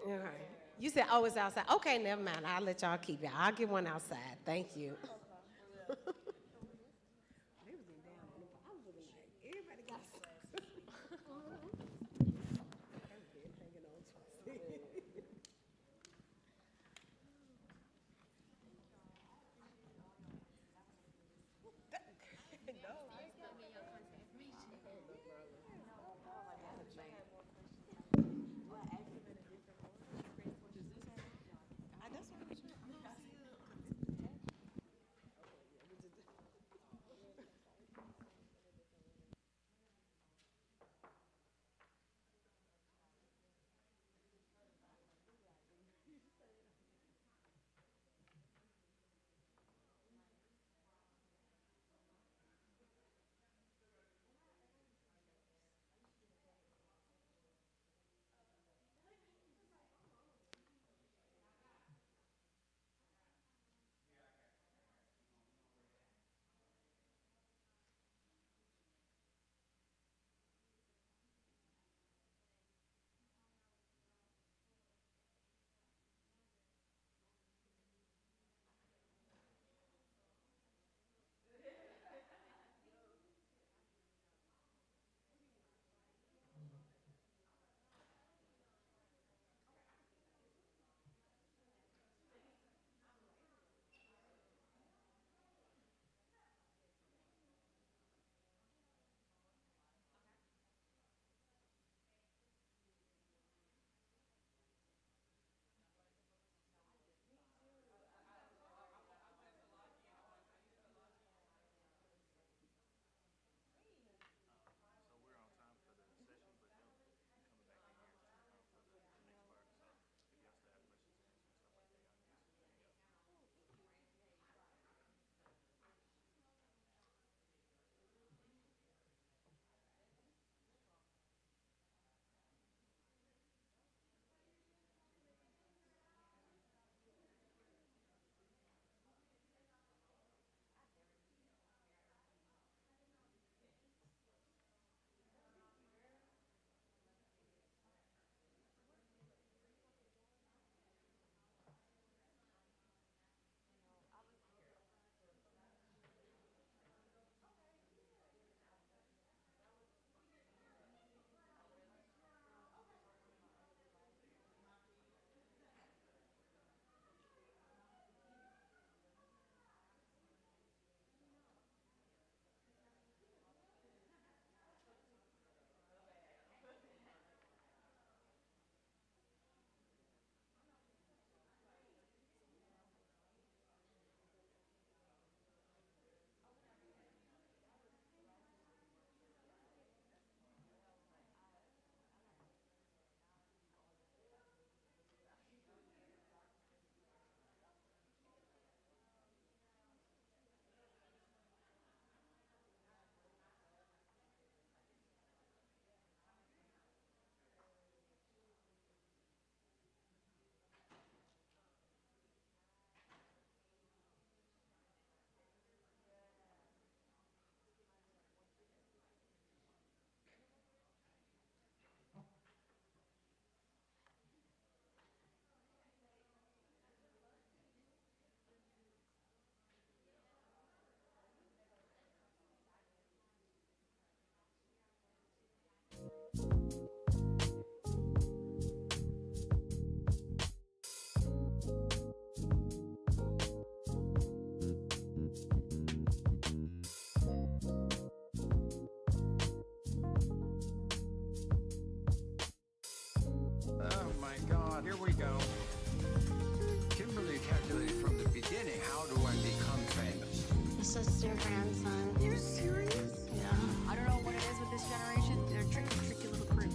Okay. You said, oh, it's outside. Okay, never mind. I'll let y'all keep it. I'll get one outside. Thank you. Everybody got your grandson. You're serious? Yeah. I don't know what it is with this generation. They're a tricky little crew.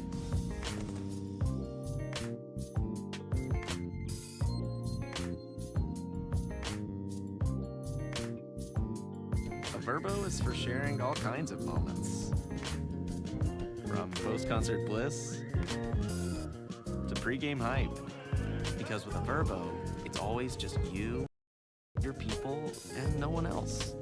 A Verbo is for sharing all kinds of moments. From post-concert bliss to pre-game hype. Because with a Verbo, it's always just you, your people, and no one else.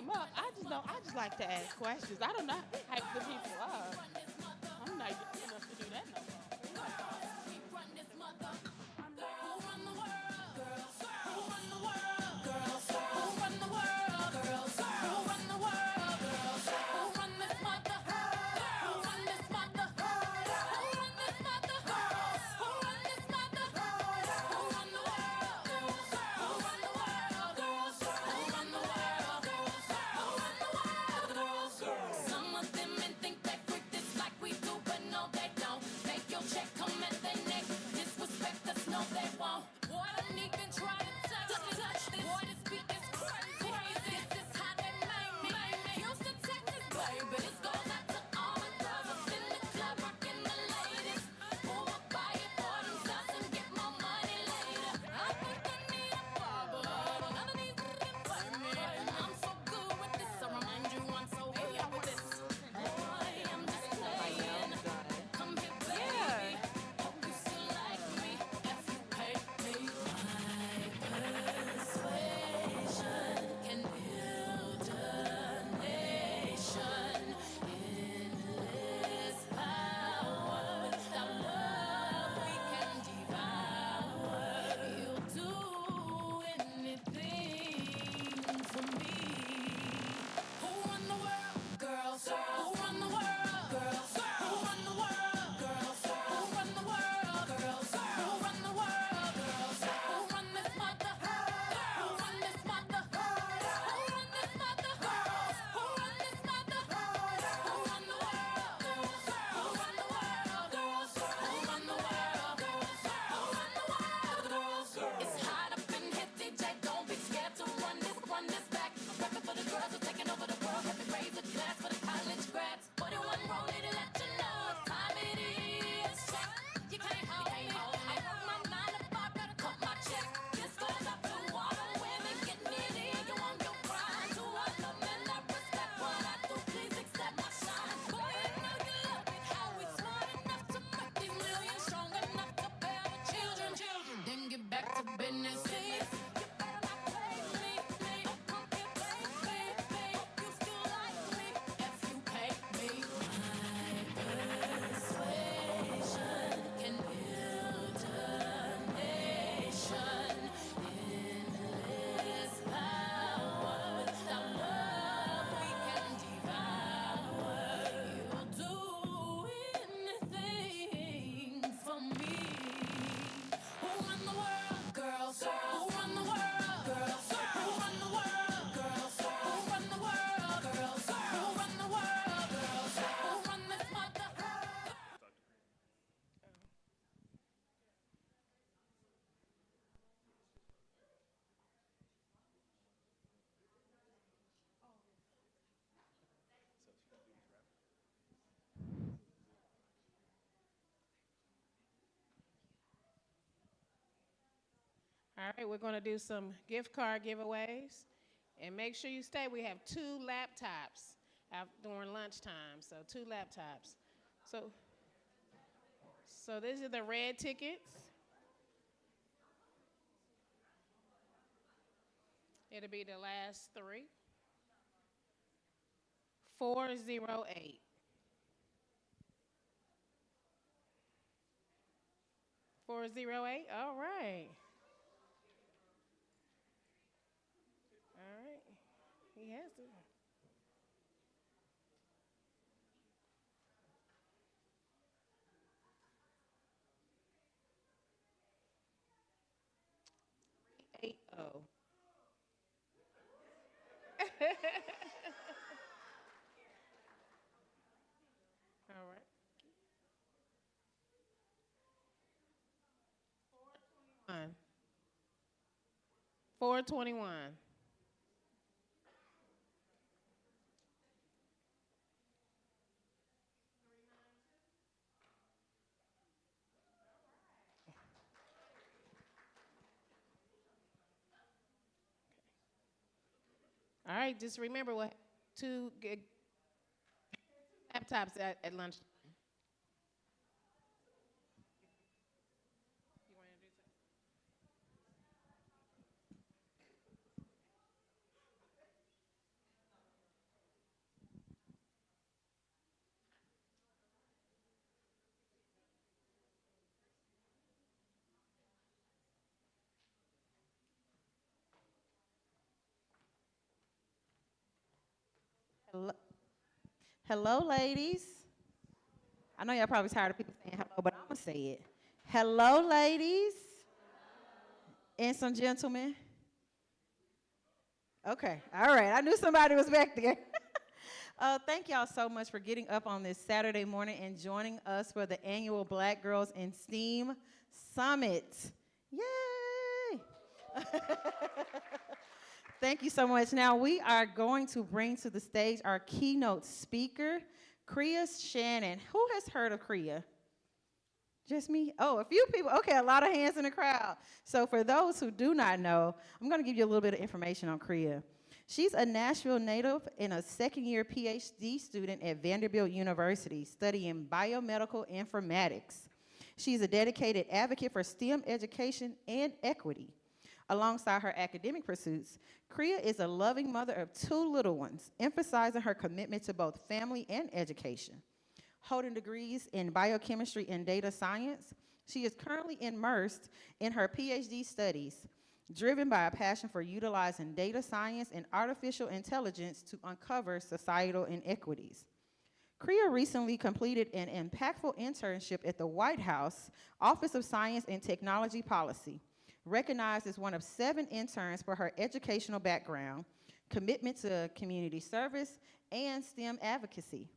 them up. I just like to ask questions. I don't know how to hype the people up. I'm not good enough to do that no more. Some of them men think they freak this like we do, but no, they don't. Make your check come at their neck. Disrespect us, no, they won't. Boy, don't even try to touch this. Boy, this beat is crazy. This is how they make me. Houston, Texas, baby. This goes out to all the girls up in the club, rocking the latest. Who will buy it for themselves and get more money later? I think they need a barber. None of these can play me. And I'm so good with this. I remind you I'm so good with this. Boy, I'm just playing. Come here, baby. Hope you still like me. If you pay me, my persuasion can build a nation. Endless power. Without love, we can devour. You'll do anything for me. Who run the world? Girls. Who run the world? Girls. Who run the world? Girls. Who run the world? Girls. Who run the world? Girls. Who run this mother? Who run this mother? Who run this mother? Who run this mother? Who run the world? Who run the world? Girls. Who run the world? Who run the world? It's hot up in here, DJ. Don't be scared to run this back. I'm rapping for the girls who are taking over the world. Happy raise a glass for the college grads. 41 rolling to let you know what time it is. Check. You can't hold me. I work my 9 to 5, gotta cut my check. This goes up to all the women getting it in. You want your grind. To all the men that respect what I do, please accept my shine. Boy, you know you love it. How we smart enough to make these millions, strong enough to bear the children. Then get back to business. See, you better not play me. Oh, come here, baby. Hope you still like me. If you pay me, my persuasion can build a nation. Endless power. Without love, we can devour. You'll do anything for me. Who run the world? Girls. Who run the world? Girls. Who run the world? Girls. Who run the world? Girls. Who run the world? Girls. Who run this mother? All right, we're going to do some gift card giveaways. And make sure you stay. We have 2 laptops out during lunchtime, so 2 laptops. So these are the red tickets. It'll be the last 3. 408. 408, all right. All right, he has it. Eight oh. All right. 421. All right, just remember what 2 laptops at lunch. Hello, hello, ladies. I know y'all probably tired of people saying hello, but I'm gonna say it. Hello, ladies and some gentlemen. Okay, all right. I knew somebody was back there. Thank y'all so much for getting up on this Saturday morning and joining us for the annual Black Girls in STEAM Summit. Yay! Thank you so much. Now we are going to bring to the stage our keynote speaker, Kriya Shannon. Who has heard of Kriya? Just me? Oh, a few people. Okay, a lot of hands in the crowd. So for those who do not know, I'm going to give you a little bit of information on Kriya. She's a Nashville native and a second-year PhD student at Vanderbilt University studying biomedical informatics. She's a dedicated advocate for STEM education and equity. Alongside her academic pursuits, Kriya is a loving mother of 2 little ones, emphasizing her commitment to both family and education. Holding degrees in biochemistry and data science, she is currently immersed in her PhD studies, driven by a passion for utilizing data science and artificial intelligence to uncover societal inequities. Kriya recently completed an impactful internship at the White House Office of Science and Technology Policy, recognized as one of 7 interns for her educational background, commitment to community service, and STEM advocacy.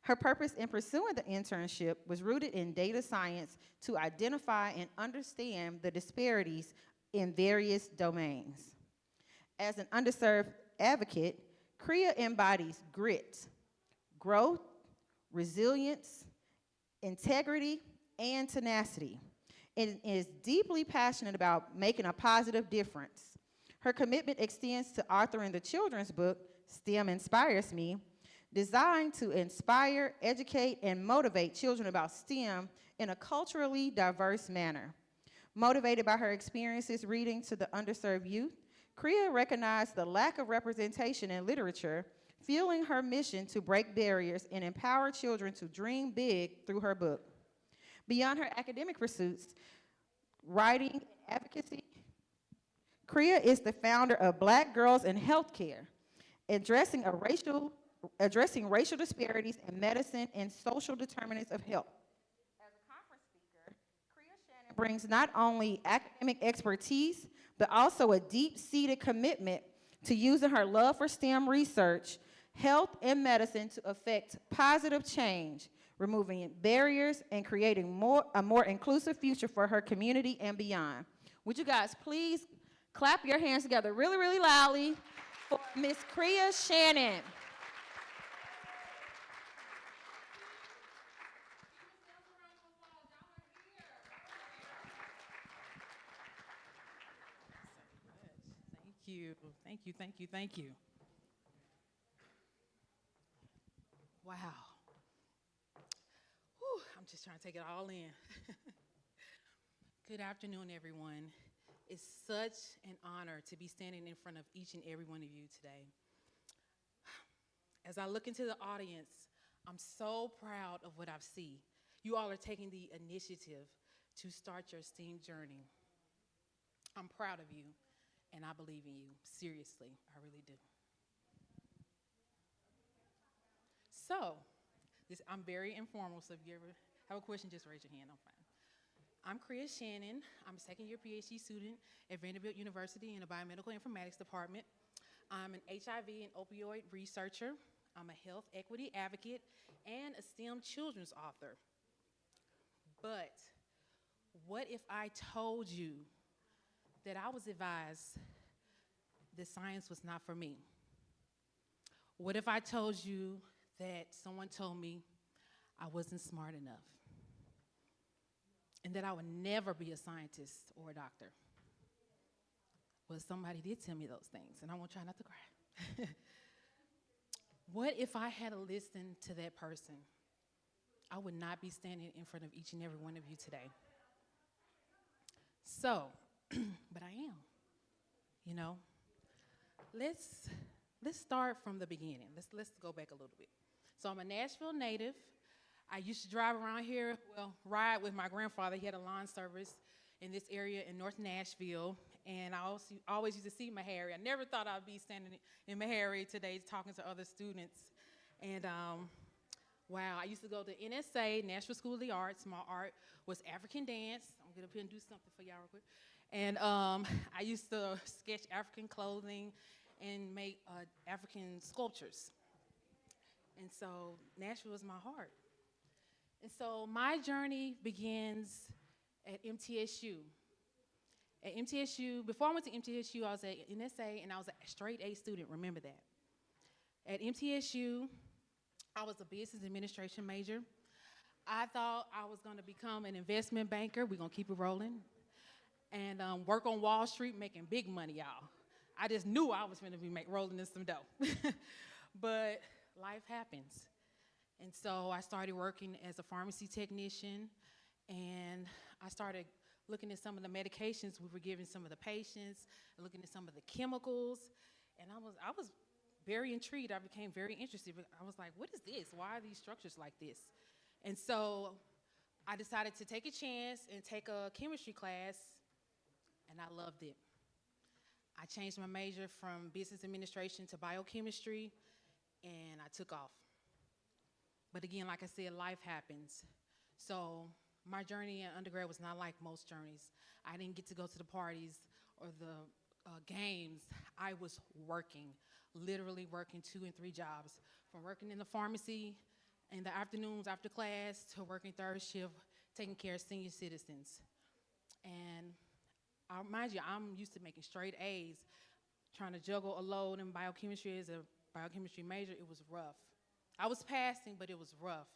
Her purpose in pursuing the internship was rooted in data science to identify and understand the disparities in various domains. As an underserved advocate, Kriya embodies grit, growth, resilience, integrity, and tenacity, and is deeply passionate about making a positive difference. Her commitment extends to authoring the children's book, S.T.E.A.M Inspires Me, designed to inspire, educate, and motivate children about STEM in a culturally diverse manner. Motivated by her experiences reading to the underserved youth, Kriya recognized the lack of representation in literature, fueling her mission to break barriers and empower children to dream big through her book. Beyond her academic pursuits, writing, and advocacy, Kriya is the founder of Black Girls in Healthcare, addressing racial disparities in medicine and social determinants of health. As a conference speaker, Kriya Shannon brings not only academic expertise, but also a deep-seated commitment to using her love for STEM research, health, and medicine to affect positive change, removing barriers and creating a more inclusive future for her community and beyond. Would you guys please clap your hands together really, really loudly for Miss Kriya Shannon. Thank you, thank you, thank you. Wow. Whew, I'm just trying to take it all in. Good afternoon, everyone. It's such an honor to be standing in front of each and every one of you today. As I look into the audience, I'm so proud of what I see. You all are taking the initiative to start your STEAM journey. I'm proud of you, and I believe in you. Seriously, I really do. So, I'm very informal, so if you ever have a question, just raise your hand, I'm fine. I'm Kriya Shannon. I'm a second-year PhD student at Vanderbilt University in the Biomedical Informatics Department. I'm an HIV and opioid researcher. I'm a health equity advocate and a STEM children's author. But what if I told you that I was advised that science was not for me? What if I told you that someone told me I wasn't smart enough and that I would never be a scientist or a doctor? Well, somebody did tell me those things, and I won't try not to cry. What if I had listened to that person? I would not be standing in front of each and every one of you today. So, but I am, you know. Let's start from the beginning. Let's go back a little bit. So I'm a Nashville native. I used to drive around here, ride with my grandfather. He had a lawn service in this area in North Nashville. And I also always used to see Meharry. I never thought I'd be standing in Meharry today talking to other students. And wow, I used to go to NSA, National School of the Arts. My art was African dance. I'm gonna get up here and do something for y'all real quick. And I used to sketch African clothing and make African sculptures. And so Nashville is my heart. And so my journey begins at MTSU. At MTSU, before I went to MTSU, I was at NSA, and I was a straight A student, remember that. At MTSU, I was a business administration major. I thought I was gonna become an investment banker. We're gonna keep it rolling. And work on Wall Street, making big money, y'all. I just knew I was gonna be rolling in some dough. But life happens. And so I started working as a pharmacy technician, and I started looking at some of the medications we were giving some of the patients, and looking at some of the chemicals, and I was very intrigued. I became very interested. I was like, what is this? Why are these structures like this? And so I decided to take a chance and take a chemistry class, and I loved it. I changed my major from business administration to biochemistry, and I took off. But again, like I said, life happens. So my journey in undergrad was not like most journeys. I didn't get to go to the parties or the games. I was working, literally working 2 and 3 jobs, from working in the pharmacy in the afternoons after class to working third shift, taking care of senior citizens. And mind you, I'm used to making straight A's. Trying to juggle a load in biochemistry as a biochemistry major, it was rough. I was passing, but it was rough.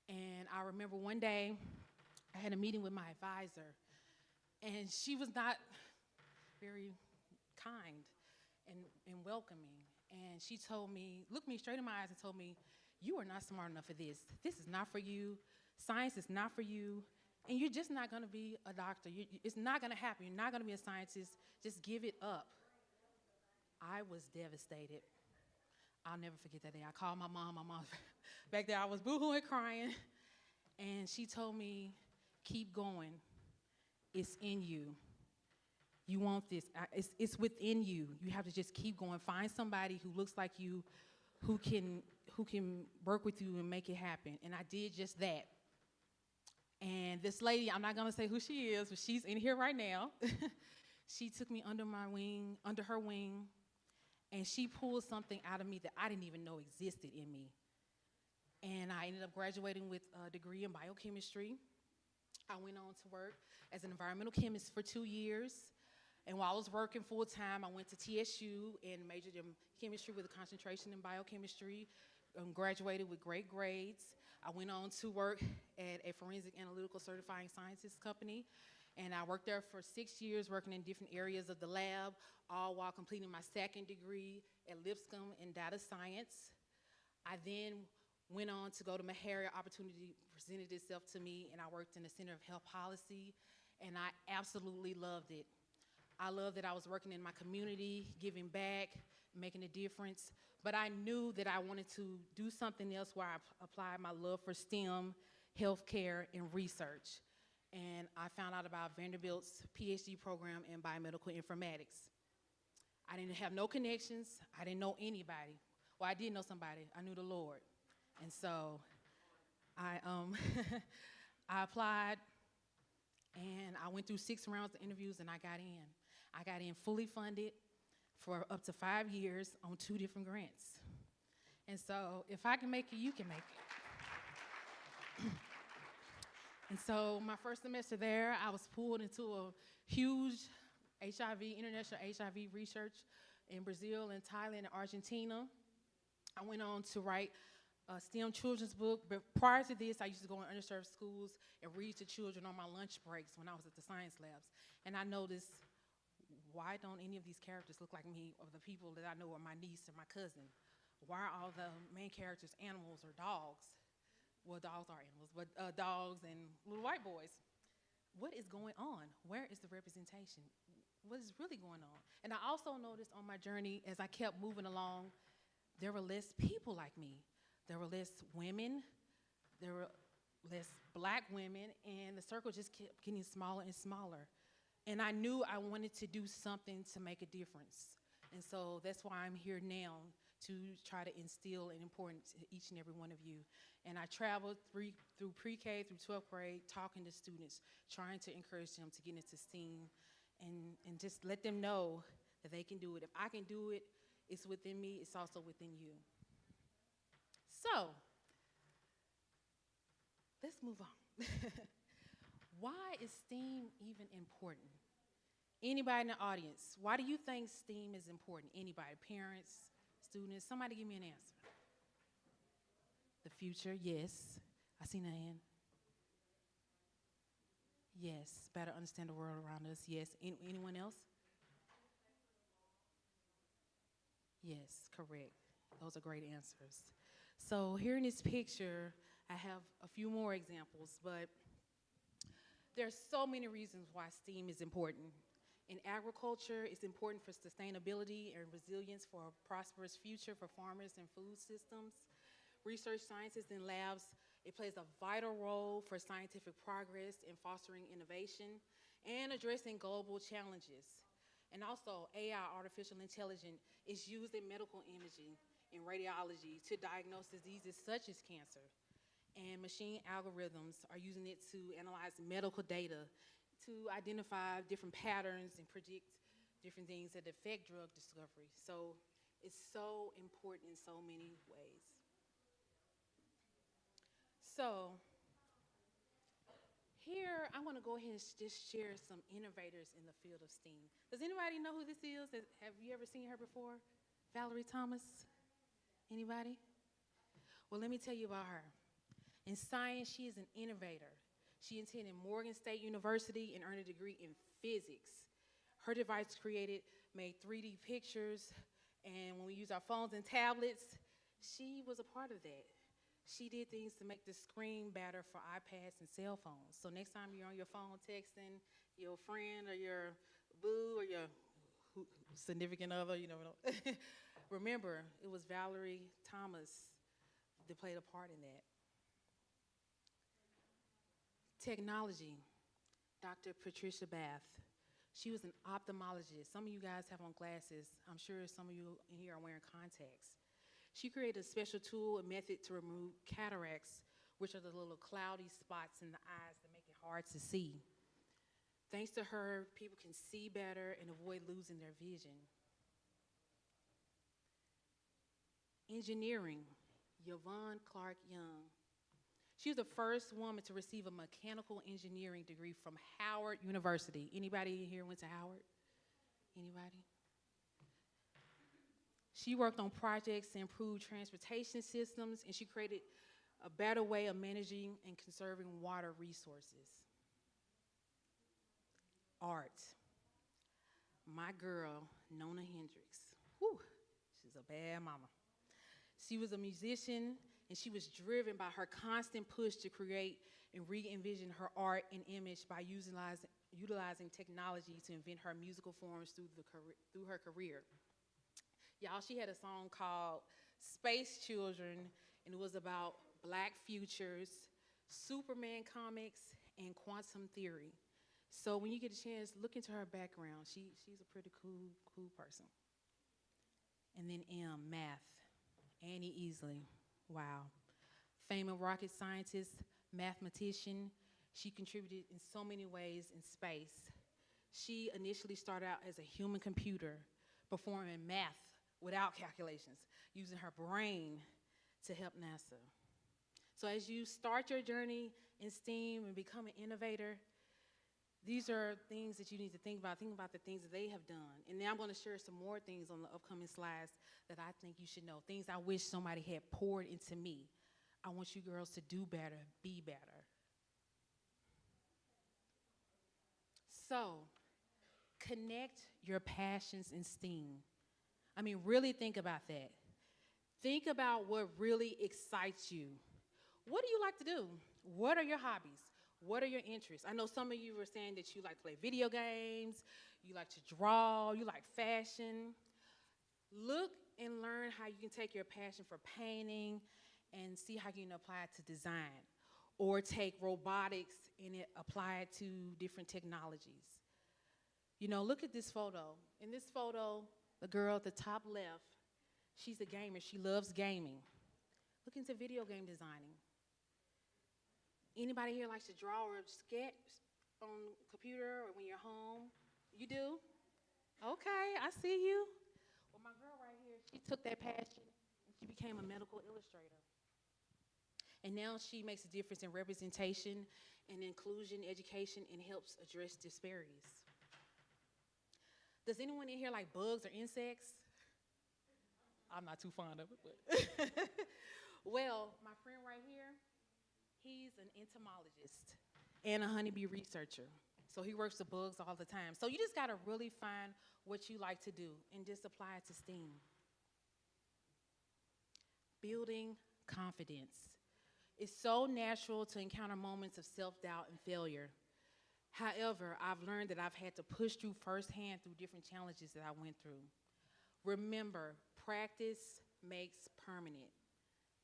And I remember one day, I had a meeting with my advisor, and she was not very kind and welcoming. And she told me, looked me straight in my eyes and told me, you are not smart enough for this. This is not for you. Science is not for you. And you're just not gonna be a doctor. It's not gonna happen. You're not gonna be a scientist. Just give it up. I was devastated. I'll never forget that day. I called my mom. My mom, back there, I was boo-hooing, crying. And she told me, keep going. It's in you. You want this. It's within you. You have to just keep going. Find somebody who looks like you, who can work with you and make it happen. And I did just that. And this lady, I'm not gonna say who she is, but she's in here right now. She took me under her wing, and she pulled something out of me that I didn't even know existed in me. And I ended up graduating with a degree in biochemistry. I went on to work as an environmental chemist for 2 years. And while I was working full time, I went to TSU and majored in chemistry with a concentration in biochemistry, graduated with great grades. I went on to work at a forensic analytical certifying sciences company. And I worked there for 6 years, working in different areas of the lab, all while completing my second degree at Lipscomb in data science. I then went on to go to Meharry. Opportunity presented itself to me, and I worked in the Center of Health Policy, and I absolutely loved it. I loved that I was working in my community, giving back, making a difference, but I knew that I wanted to do something else where I applied my love for STEM, healthcare, and research. And I found out about Vanderbilt's PhD program in biomedical informatics. I didn't have no connections. I didn't know anybody. Well, I did know somebody. I knew the Lord. And so I I applied, and I went through 6 rounds of interviews, and I got in. I got in fully funded for up to 5 years on 2 different grants. And so if I can make it, you can make it. And so my first semester there, I was pulled into a huge international HIV research in Brazil and Thailand and Argentina. I went on to write a STEM children's book, but prior to this, I used to go in underserved schools and read to children on my lunch breaks when I was at the science labs. And I noticed, why don't any of these characters look like me or the people that I know are my niece or my cousin? Why are all the main characters animals or dogs? Well, dogs are animals, but dogs and little white boys. What is going on? Where is the representation? What is really going on? And I also noticed on my journey, as I kept moving along, there were less people like me. There were less women, there were less black women, and the circle just kept getting smaller and smaller. And I knew I wanted to do something to make a difference. And so that's why I'm here now, to try to instill an importance in each and every one of you. And I traveled through pre-K through 12th grade, talking to students, trying to encourage them to get into STEAM, and just let them know that they can do it. If I can do it, it's within me, it's also within you. So, let's move on. Why is STEAM even important? Anybody in the audience, why do you think STEAM is important? Anybody, parents, students, somebody give me an answer. The future, yes. I seen a hand. Yes, better understand the world around us, yes. Anyone else? Yes, correct. Those are great answers. So here in this picture, I have a few more examples, but there's so many reasons why STEAM is important. In agriculture, it's important for sustainability and resilience for a prosperous future for farmers and food systems. Research sciences and labs, it plays a vital role for scientific progress in fostering innovation and addressing global challenges. And also, AI, artificial intelligence, is used in medical imaging and radiology to diagnose diseases such as cancer. And machine algorithms are using it to analyze medical data to identify different patterns and predict different things that affect drug discovery. So it's so important in so many ways. So here, I want to go ahead and just share some innovators in the field of STEAM. Does anybody know who this is? Have you ever seen her before? Valerie Thomas? Anybody? Well, let me tell you about her. In science, she is an innovator. She attended Morgan State University and earned a degree in physics. Her device made 3D pictures, and when we use our phones and tablets, she was a part of that. She did things to make the screen better for iPads and cell phones. So next time you're on your phone texting your friend or your boo or your significant other, remember, it was Valerie Thomas that played a part in that. Technology, Dr. Patricia Bath. She was an ophthalmologist. Some of you guys have on glasses. I'm sure some of you in here are wearing contacts. She created a special tool, a method to remove cataracts, which are the little cloudy spots in the eyes that make it hard to see. Thanks to her, people can see better and avoid losing their vision. Engineering, Yvonne Clark Young. She was the first woman to receive a mechanical engineering degree from Howard University. Anybody here went to Howard? Anybody? She worked on projects to improve transportation systems, and she created a better way of managing and conserving water resources. Art. My girl, Nona Hendrix. Whew, she's a bad mama. She was a musician, and she was driven by her constant push to create and re-envision her art and image by utilizing technology to invent her musical forms through her career. Y'all, she had a song called Space Children, and it was about Black futures, Superman comics, and quantum theory. So when you get a chance, look into her background. She's a pretty cool person. And then M, math. Annie Easley. Wow. Famous rocket scientist, mathematician. She contributed in so many ways in space. She initially started out as a human computer, performing math without calculations, using her brain to help NASA. So as you start your journey in STEAM and become an innovator, these are things that you need to think about. Think about the things that they have done. And now I'm going to share some more things on the upcoming slides that I think you should know, things I wish somebody had poured into me. I want you girls to do better, be better. So, connect your passions in STEAM. I mean, really think about that. Think about what really excites you. What do you like to do? What are your hobbies? What are your interests? I know some of you were saying that you like to play video games, you like to draw, you like fashion. Look and learn how you can take your passion for painting and see how you can apply it to design, or take robotics and apply it to different technologies. You know, look at this photo. In this photo, the girl at the top left, she's a gamer. She loves gaming. Look into video game designing. Anybody here likes to draw or sketch on computer or when you're home? You do? Okay, I see you. Well, my girl right here, she took that passion and she became a medical illustrator. And now she makes a difference in representation and inclusion, education, and helps address disparities. Does anyone in here like bugs or insects? I'm not too fond of it, but. Well, my friend right here, he's an entomologist and a honeybee researcher. So he works with bugs all the time. So you just gotta really find what you like to do and just apply it to STEAM. Building confidence. It's so natural to encounter moments of self-doubt and failure. However, I've learned that I've had to push through firsthand through different challenges that I went through. Remember, practice makes permanent.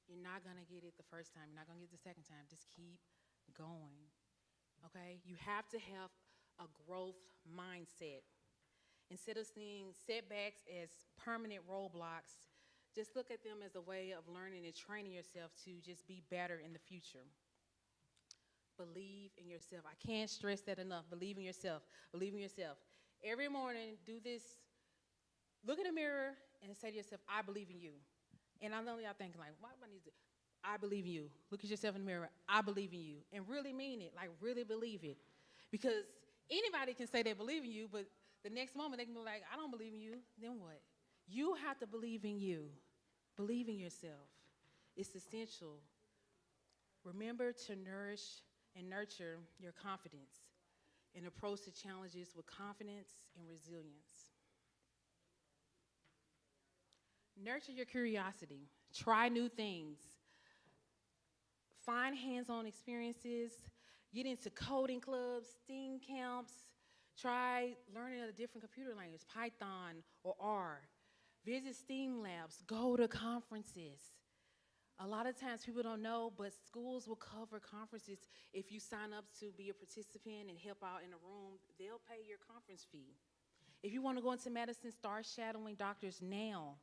You're not gonna get it the first time, you're not gonna get it the second time, just keep going, okay? You have to have a growth mindset. Instead of seeing setbacks as permanent roadblocks, just look at them as a way of learning and training yourself to just be better in the future. Believe in yourself. I can't stress that enough. Believe in yourself. Believe in yourself. Every morning, do this. Look in the mirror and say to yourself, I believe in you. And I know y'all thinking like, why do I need to? I believe in you. Look at yourself in the mirror. I believe in you. And really mean it. Like really believe it. Because anybody can say they believe in you, but the next moment they can be like, I don't believe in you. Then what? You have to believe in you. Believe in yourself. It's essential. Remember to nourish and nurture your confidence and approach the challenges with confidence and resilience. Nurture your curiosity. Try new things. Find hands-on experiences. Get into coding clubs, STEAM camps. Try learning a different computer language, Python or R. Visit STEAM labs. Go to conferences. A lot of times people don't know, but schools will cover conferences. If you sign up to be a participant and help out in a room, they'll pay your conference fee. If you want to go into medicine, start shadowing doctors now.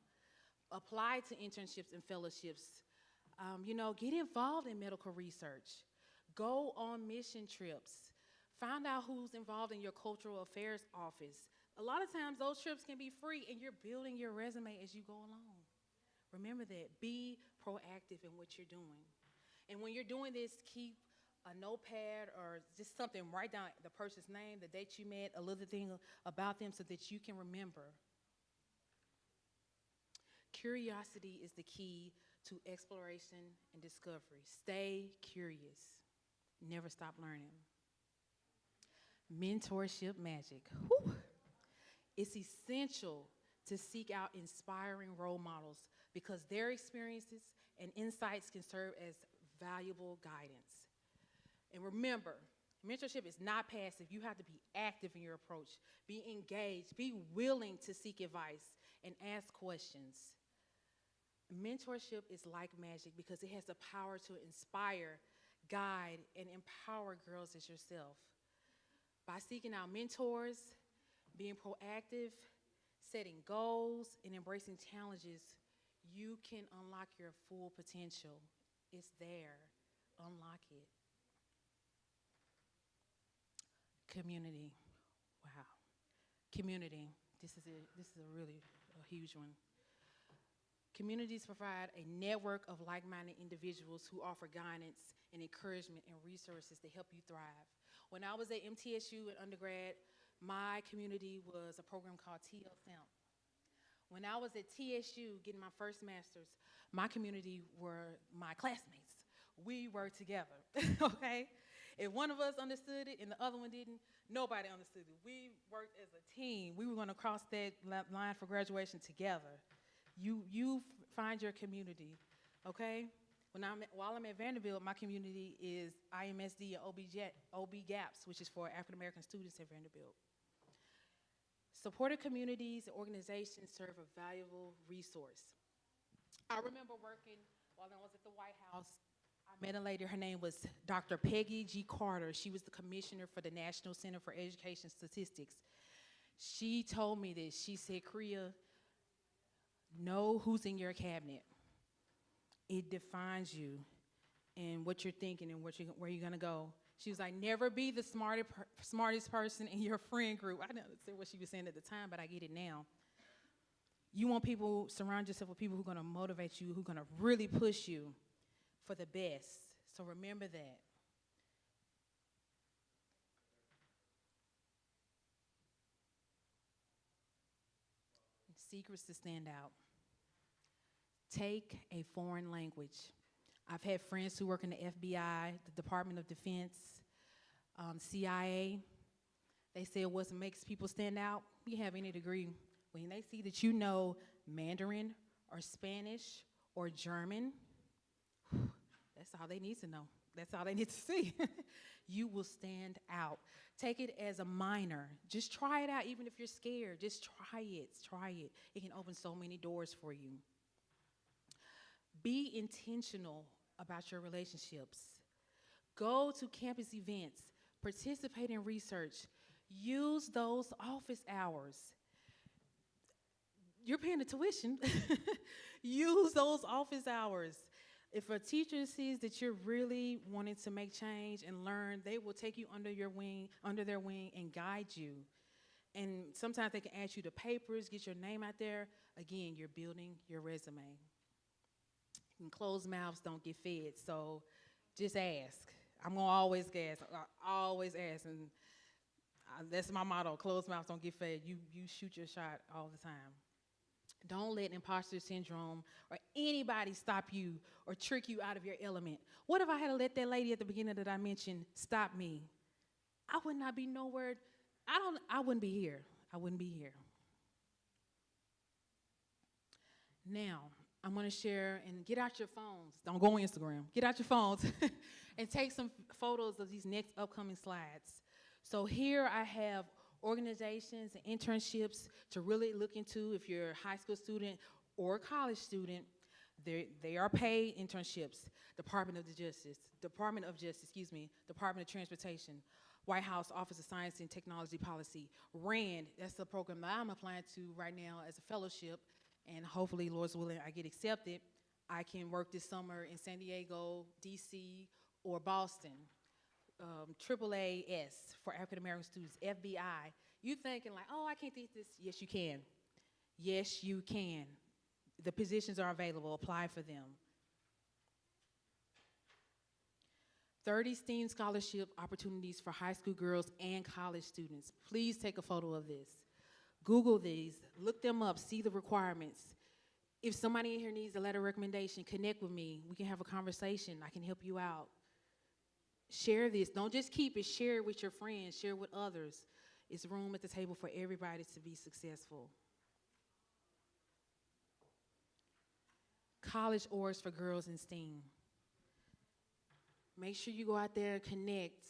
Apply to internships and fellowships. Get involved in medical research. Go on mission trips. Find out who's involved in your cultural affairs office. A lot of times those trips can be free and you're building your resume as you go along. Remember that. Be proactive in what you're doing. And when you're doing this, keep a notepad or just something, write down the person's name, the date you met, a little thing about them so that you can remember. Curiosity is the key to exploration and discovery. Stay curious. Never stop learning. Mentorship magic. Whew. It's essential to seek out inspiring role models because their experiences and insights can serve as valuable guidance. And remember, mentorship is not passive. You have to be active in your approach. Be engaged. Be willing to seek advice and ask questions. Mentorship is like magic because it has the power to inspire, guide, and empower girls as yourself. By seeking out mentors, being proactive, setting goals, and embracing challenges, you can unlock your full potential. It's there. Unlock it. Community. Wow. Community. This is a really huge one. Communities provide a network of like-minded individuals who offer guidance and encouragement and resources to help you thrive. When I was at MTSU in undergrad, my community was a program called S.T.E.A.M. When I was at TSU getting my first master's, my community were my classmates. We were together, okay? If one of us understood it and the other one didn't, nobody understood it. We worked as a team. We were gonna cross that line for graduation together. You find your community, okay? While I'm at Vanderbilt, my community is IMSD and OB GAPS, which is for African American students at Vanderbilt. Supportive communities and organizations serve a valuable resource. I remember working while I was at the White House. I met a lady, her name was Dr. Peggy G. Carter. She was the commissioner for the National Center for Education Statistics. She told me this. She said, Kriya, know who's in your cabinet. It defines you and what you're thinking and where you're gonna go. She was like, never be the smartest person in your friend group. I didn't understand what she was saying at the time, but I get it now. You want people, surround yourself with people who are gonna motivate you, who are gonna really push you for the best. So remember that. Secrets to stand out. Take a foreign language. I've had friends who work in the FBI, the Department of Defense, CIA. They say what makes people stand out. You have any degree. When they see that you know Mandarin or Spanish or German, that's all they need to know. That's all they need to see. You will stand out. Take it as a minor. Just try it out, even if you're scared. Just try it. Try it. It can open so many doors for you. Be intentional about your relationships. Go to campus events. Participate in research. Use those office hours. You're paying the tuition. Use those office hours. If a teacher sees that you're really wanting to make change and learn, they will take you under their wing and guide you. And sometimes they can ask you the papers, get your name out there. Again, you're building your resume. And closed mouths don't get fed, so just ask. I'm gonna always ask. I always ask, and that's my motto. Closed mouths don't get fed. You shoot your shot all the time. Don't let imposter syndrome or anybody stop you or trick you out of your element. What if I had to let that lady at the beginning that I mentioned stop me? I would not be nowhere. I wouldn't be here. I wouldn't be here. Now, I'm going to share, and get out your phones. Don't go on Instagram. Get out your phones and take some photos of these next upcoming slides. So here I have organizations and internships to really look into if you're a high school student or a college student. They are paid internships. Department of Justice, Department of Transportation, White House Office of Science and Technology Policy, RAND, that's the program that I'm applying to right now as a fellowship, and hopefully, Lord's willing, I get accepted. I can work this summer in San Diego, DC, or Boston. AAAS for African American students, FBI. You thinking like, oh, I can't teach this. Yes, you can. Yes, you can. The positions are available. Apply for them. 30 STEAM scholarship opportunities for high school girls and college students. Please take a photo of this. Google these, look them up, see the requirements. If somebody in here needs a letter of recommendation, connect with me. We can have a conversation. I can help you out. Share this. Don't just keep it. Share it with your friends. Share it with others. It's room at the table for everybody to be successful. College orgs for girls in STEAM. Make sure you go out there and connect.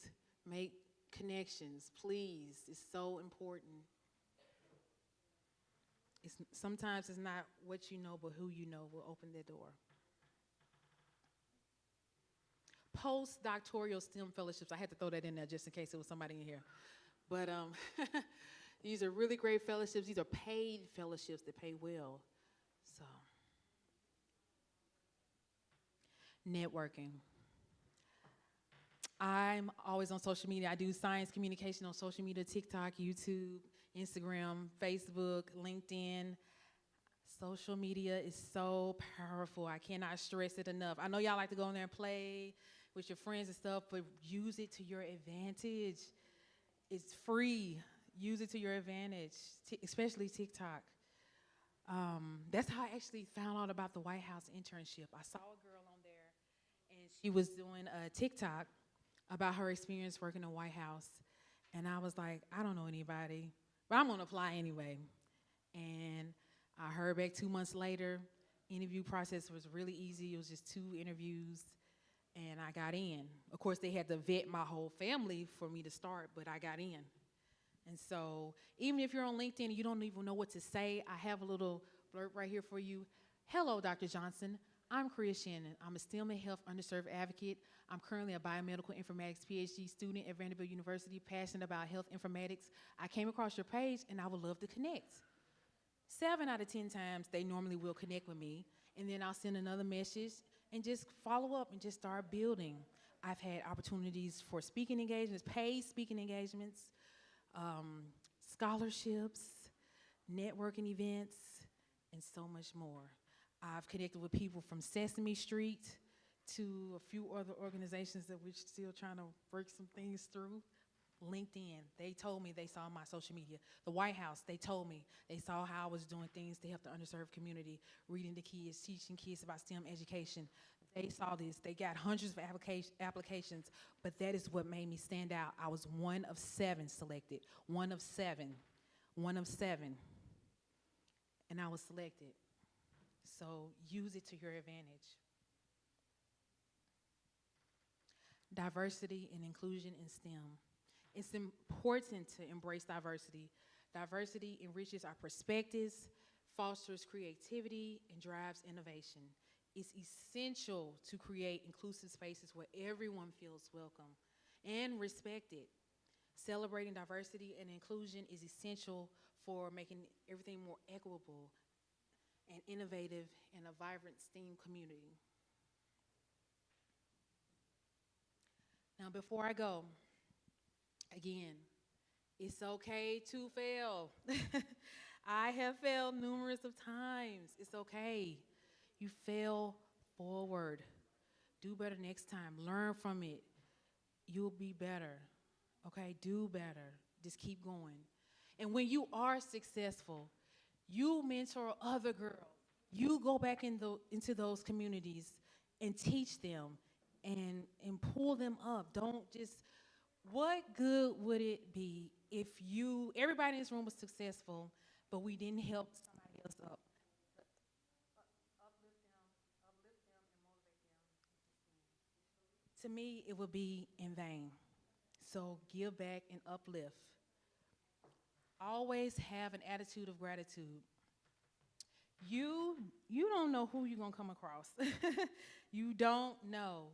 Make connections, please. It's so important. Sometimes it's not what you know, but who you know will open the door. Postdoctoral STEM fellowships. I had to throw that in there just in case there was somebody in here. But these are really great fellowships. These are paid fellowships that pay well. So, networking. I'm always on social media. I do science communication on social media, TikTok, YouTube, Instagram, Facebook, LinkedIn. Social media is so powerful. I cannot stress it enough. I know y'all like to go in there and play with your friends and stuff, but use it to your advantage. It's free. Use it to your advantage, especially TikTok. That's how I actually found out about the White House internship. I saw a girl on there, and she was doing a TikTok about her experience working in the White House. And I was like, I don't know anybody, but I'm going to apply anyway. And I heard back 2 months later. Interview process was really easy. It was just 2 interviews, and I got in. Of course, they had to vet my whole family for me to start, but I got in. And so even if you're on LinkedIn and you don't even know what to say, I have a little blurb right here for you. Hello, Dr. Johnson. I'm Korea Shannon. I'm a STEM and health underserved advocate. I'm currently a biomedical informatics PhD student at Vanderbilt University, passionate about health informatics. I came across your page and I would love to connect. 7 out of 10 times, they normally will connect with me, and then I'll send another message and just follow up and just start building. I've had opportunities for speaking engagements, paid speaking engagements, scholarships, networking events, and so much more. I've connected with people from Sesame Street to a few other organizations that we're still trying to work some things through. LinkedIn, they told me they saw my social media. The White House, they told me they saw how I was doing things to help the underserved community, reading to kids, teaching kids about STEM education. They saw this. They got hundreds of applications, but that is what made me stand out. I was one of 7 selected, one of 7, and I was selected. So use it to your advantage. Diversity and inclusion in STEM. It's important to embrace diversity. Diversity enriches our perspectives, fosters creativity, and drives innovation. It's essential to create inclusive spaces where everyone feels welcome and respected. Celebrating diversity and inclusion is essential for making everything more equitable and innovative in a vibrant STEAM community. Now, before I go, again, it's okay to fail. I have failed numerous of times. It's okay. You fail forward. Do better next time. Learn from it. You'll be better. Okay, do better. Just keep going. And when you are successful, you mentor other girls. You go back into those communities and teach them and pull them up. Don't just, what good would it be if everybody in this room was successful, but we didn't help somebody else up? Uplift them, and motivate them. To me, it would be in vain. So give back and uplift. Always have an attitude of gratitude. You don't know who you're gonna come across. You don't know.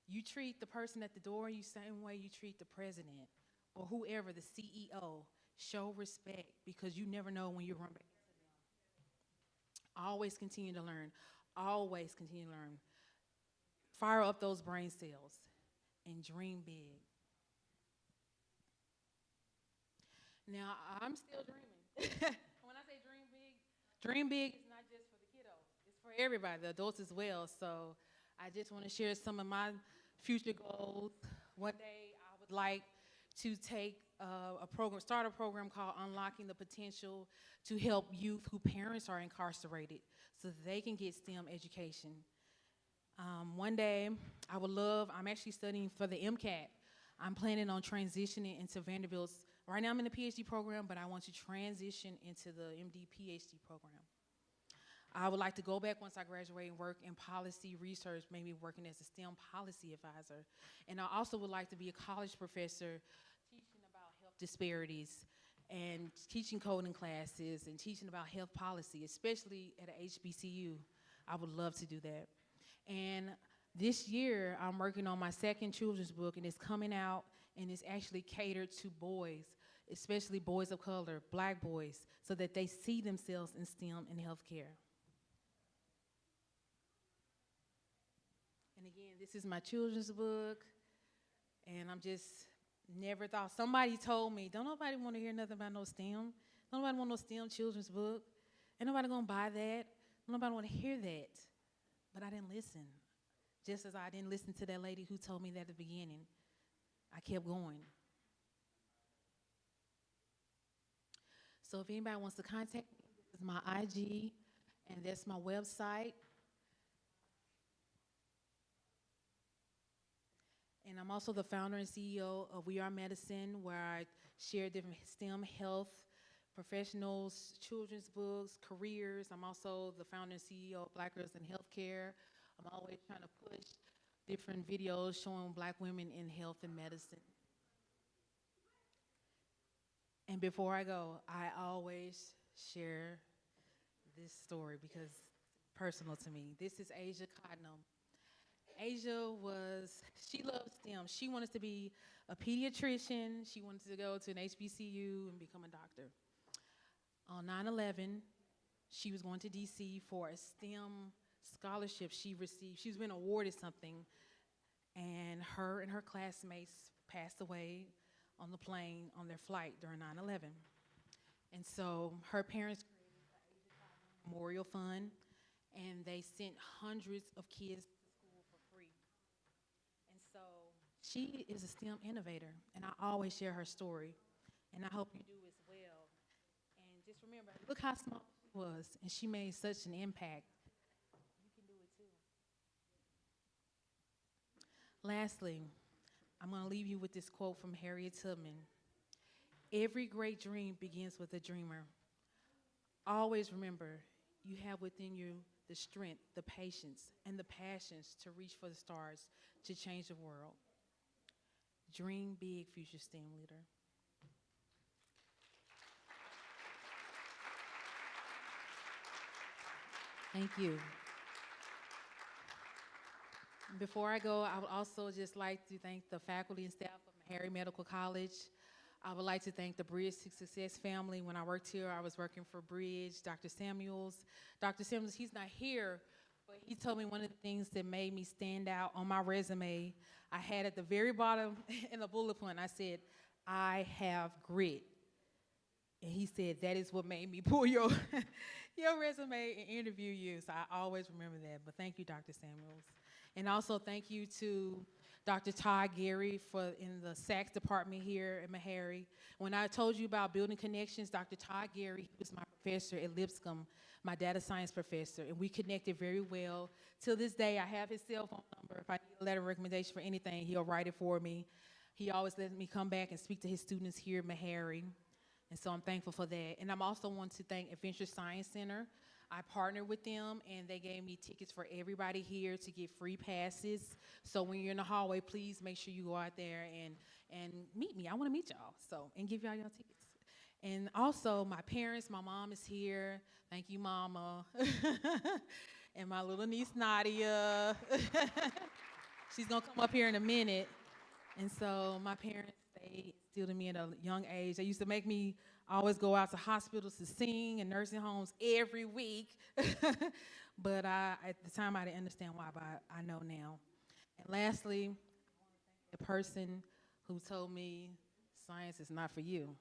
You treat the person at the door the same way you treat the president or whoever, the CEO. Show respect because you never know when you run back into them. Always continue to learn. Always continue to learn. Fire up those brain cells and dream big. Now, I'm still dreaming. When I say dream big is not just for the kiddos. It's for everybody, the adults as well. So I just want to share some of my future goals. One day I would like to take start a program called Unlocking the Potential to help youth whose parents are incarcerated so that they can get STEM education. One day I'm actually studying for the MCAT. I'm planning on transitioning into Vanderbilt's. Right now I'm in the PhD program, but I want to transition into the MD PhD program. I would like to go back once I graduate and work in policy research, maybe working as a STEM policy advisor. And I also would like to be a college professor teaching about health disparities and teaching coding classes and teaching about health policy, especially at a HBCU. I would love to do that. And this year, I'm working on my second children's book, and it's coming out, and it's actually catered to boys, especially boys of color, black boys, so that they see themselves in STEM and healthcare. And again, this is my children's book, and I'm just never thought. Somebody told me, don't nobody want to hear nothing about no STEM. Don't nobody want no STEM children's book. Ain't nobody gonna buy that. Nobody want to hear that. But I didn't listen. Just as I didn't listen to that lady who told me that at the beginning. I kept going. So if anybody wants to contact me, this is my IG, and that's my website. And I'm also the founder and CEO of We Are Medicine, where I share different STEM health, professionals, children's books, careers. I'm also the founder and CEO of Black Girls in Healthcare. I'm always trying to push different videos showing Black women in health and medicine. And before I go, I always share this story because personal to me. This is Asia Cottonham. Asia she loves STEM. She wanted to be a pediatrician. She wanted to go to an HBCU and become a doctor. On 9/11, she was going to DC for a STEM scholarship she received. She's been awarded something, and her classmates passed away on the plane on their flight during 9/11. And so her parents created the Asia Cottonham Memorial Fund, and they sent hundreds of kids to school for free. And so she is a STEM innovator, and I always share her story, and I hope you do as well. And just remember, look how small she was, and she made such an impact. You can do it too. Lastly, I'm going to leave you with this quote from Harriet Tubman. Every great dream begins with a dreamer. Always remember, you have within you the strength, the patience, and the passions to reach for the stars, to change the world. Dream big, future STEAM leader. Thank you. Before I go, I would also just like to thank the faculty and staff of Meharry Medical College. I would like to thank the Bridge to Success family. When I worked here, I was working for Bridge, Dr. Samuels. Dr. Samuels, he's not here, but he told me one of the things that made me stand out on my resume, I had at the very bottom in the bullet point, I said, I have grit. And he said, that is what made me pull your resume and interview you. So I always remember that. But thank you, Dr. Samuels. And also thank you to Dr. Todd Gary in the SACS department here at Meharry. When I told you about building connections, Dr. Todd Gary, he was my professor at Lipscomb, my data science professor, and we connected very well. Till this day, I have his cell phone number. If I need a letter of recommendation for anything, he'll write it for me. He always lets me come back and speak to his students here at Meharry. And so I'm thankful for that. And I'm also want to thank Adventure Science Center. I partnered with them, and they gave me tickets for everybody here to get free passes. So when you're in the hallway, please make sure you go out there and meet me. I want to meet y'all, and give y'all your tickets. And also, my parents, my mom is here. Thank you, Mama. And my little niece, Nadia. She's going to come up here in a minute. And so my parents, they instilled in me at a young age. They used to make me always go out to hospitals to sing and nursing homes every week. But at the time, I didn't understand why, but I know now. And lastly, I want to thank the person who told me science is not for you.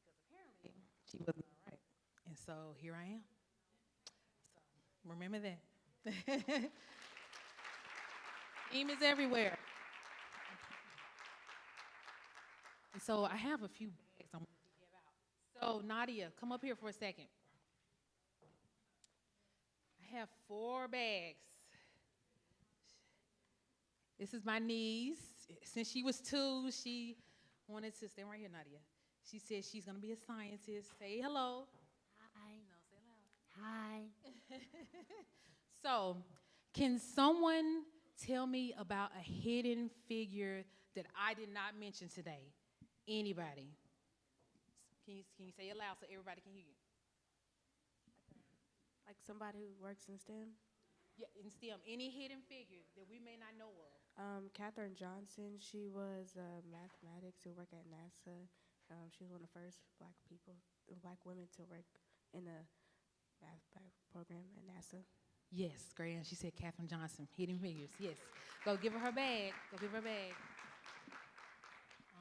Because apparently, she wasn't all right. And so here I am. So remember that. STEAM is everywhere. And so I have a few bags I want to give out. So Nadia, come up here for a second. I have 4 bags. This is my niece. Since she was 2, she wanted to stay right here, Nadia. She said she's going to be a scientist. Say hello. Hi. No, say hello. Hi. So, can someone tell me about a hidden figure that I did not mention today? Anybody? Can you say it loud so everybody can hear you? Like somebody who works in STEM? Yeah, in STEM. Any hidden figure that we may not know of? Katherine Johnson, she was mathematics who worked at NASA. She was one of the first black women to work in the math program at NASA. Yes, great. She said Katherine Johnson, hidden figures. Yes. Go give her bag. Go give her bag.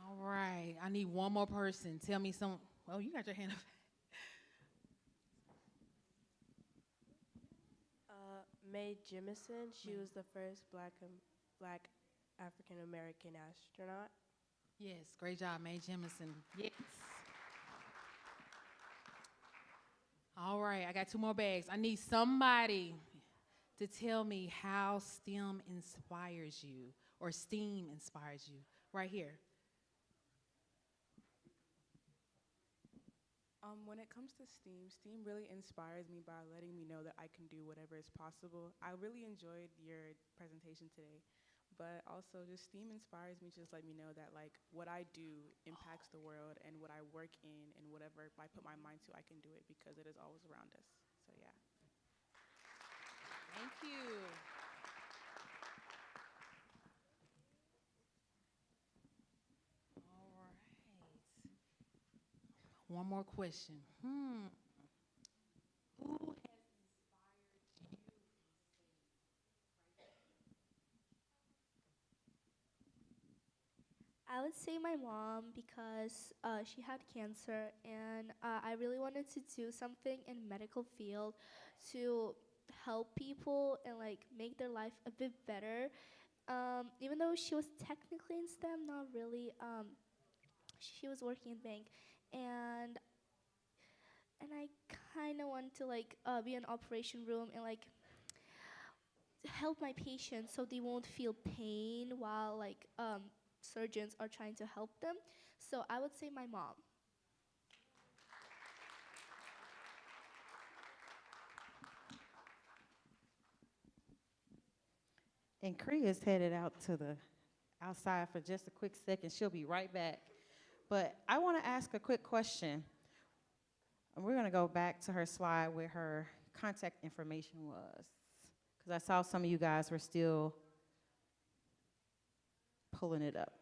All right. I need one more person. Tell me some. Oh, you got your hand up. Mae Jemison. She was the first black African American astronaut. Yes, great job, Mae Jemison. Yes. All right, I got 2 more bags. I need somebody to tell me how STEM inspires you, or STEAM inspires you. Right here. When it comes to STEAM really inspires me by letting me know that I can do whatever is possible. I really enjoyed your presentation today, but also just STEAM inspires me to just let me know that like what I do impacts the world, and what I work in and whatever I put my mind to, I can do it because it is always around us. So yeah. one more question. Who I would say my mom because she had cancer, and I really wanted to do something in medical field to help people and like make their life a bit better. Even though she was technically in STEM, not really. She was working in bank, and I kind of want to like be in operation room and like help my patients so they won't feel pain while like surgeons are trying to help them. So I would say my mom. And Cree is headed out to the outside for just a quick second. She'll be right back. But I want to ask a quick question. And we're going to go back to her slide where her contact information was. Because I saw some of you guys were still pulling it up.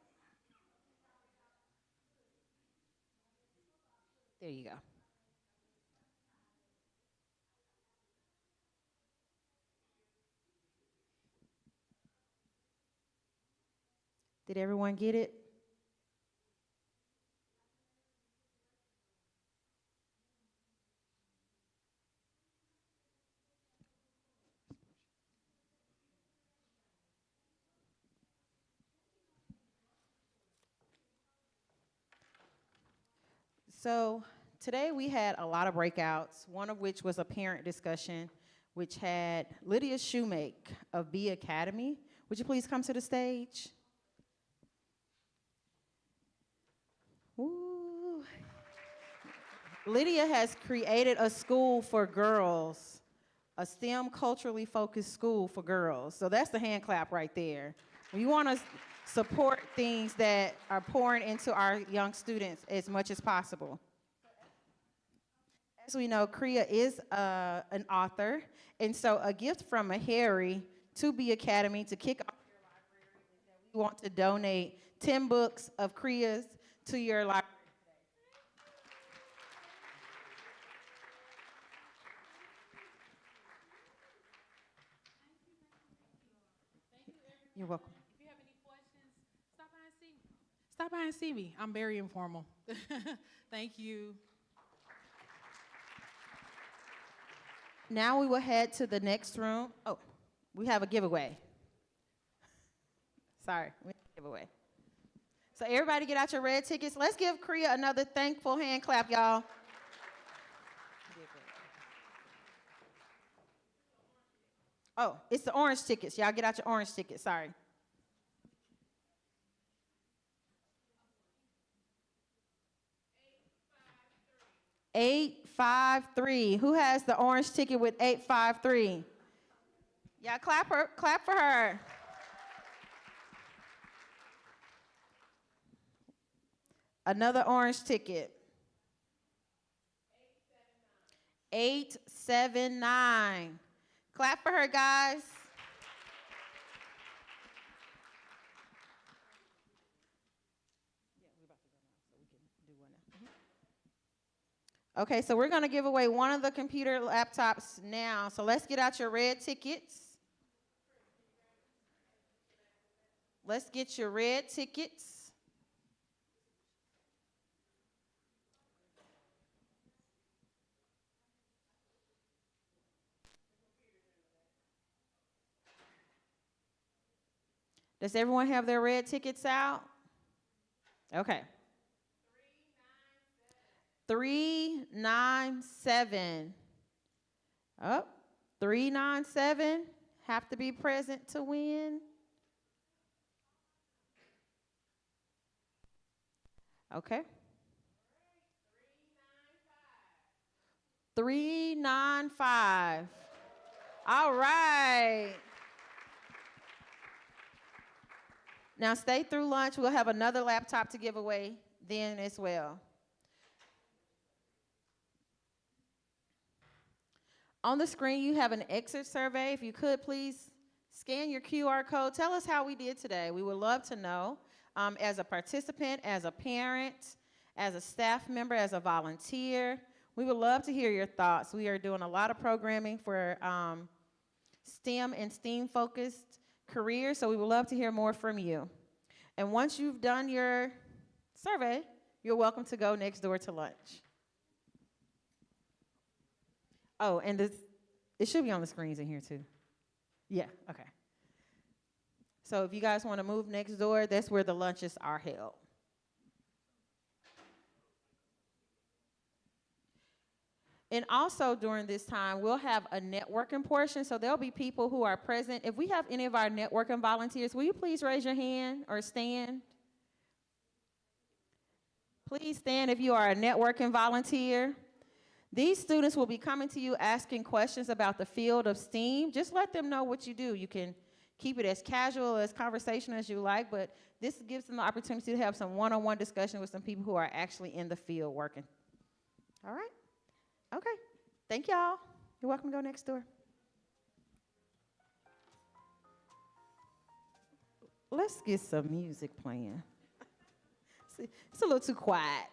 There you go. Did everyone get it? So today we had a lot of breakouts, one of which was a parent discussion, which had Lydia Shoemake of B Academy. Would you please come to the stage? Ooh. Lydia has created a school for girls, a STEM culturally focused school for girls. So that's the hand clap right there. We want to support things that are pouring into our young students as much as possible. As we know, Kriya is an author, and so a gift from Meharry to B Academy to kick off your library is that we want to donate 10 books of Kriya's to your library. You're welcome. If you have any questions, stop by and see me. Stop by and see me. I'm very informal. Thank you. Now we will head to the next room. Oh, we have a giveaway. Sorry, we have a giveaway. So everybody get out your red tickets. Let's give Kriya another thankful hand clap, y'all. Oh, it's the orange tickets. Y'all get out your orange tickets. Sorry. $853. Who has the orange ticket with 853? Y'all clap for her. Another orange ticket. 879. Clap for her, guys. Okay, so we're going to give away one of the computer laptops now. So let's get out your red tickets. Let's get your red tickets. Does everyone have their red tickets out? Okay. 397. Oh, 397. Have to be present to win. Okay. 395. All right. Now stay through lunch. We'll have another laptop to give away then as well. On the screen, you have an exit survey. If you could, please scan your QR code. Tell us how we did today. We would love to know as a participant, as a parent, as a staff member, as a volunteer. We would love to hear your thoughts. We are doing a lot of programming for STEM and STEAM-focused careers, so we would love to hear more from you. And once you've done your survey, you're welcome to go next door to lunch. Oh, and it should be on the screens in here too. Yeah, okay. So if you guys want to move next door, that's where the lunches are held. And also during this time, we'll have a networking portion, so there'll be people who are present. If we have any of our networking volunteers, will you please raise your hand or stand? Please stand if you are a networking volunteer. These students will be coming to you asking questions about the field of STEAM. Just let them know what you do. You can keep it as casual, as conversational as you like, but this gives them the opportunity to have some one-on-one discussion with some people who are actually in the field working. All right? Okay. Thank y'all. You're welcome to go next door. Let's get some music playing. See, it's a little too quiet.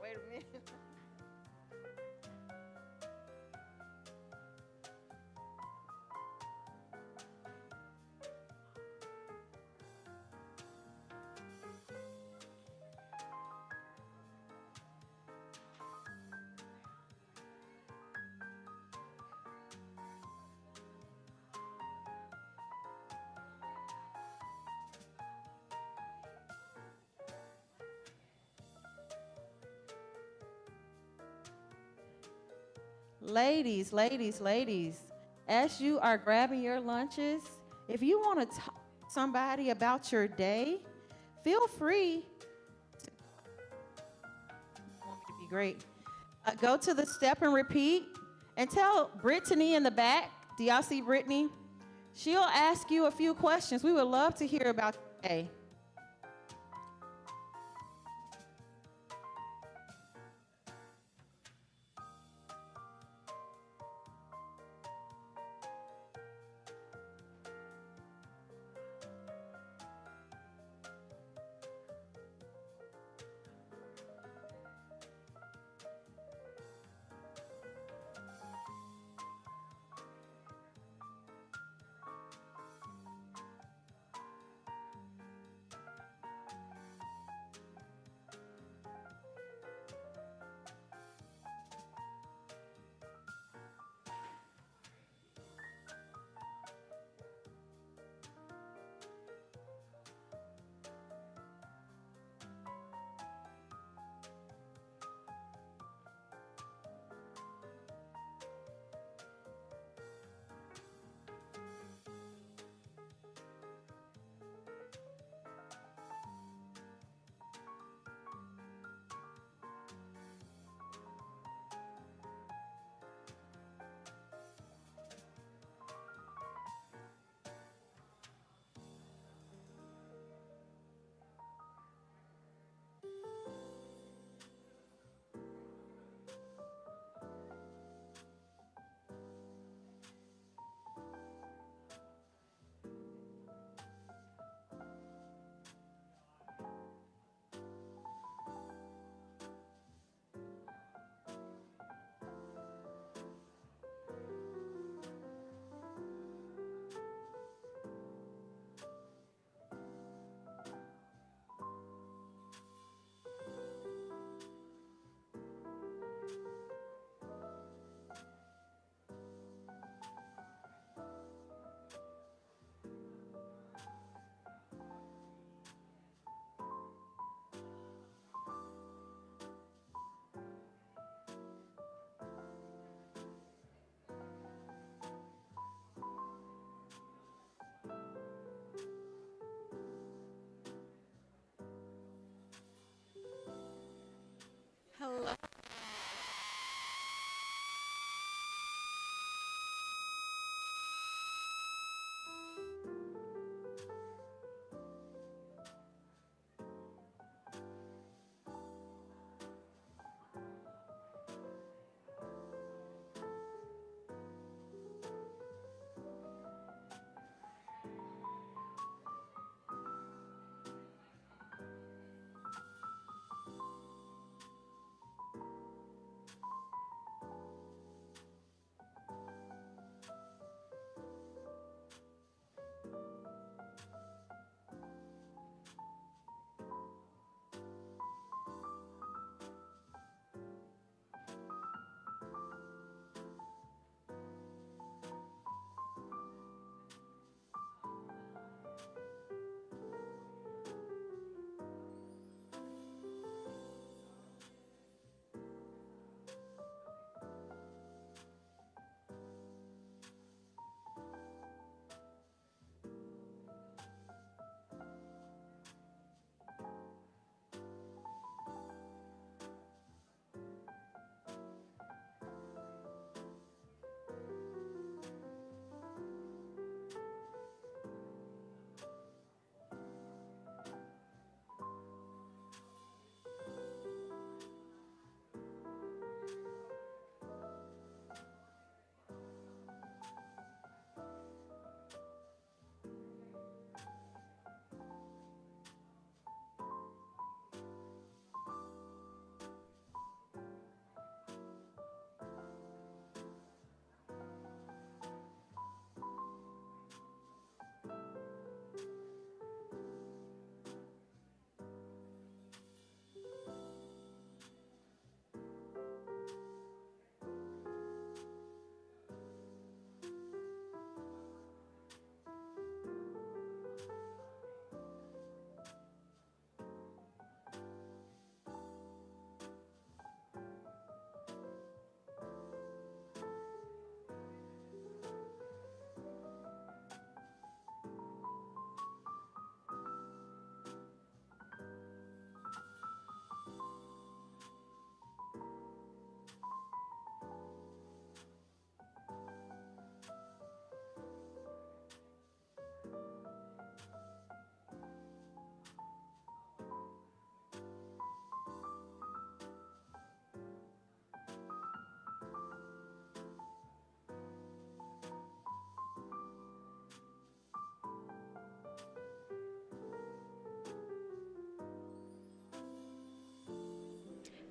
Wait a minute. Ladies, ladies, ladies, as you are grabbing your lunches, if you want to talk to somebody about your day, feel free to be great. Go to the step and repeat and tell Brittany in the back. Do y'all see Brittany? She'll ask you a few questions. We would love to hear about your day.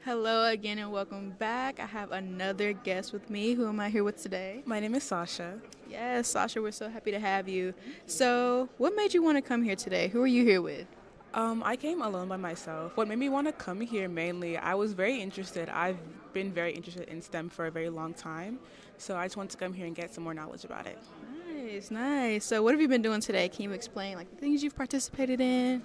Hello again and welcome back. I have another guest with me. Who am I here with today? My name is Sasha. Yes, Sasha, we're so happy to have you. So, what made you want to come here today? Who are you here with? I came alone by myself. What made me want to come here mainly, I was very interested. I've been very interested in STEM for a very long time, so I just wanted to come here and get some more knowledge about it. Nice, nice. So, what have you been doing today? Can you explain like the things you've participated in?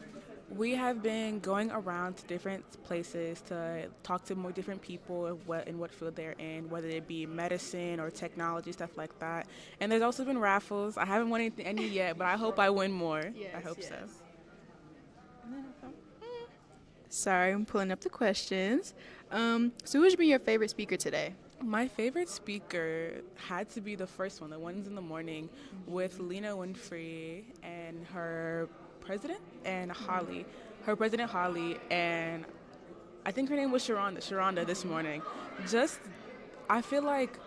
We have been going around to different places to talk to more different people in what field they're in, whether it be medicine or technology, stuff like that. And there's also been raffles. I haven't won any yet, but I hope I win more. I hope so. Sorry, I'm pulling up the questions. So who's been your favorite speaker today? My favorite speaker had to be the first one, the ones in the morning, with Lena Winfrey and her president and Holly. Her president, Holly, and I think her name was Sharonda this morning. I feel like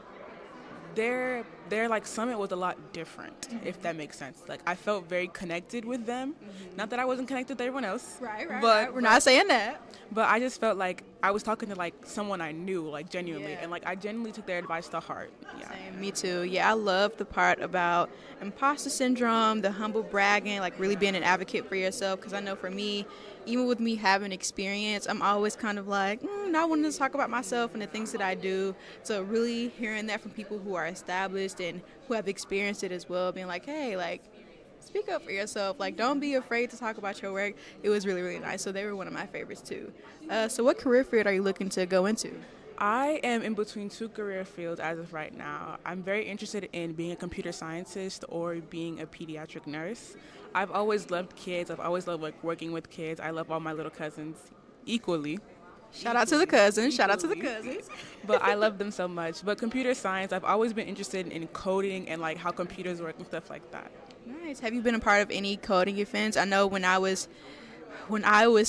their like summit was a lot different, if that makes sense. Like I felt very connected with them. Not that I wasn't connected to everyone else. Right. We're not saying that. But I just felt like I was talking to like someone I knew, like genuinely, and like I genuinely took their advice to heart. Yeah. Same, me too. Yeah, I love the part about imposter syndrome, the humble bragging, like really being an advocate for yourself. Because I know for me, even with me having experience, I'm always kind of like, not wanting to talk about myself and the things that I do. So really hearing that from people who are established and who have experienced it as well, being like, hey, like, speak up for yourself. Like, don't be afraid to talk about your work. It was really, really nice. So they were one of my favorites too. So what career field are you looking to go into? I am in between two career fields as of right now. I'm very interested in being a computer scientist or being a pediatric nurse. I've always loved kids. I've always loved like working with kids. I love all my little cousins equally. Shout out to the cousins. Shout out to the cousins. But I love them so much. But computer science, I've always been interested in coding and like how computers work and stuff like that. Nice. Have you been a part of any coding events? I know when I was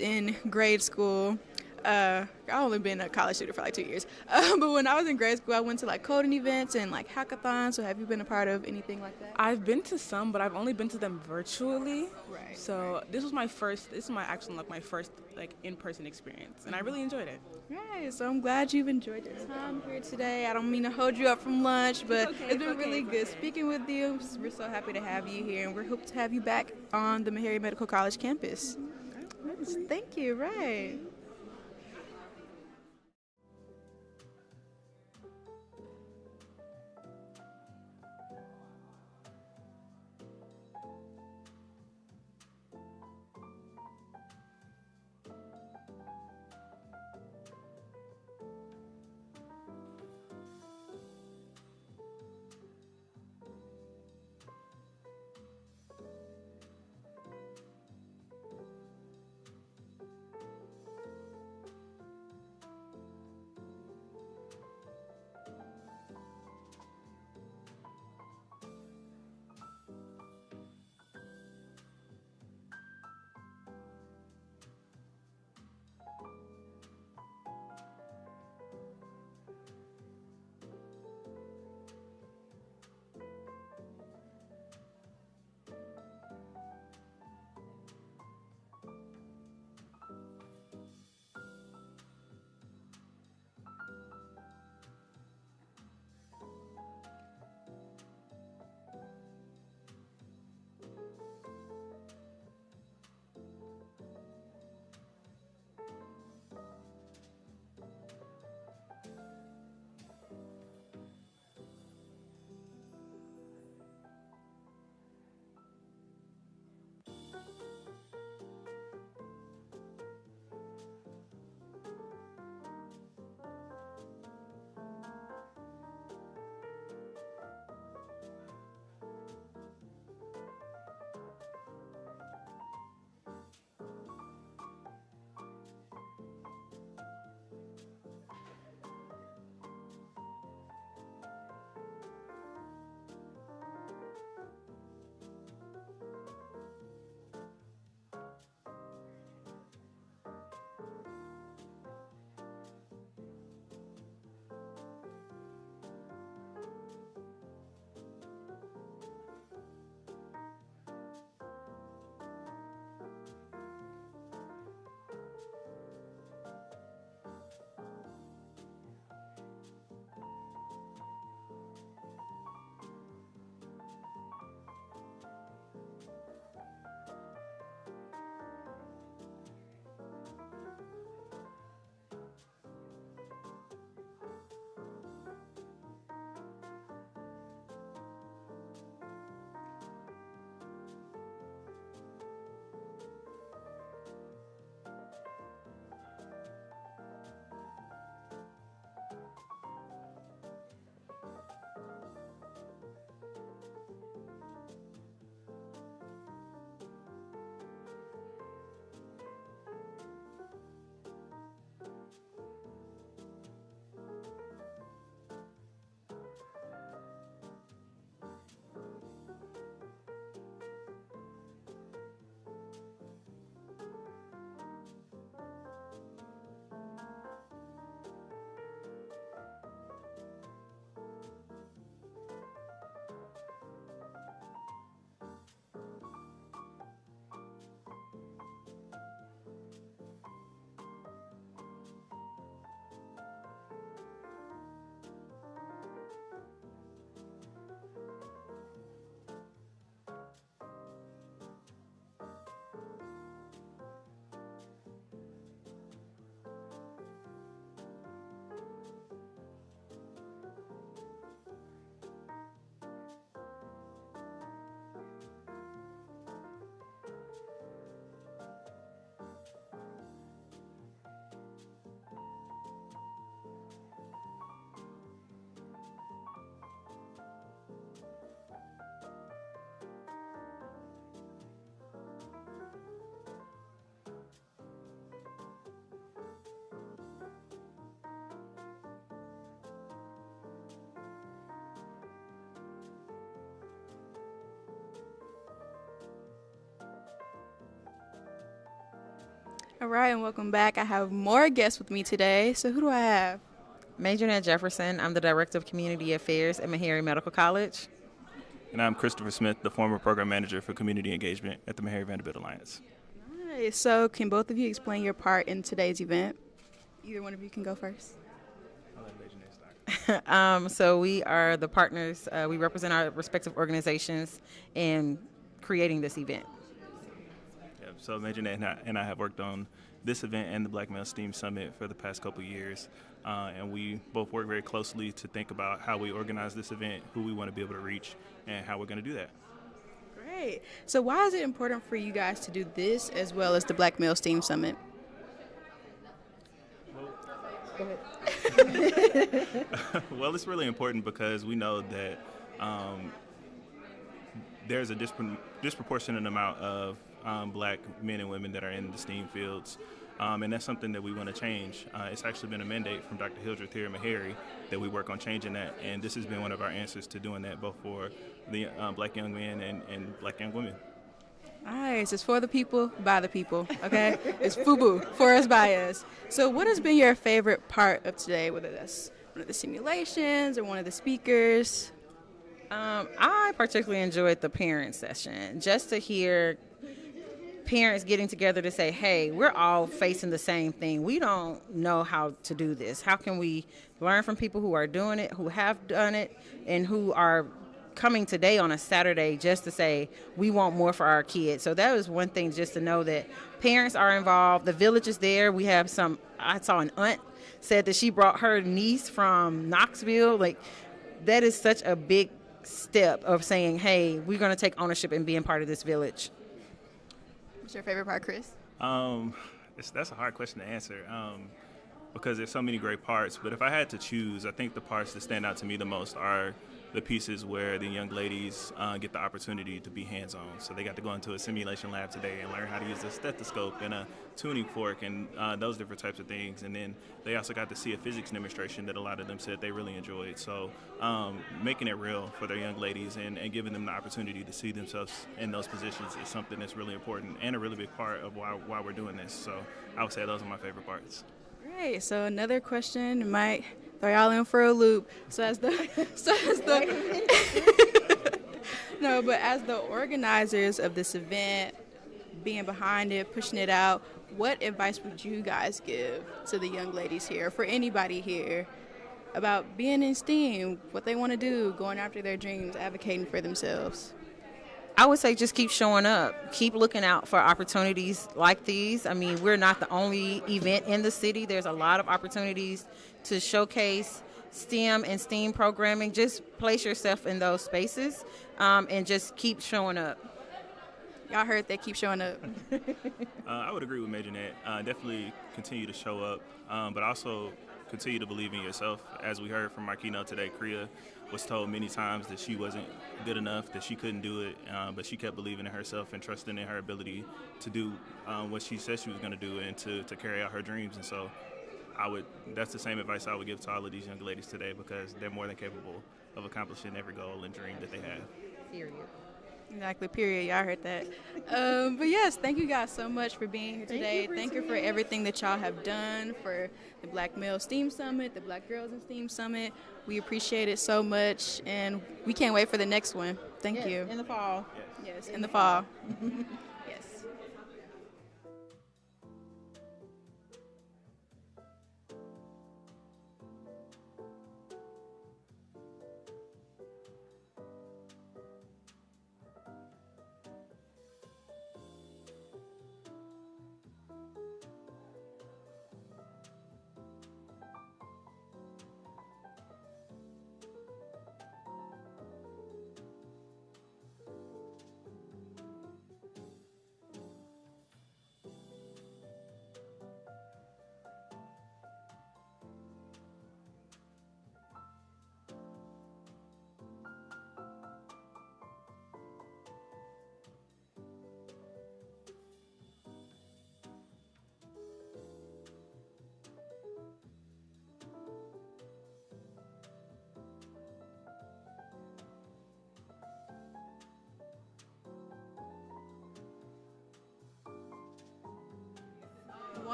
in grade school, I've only been a college student for like 2 years. But when I was in grade school, I went to like coding events and like hackathons. So have you been a part of anything like that? I've been to some, but I've only been to them virtually. Right. So this is my first like in-person experience, and I really enjoyed it. Right. So I'm glad you've enjoyed your time here today. I don't mean to hold you up from lunch, but it's been really good speaking with you. We're so happy to have you here, and we hope to have you back on the Meharry Medical College campus. Thank you. Right. All right, and welcome back. I have more guests with me today. So who do I have? Major Jefferson. I'm the Director of Community Affairs at Meharry Medical College. And I'm Christopher Smith, the former Program Manager for Community Engagement at the Meharry-Vanderbilt Alliance. Nice. So can both of you explain your part in today's event? Either one of you can go first. So we are the partners. We represent our respective organizations in creating this event. Yeah, so Major Nate and I have worked on this event and the Black Male STEAM Summit for the past couple of years. And we both work very closely to think about how we organize this event, who we want to be able to reach, and how we're going to do that. Great. So why is it important for you guys to do this as well as the Black Male STEAM Summit? Go ahead. Well, it's really important because we know that there's a disproportionate amount of black men and women that are in the STEAM fields. And that's something that we want to change. It's actually been a mandate from Dr. Hildreth here at Meharry that we work on changing that. And this has been one of our answers to doing that, both for the black young men and black young women. Nice. It's for the people, by the people, okay? It's FUBU, for us, by us. So what has been your favorite part of today, whether that's one of the simulations or one of the speakers? I particularly enjoyed the parent session, just to hear parents getting together to say, hey, we're all facing the same thing. We don't know how to do this. How can we learn from people who are doing it, who have done it, and who are coming today on a Saturday just to say, we want more for our kids. So that was one thing, just to know that parents are involved. The village is there. We have I saw an aunt said that she brought her niece from Knoxville. Like, that is such a big step of saying, hey, we're going to take ownership and being part of this village. What's your favorite part, Chris? That's a hard question to answer because there's so many great parts. But if I had to choose, I think the parts that stand out to me the most are the pieces where the young ladies get the opportunity to be hands-on. So they got to go into a simulation lab today and learn how to use a stethoscope and a tuning fork and those different types of things. And then they also got to see a physics demonstration that a lot of them said they really enjoyed. So making it real for their young ladies and giving them the opportunity to see themselves in those positions is something that's really important and a really big part of why we're doing this. So I would say those are my favorite parts. Great. So another question might throw y'all in for a loop. As the organizers of this event, being behind it, pushing it out, what advice would you guys give to the young ladies here, for anybody here, about being in STEAM, what they want to do, going after their dreams, advocating for themselves? I would say just keep showing up. Keep looking out for opportunities like these. I mean, we're not the only event in the city. There's a lot of opportunities to showcase STEM and STEAM programming. Just place yourself in those spaces and just keep showing up. Y'all heard that, keep showing up. I would agree with Major Nat. Definitely continue to show up, but also continue to believe in yourself. As we heard from our keynote today, Kriya was told many times that she wasn't good enough, that she couldn't do it, but she kept believing in herself and trusting in her ability to do what she said she was going to do and to carry out her dreams. And so that's the same advice I would give to all of these young ladies today, because they're more than capable of accomplishing every goal and dream that they have. Period. Exactly, period. Y'all heard that. But yes, thank you guys so much for being here today. Thank you for everything that y'all have done for the Black Male STEAM Summit, the Black Girls in STEAM Summit. We appreciate it so much, and we can't wait for the next one. Thank you. In the fall. Yes, in the fall. Yes.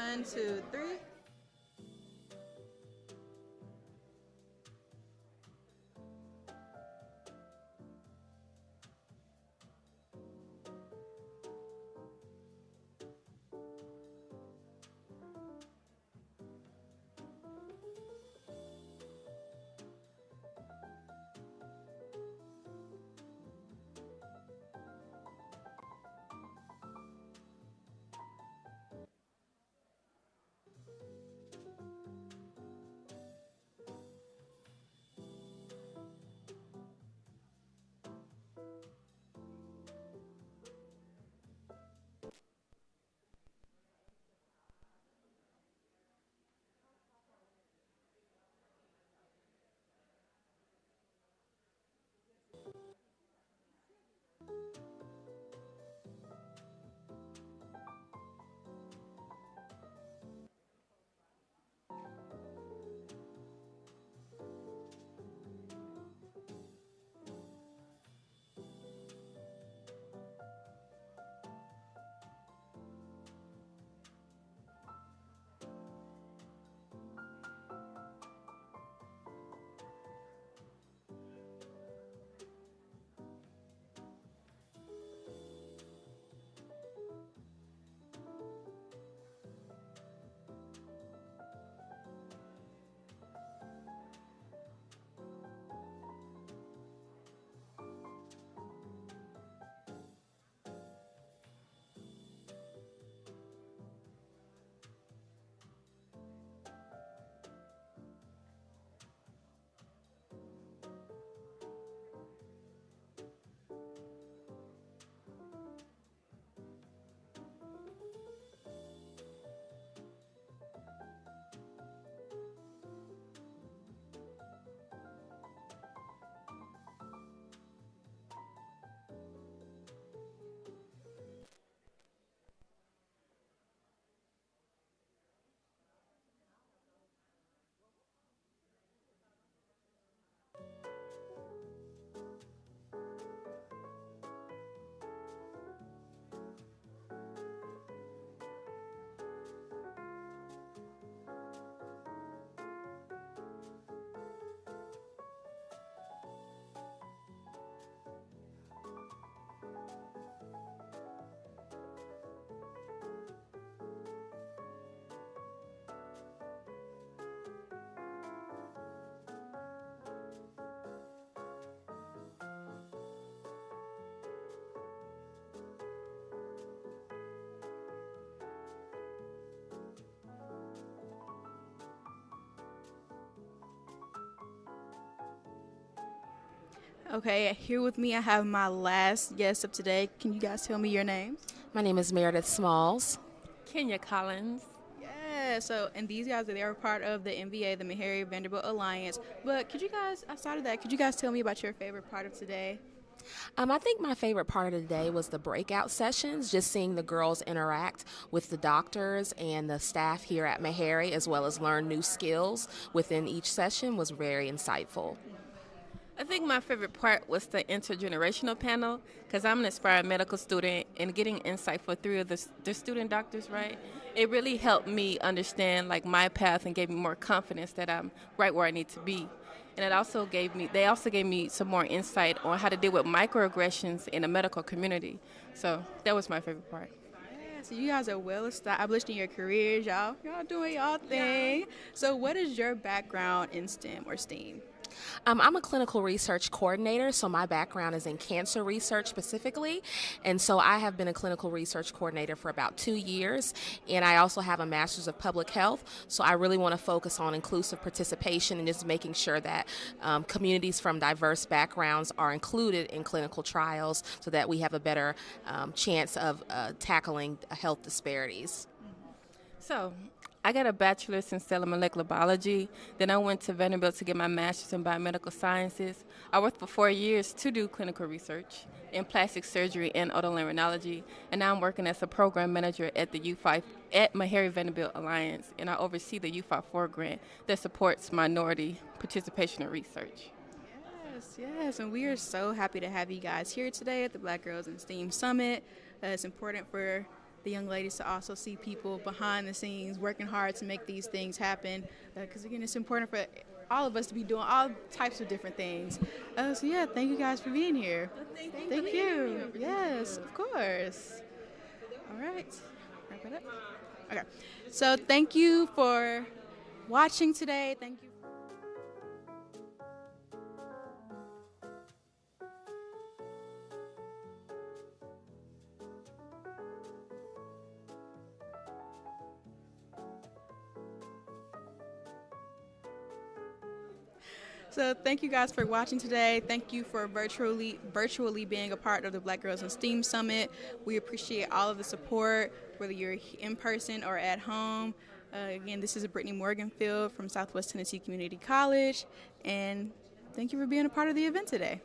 1, 2, 3. Okay, here with me I have my last guest of today. Can you guys tell me your names? My name is Meredith Smalls. Kenya Collins. Yeah, so, and these guys, they are part of the MVA, the Meharry-Vanderbilt Alliance. But could you guys, outside of that, could you guys tell me about your favorite part of today? I think my favorite part of the day was the breakout sessions, just seeing the girls interact with the doctors and the staff here at Meharry, as well as learn new skills within each session, was very insightful. I think my favorite part was the intergenerational panel because I'm an aspiring medical student and getting insight for three of the student doctors, right? It really helped me understand like my path and gave me more confidence that I'm right where I need to be. And they also gave me some more insight on how to deal with microaggressions in the medical community. So that was my favorite part. Yeah, so you guys are well established in your careers, y'all doing y'all thing. So what is your background in STEM or STEAM? I'm a clinical research coordinator, so my background is in cancer research specifically, and so I have been a clinical research coordinator for about 2 years, and I also have a master's of public health, so I really want to focus on inclusive participation and just making sure that communities from diverse backgrounds are included in clinical trials so that we have a better chance of tackling health disparities. So, I got a bachelor's in cellular molecular biology. Then I went to Vanderbilt to get my master's in biomedical sciences. I worked for 4 years to do clinical research in plastic surgery and otolaryngology. And now I'm working as a program manager at the Meharry-Vanderbilt Alliance. And I oversee the U54 grant that supports minority participation in research. Yes, and we are so happy to have you guys here today at the Black Girls in STEAM Summit. It's important for the young ladies to also see people behind the scenes working hard to make these things happen. Because again, it's important for all of us to be doing all types of different things. So yeah, thank you guys for being here. Thank you. Yes, of course. All right. Wrap it up. Okay. So thank you for watching today. Thank you. So thank you guys for watching today. Thank you for virtually being a part of the Black Girls in STEAM Summit. We appreciate all of the support, whether you're in person or at home. Again, this is Brittany Morganfield from Southwest Tennessee Community College, and thank you for being a part of the event today.